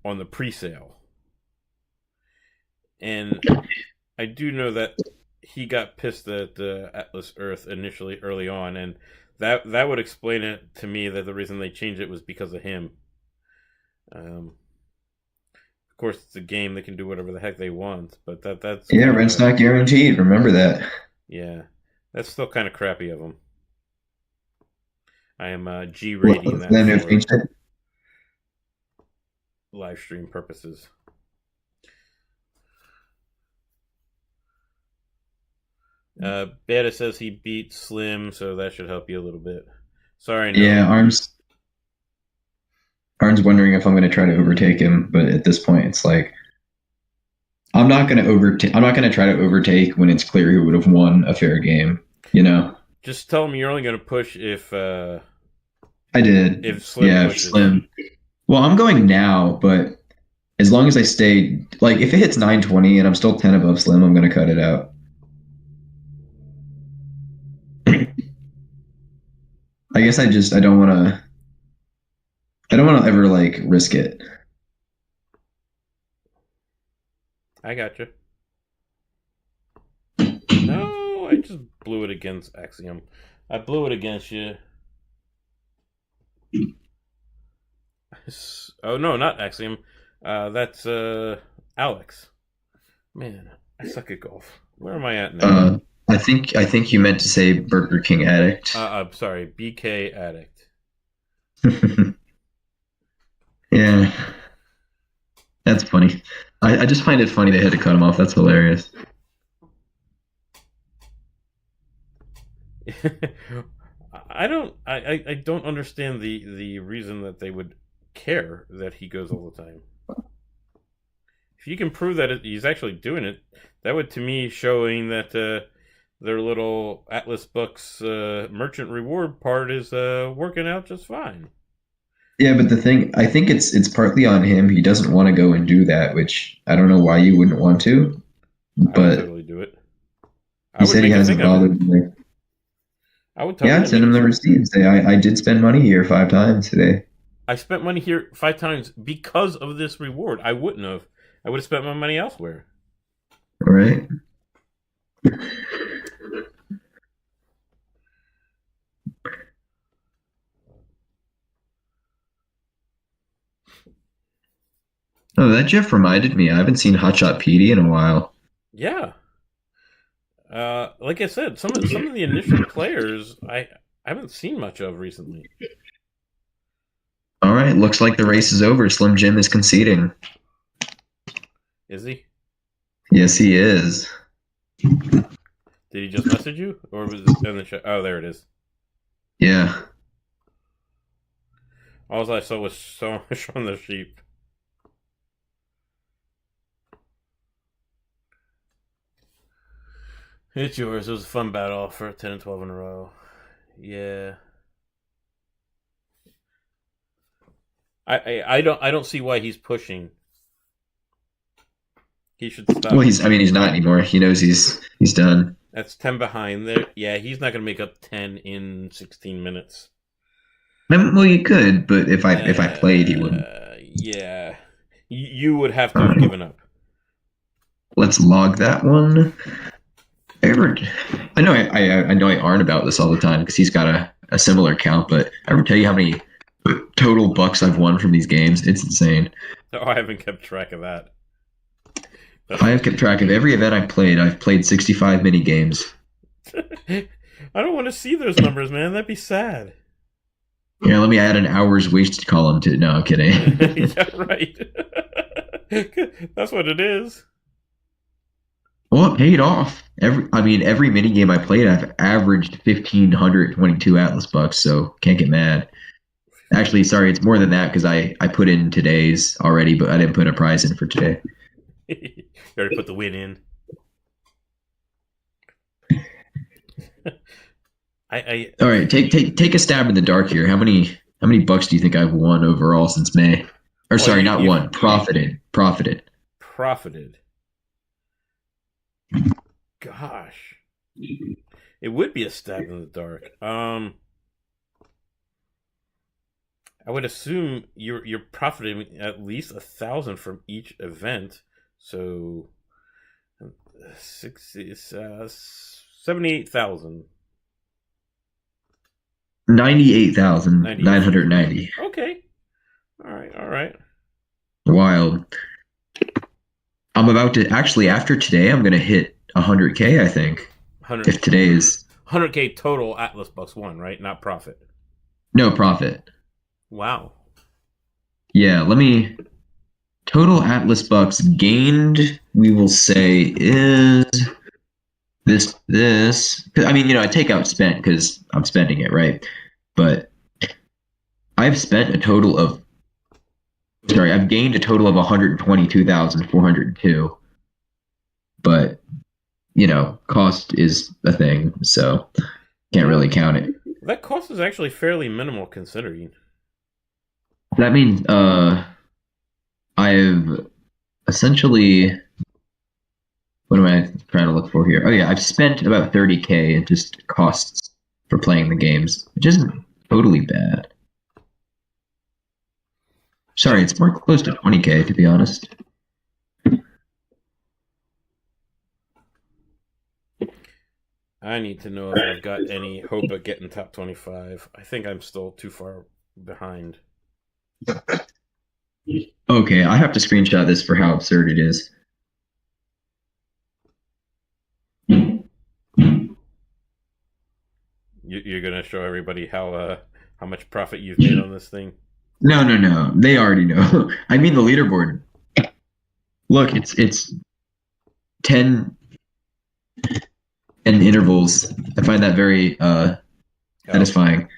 on the pre-sale, and I do know that he got pissed at Atlas Earth initially early on, and that would explain it to me that the reason they changed it was because of him. Of course, it's a game; they can do whatever the heck they want, but that's Yeah, rent's not guaranteed. Remember that. Yeah, that's still kind of crappy of them. I am G rating that Then for live stream purposes. Beta says he beat Slim, so that should help you a little bit. Sorry, no. Yeah, Arn's wondering if I'm going to try to overtake him, but at this point, it's like I'm not going to try to overtake when it's clear who would have won a fair game. Just tell him you're only going to push if. I did. If Slim pushes. Slim. Well, I'm going now, but as long as I stay, like, if it hits 920 and I'm still 10 above Slim, I'm going to cut it out. I guess I don't want to ever like risk it. I got you. No, I just blew it against Axiom. I blew it against you. Oh no, not Axiom. That's Alex. Man, I suck at golf. Where am I at now? I think you meant to say Burger King Addict. I'm sorry, BK Addict. Yeah, that's funny. I just find it funny they had to cut him off. That's hilarious. I don't understand the reason that they would care that he goes all the time. If you can prove that he's actually doing it, that would to me showing that their little Atlas Bucks merchant reward part is working out just fine. Yeah, but the thing, I think it's partly on him. He doesn't want to go and do that, which I don't know why you wouldn't want to, I would but totally do it. he I would said he make him hasn't think of it. bothered me. I would Yeah, totally I'd send make him him. the receipts. I did spend money here 5 times today. I spent money here 5 times because of this reward. I wouldn't have. I would have spent my money elsewhere. All right. Oh, that Jeff reminded me. I haven't seen Hotshot PD in a while. Yeah. Like I said, some of the initial players I haven't seen much of recently. All right, looks like the race is over. Slim Jim is conceding. Is he? Yes, he is. Did he just message you, or was it in the chat? Oh, there it is. Yeah. All I saw was Shaun the Sheep. It's yours. It was a fun battle for 10 and 12 in a row. Yeah. I don't see why he's pushing. He should stop. Well, he's not anymore. He knows he's done. That's 10 behind there. Yeah, he's not going to make up 10 in 16 minutes. Well, you could, but if I played, he wouldn't. Yeah. You would have to have given up. Let's log that one. I know I Arn about this all the time because he's got a similar count, but I ever tell you how many total bucks I've won from these games? It's insane. No, I haven't kept track of that. I have kept track of every event I've played. I've played 65 mini games. I don't want to see those numbers, man. That'd be sad. Yeah, let me add an hour's wasted column to. No, I'm kidding. Yeah, right. That's what it is. Well, it paid off. Every mini game I played, I've averaged 1,522 Atlas bucks, so can't get mad. Actually, sorry, it's more than that because I put in today's already, but I didn't put a prize in for today. You already put the win in. All right, take a stab in the dark here. How many bucks do you think I've won overall since May? Or sorry, not won. Profited. Profited. Gosh, it would be a stab in the dark. I would assume you're profiting at least 1,000 from each event. So 78,000. 98,990. Okay. All right. Wild. I'm about to actually after today. I'm gonna hit 100K. I think. 100. If today is 100K total Atlas Bucks won, right? Not profit. No profit. Wow. Yeah. Let me. Total Atlas bucks gained. We will say is this. I take out spent because I'm spending it, right? But I've spent a total of. Sorry, I've gained a total of 122,402. But, cost is a thing, so can't really count it. That cost is actually fairly minimal considering. That means I've essentially. What am I trying to look for here? Oh, yeah, I've spent about 30K in just costs for playing the games, which isn't totally bad. Sorry, it's more close to 20K, to be honest. I need to know if I've got any hope of getting top 25. I think I'm still too far behind. Okay, I have to screenshot this for how absurd it is. You're gonna show everybody how much profit you've made on this thing? No. They already know. I mean the leaderboard. Look, it's 10. and intervals. I find that very satisfying.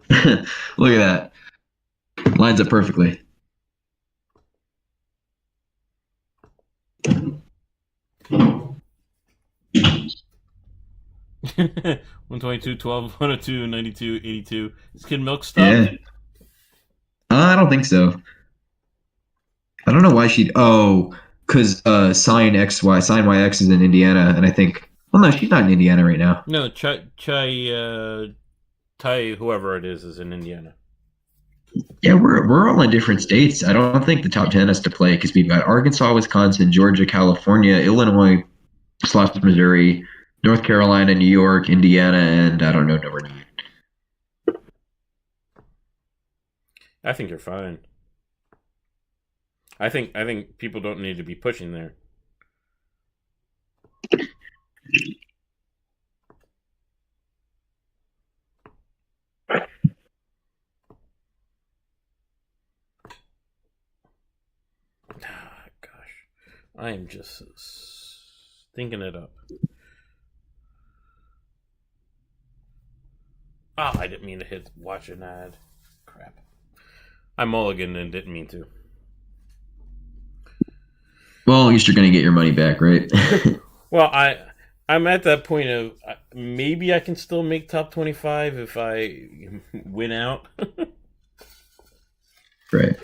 Look at that. Lines up perfectly. One 12, 102, 92, 82. Is Kid Milk stopped? Yeah. I don't think so. I don't know why she'd. Oh, because Sine YX is in Indiana, and I think. Well, no, she's not in Indiana right now. No, Tai, whoever it is in Indiana. Yeah, we're all in different states. I don't think the top 10 has to play because we've got Arkansas, Wisconsin, Georgia, California, Illinois, / Missouri, North Carolina, New York, Indiana, and I don't know number 9. I think you're fine. I think people don't need to be pushing there. Gosh, I am just thinking it up. I didn't mean to hit watch an ad. Crap. I mulliganed and didn't mean to. Well, at least you're going to get your money back, right? Well, I'm at that point of maybe I can still make top 25 if I win out. Right.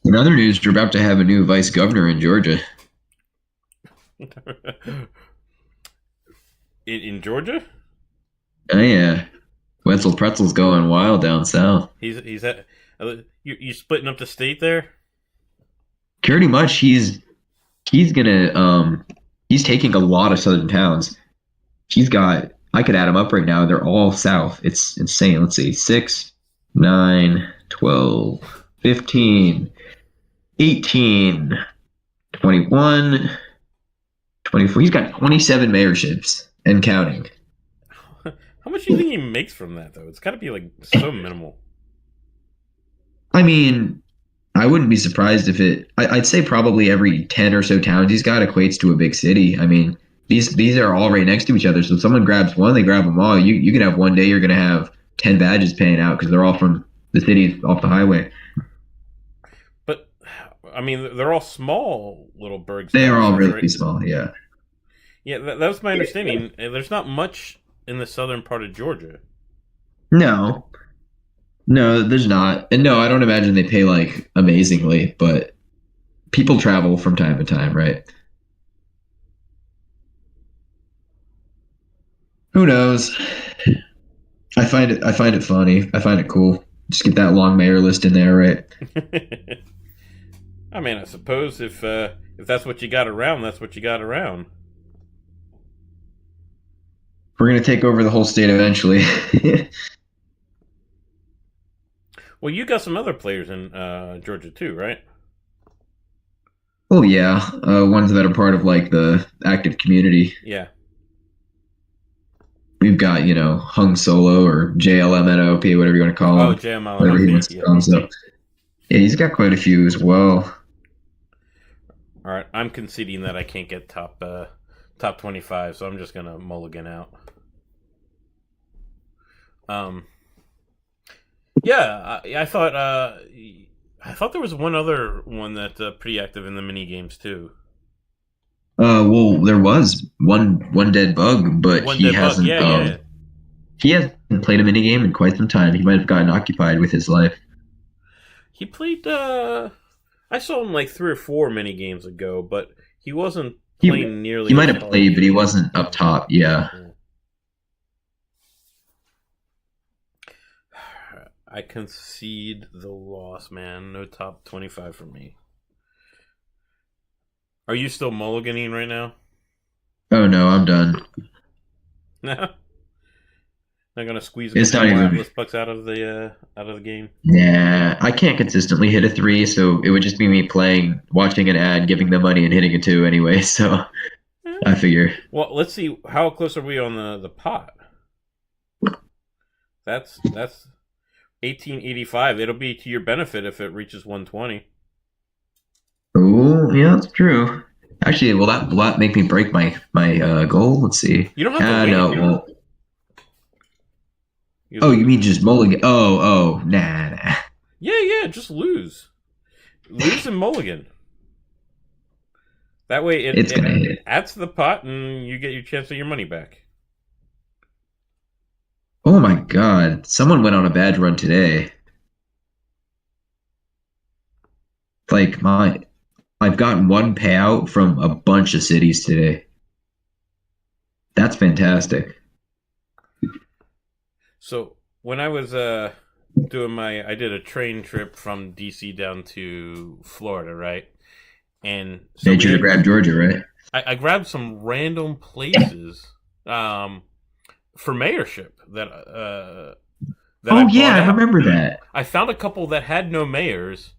In other news, you're about to have a new vice governor in Georgia. In Georgia? Oh yeah, Wetzel Pretzel's going wild down south. He's at you splitting up the state there? Pretty much, he's gonna he's taking a lot of southern towns. He's got, I could add them up right now. They're all south. It's insane. Let's see, 6, 9, 12, 15, 18, 21, 24. He's got 27 mayorships and counting. How much do you think he makes from that, though? It's got to be like so minimal. I mean, I wouldn't be surprised if I'd say probably every 10 or so towns he's got equates to a big city. I mean, these are all right next to each other. So if someone grabs one, they grab them all. You can have one day you're going to have 10 badges paying out because they're all from the cities off the highway. But, I mean, they're all small little burgs. They are all really right? small, yeah. Yeah, that was my understanding. There's not much in the southern part of Georgia. No, there's not. And no, I don't imagine they pay like amazingly, but people travel from time to time, right? Who knows? I find it funny. I find it cool. Just get that long mayor list in there, right? I mean, I suppose if that's what you got around, that's what you got around. We're gonna take over the whole state eventually. Well, you got some other players in Georgia too, right? Oh yeah, ones that are part of like the active community. Yeah. We've got, Hung Solo or JLMNOP, whatever you want to call him. Oh, JML. Whatever he wants to call himself. Yeah, he's got quite a few as well. All right, I'm conceding that I can't get top 25, so I'm just gonna mulligan out. Yeah, I thought there was one other one that pretty active in the mini games too. Well, there was one dead bug, but he hasn't. He hasn't played a mini game in quite some time. He might have gotten occupied with his life. He played. I saw him like 3 or 4 mini games ago, but he wasn't playing nearly. He might have played, but he wasn't up top. Yeah. I concede the loss, man. No top 25 for me. Are you still mulliganing right now? Oh no, I'm done. No. Not gonna squeeze It's not even bucks out of the game. Yeah, I can't consistently hit a 3, so it would just be me playing, watching an ad, giving them money, and hitting a 2 anyway. So I figure. Well, let's see. How close are we on the pot? That's 1885. It'll be to your benefit if it reaches 120. Oh, yeah, that's true. Actually, will that make me break my goal? Let's see. You don't have to win No, it. it won't. You Oh, you lose. mean just mulligan? Oh, nah. Yeah, just lose. Lose and mulligan. That way It's it gonna hit. adds to the pot and you get your chance of your money back. Oh my God! Someone went on a badge run today. Like I've gotten one payout from a bunch of cities today. That's fantastic. So when I was I did a train trip from DC down to Florida, right? And so Made sure to grab Georgia, right? I grabbed some random places for mayorship that I Oh yeah, bought I out. remember that. I found a couple that had no mayors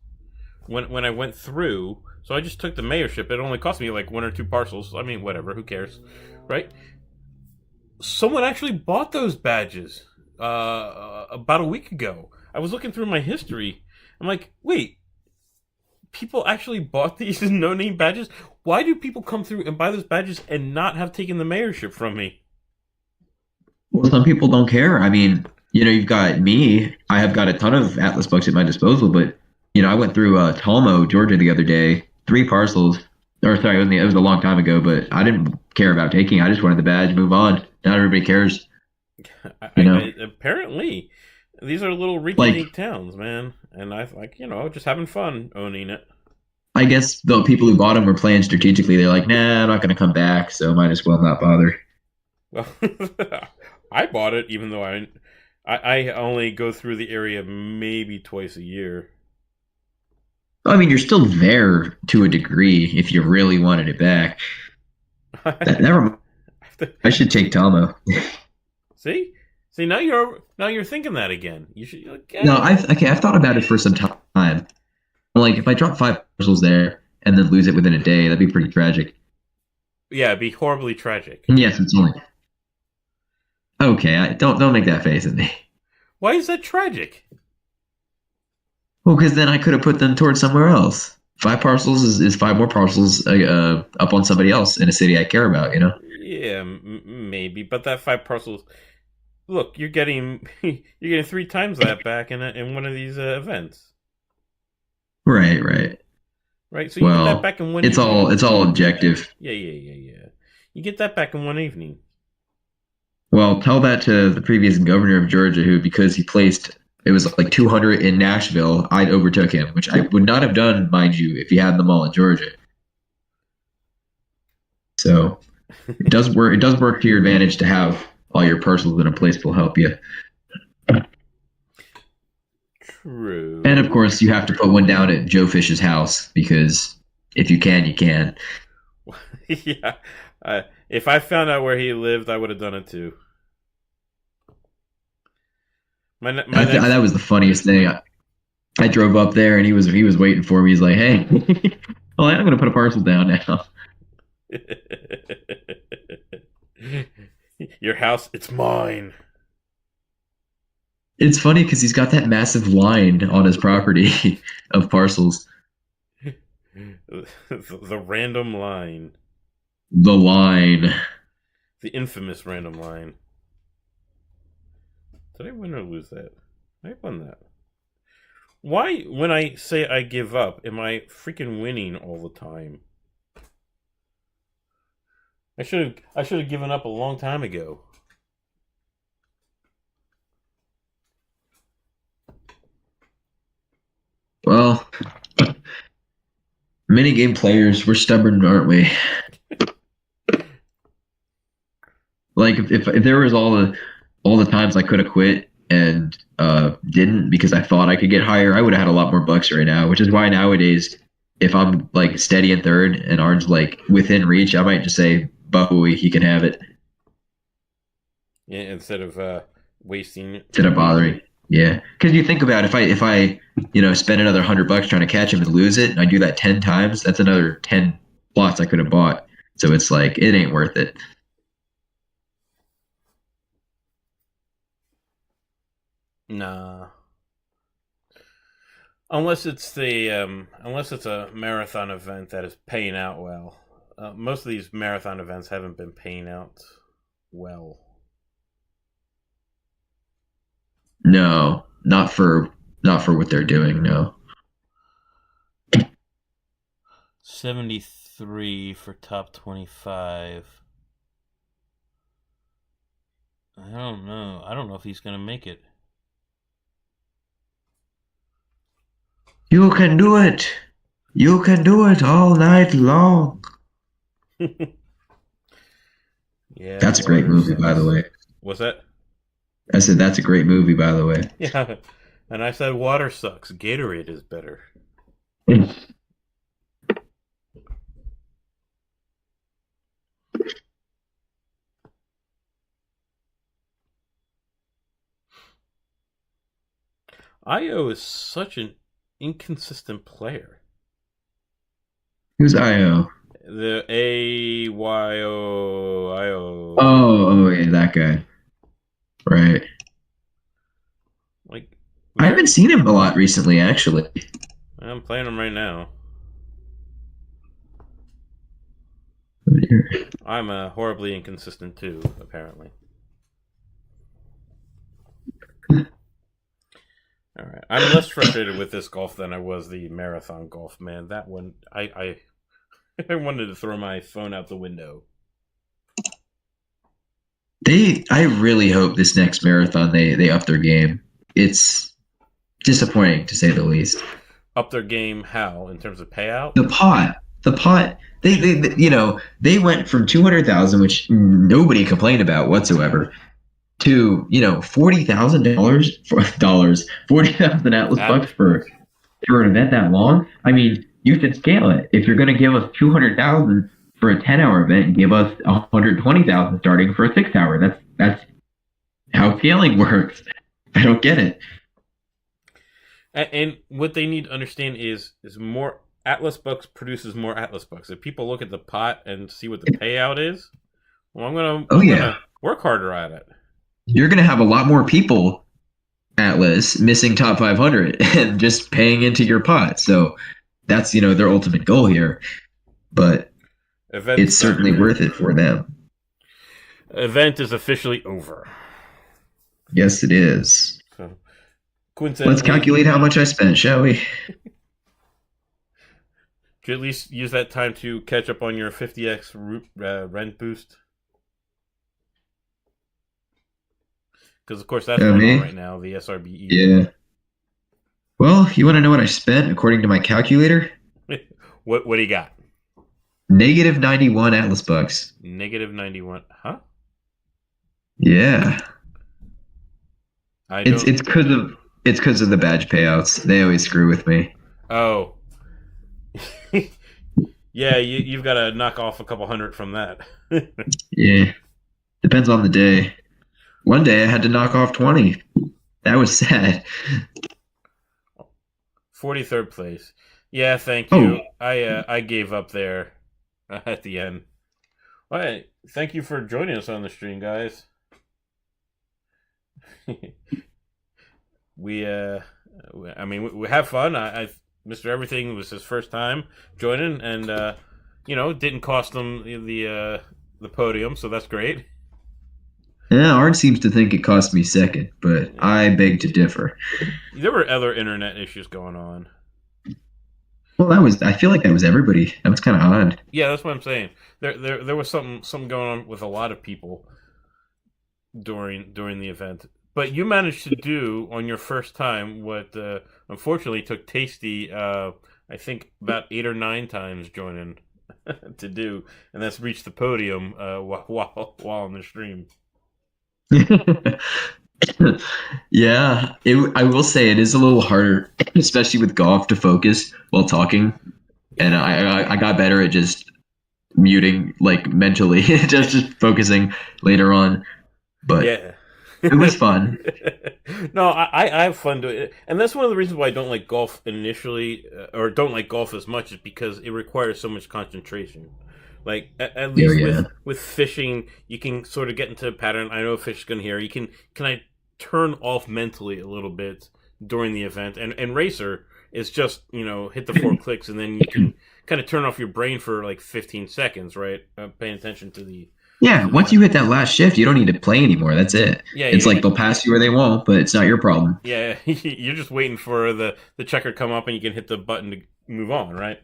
when I went through, so I just took the mayorship. It only cost me like one or two parcels. I mean, whatever, who cares, right? Someone actually bought those badges about a week ago. I was looking through my history. I'm like, wait, people actually bought these no-name badges? Why do people come through and buy those badges and not have taken the mayorship from me? Well, some people don't care. I mean, you've got me. I have got a ton of Atlas bucks at my disposal, but I went through Talmo, Georgia, the other day, 3 parcels. Or sorry, it was a long time ago, but I didn't care about taking. I just wanted the badge, move on. Not everybody cares, you know. Apparently, these are little Like, rinky-dink towns, man, and I like just having fun owning it. I guess the people who bought them were playing strategically. They're like, nah, I'm not going to come back, so might as well not bother. Well, I bought it even though I only go through the area maybe twice a year. I mean, you're still there to a degree if you really wanted it back. Never mind. I should take Talmo. See, now you're thinking that again. You should like, No, I've thought about it for some time. I'm like, if I drop 5 parcels there and then lose it within a day, that'd be pretty tragic. yeah, it'd be horribly tragic. And yes, it's only okay. Don't make that face at me. Why is that tragic? Well, because then I could have put them towards somewhere else. 5 parcels is 5 more parcels up on somebody else in a city I care about. Yeah, maybe, but that 5 parcels. Look, you're getting you're getting 3 times that back in one of these events, Right. right? So you get that Well, back in one it's evening. all objective. Yeah. You get that back in one evening. Well, tell that to the previous governor of Georgia, who, because he placed, it was like 200 in Nashville, I overtook him, which I would not have done, mind you, if he had them all in Georgia. So it does work. It does work to your advantage to have all your parcels in a place that will help you. True. And of course, you have to put one down at Joe Fish's house because if you can, you can. Yeah. If I found out where he lived, I would have done it too. My next. That was the funniest thing. I drove up there and he was waiting for me. He's like, "Hey, well, I'm gonna put a parcel down now." Your house, it's mine. It's funny because he's got that massive line on his property of parcels. The random line. The line. The infamous random line. Did I win or lose that? I won that. Why, when I say I give up, am I freaking winning all the time? I should have given up a long time ago. Well, minigame players, we're stubborn, aren't we? Like if there was all the times I could have quit and didn't because I thought I could get higher, I would have had a lot more bucks right now. Which is why nowadays, if I'm like steady in third and Arn's like within reach, I might just say Buckwheat, he can have it. Yeah, instead of wasting. Instead of bothering. Yeah, because you think about if I spend another $100 trying to catch him and lose it, and I do that 10 times, that's another 10 plots I could have bought. So it's like it ain't worth it. Nah. Unless it's a marathon event that is paying out well. most of these marathon events haven't been paying out well. No, not for what they're doing. No. 73 for top 25. I don't know. I don't know if he's going to make it. You can do it. You can do it all night long. Yeah, That's a great movie, by the way. What's that? I said that's a great movie, by the way. Yeah, and I said water sucks. Gatorade is better. Io is such an inconsistent player. Who's Io? The AYO. Oh, yeah, that guy. Right. Like, I haven't seen him a lot recently, actually. I'm playing him right now. I'm horribly inconsistent too, apparently. All right, I'm less frustrated with this golf than I was the marathon golf. Man, that one, I wanted to throw my phone out the window. I really hope this next marathon they up their game. It's disappointing to say the least. Up their game how in terms of payout? The pot. They went from 200,000, which nobody complained about whatsoever, to $40,000 Atlas bucks for an event that long. I mean, you should scale it. If you're going to give us 200,000 for a 10-hour event, give us 120,000 starting for a 6-hour. That's how scaling works. I don't get it. And what they need to understand is more Atlas bucks produces more Atlas bucks. If people look at the pot and see what the payout is, well, I'm gonna work harder at it. You're going to have a lot more people, Atlas, missing top 500 and just paying into your pot. So that's, their ultimate goal here. But it's certainly worth it for them. Event is officially over. Yes, it is. So, let's calculate how much I spent, shall we? Did you at least use that time to catch up on your 50x rent boost? Because, of course, that's going on right now, the SRBE. Yeah. Well, you want to know what I spent according to my calculator? What do you got? Negative 91 Atlas bucks. Negative 91. Huh? Yeah. It's because of the badge payouts. They always screw with me. Oh. Yeah, you've got to knock off a couple hundred from that. Yeah. Depends on the day. One day I had to knock off 20. That was sad. 43rd place. Yeah, thank you. I gave up there at the end. All right. Thank you for joining us on the stream, guys. we have fun. Mr. Everything was his first time joining, and didn't cost him the podium, so that's great. Yeah, Art seems to think it cost me second, but I beg to differ. There were other internet issues going on. Well, I feel like that was everybody. That was kind of odd. Yeah, that's what I'm saying. There was something going on with a lot of people during the event. But you managed to do on your first time what unfortunately took Tasty I think about 8 or 9 times joining to do, and that's reach the podium while on the stream. Yeah, I will say it is a little harder, especially with golf, to focus while talking. And I got better at just muting, like mentally, just focusing later on. But yeah, it was fun. No, I have fun doing it, and that's one of the reasons why I don't like golf initially, or don't like golf as much, is because it requires so much concentration. Like at least with fishing, you can sort of get into a pattern. I know a fish is going to can I turn off mentally a little bit during the event, and Racer it's just hit the 4 clicks, and then you can kind of turn off your brain for like 15 seconds, right? Paying attention to the Yeah, once you hit that last shift, you don't need to play anymore. That's it. Yeah, It's like they'll pass you or they won't, but it's not your problem. yeah. You're just waiting for the checker to come up, and you can hit the button to move on, right?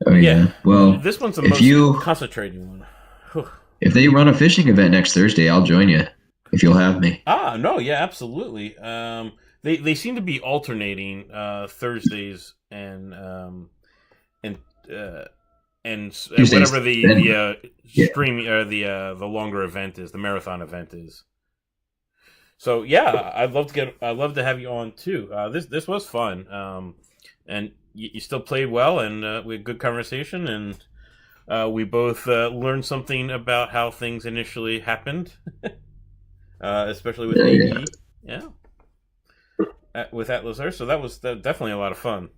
Oh yeah. Well, this one's the if most concentrated one. if they run a fishing event next Thursday, I'll join you if you'll have me. No, yeah, absolutely. They seem to be alternating Thursdays and whatever the streaming or the longer event is, the marathon event is. So yeah, I'd love to have you on too. This was fun, and you still played well, and we had good conversation, and we both learned something about how things initially happened, especially with AE. Yeah, with Atlas Earth. So that was definitely a lot of fun.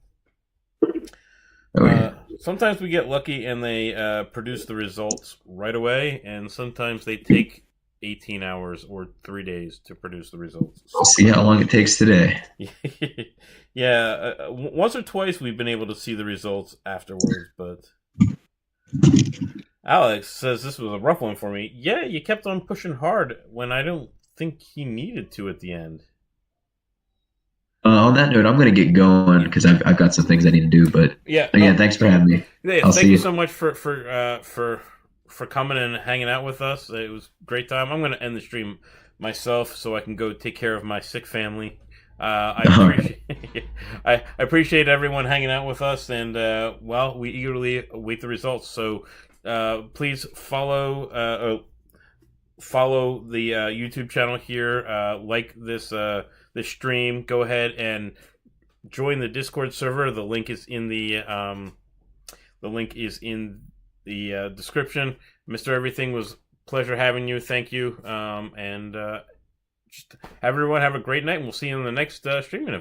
Oh, yeah. Sometimes we get lucky and they produce the results right away, and sometimes they take 18 hours or 3 days to produce the results. We'll see how long it takes today. Yeah, once or twice we've been able to see the results afterwards, but Alex says this was a rough one for me. Yeah, you kept on pushing hard when I don't think he needed to at the end. On that note, I'm going to get going because I've got some things I need to do. But yeah, again, thanks for having me. Yeah, thank you so much for coming and hanging out with us. It was a great time. I'm going to end the stream myself so I can go take care of my sick family. I appreciate everyone hanging out with us, and we eagerly await the results. So please follow the YouTube channel here. Like this stream. Go ahead and join the Discord server. The link is in the description. Mr. Everything, was a pleasure having you. Thank you. And just everyone have a great night, and we'll see you in the next streaming event.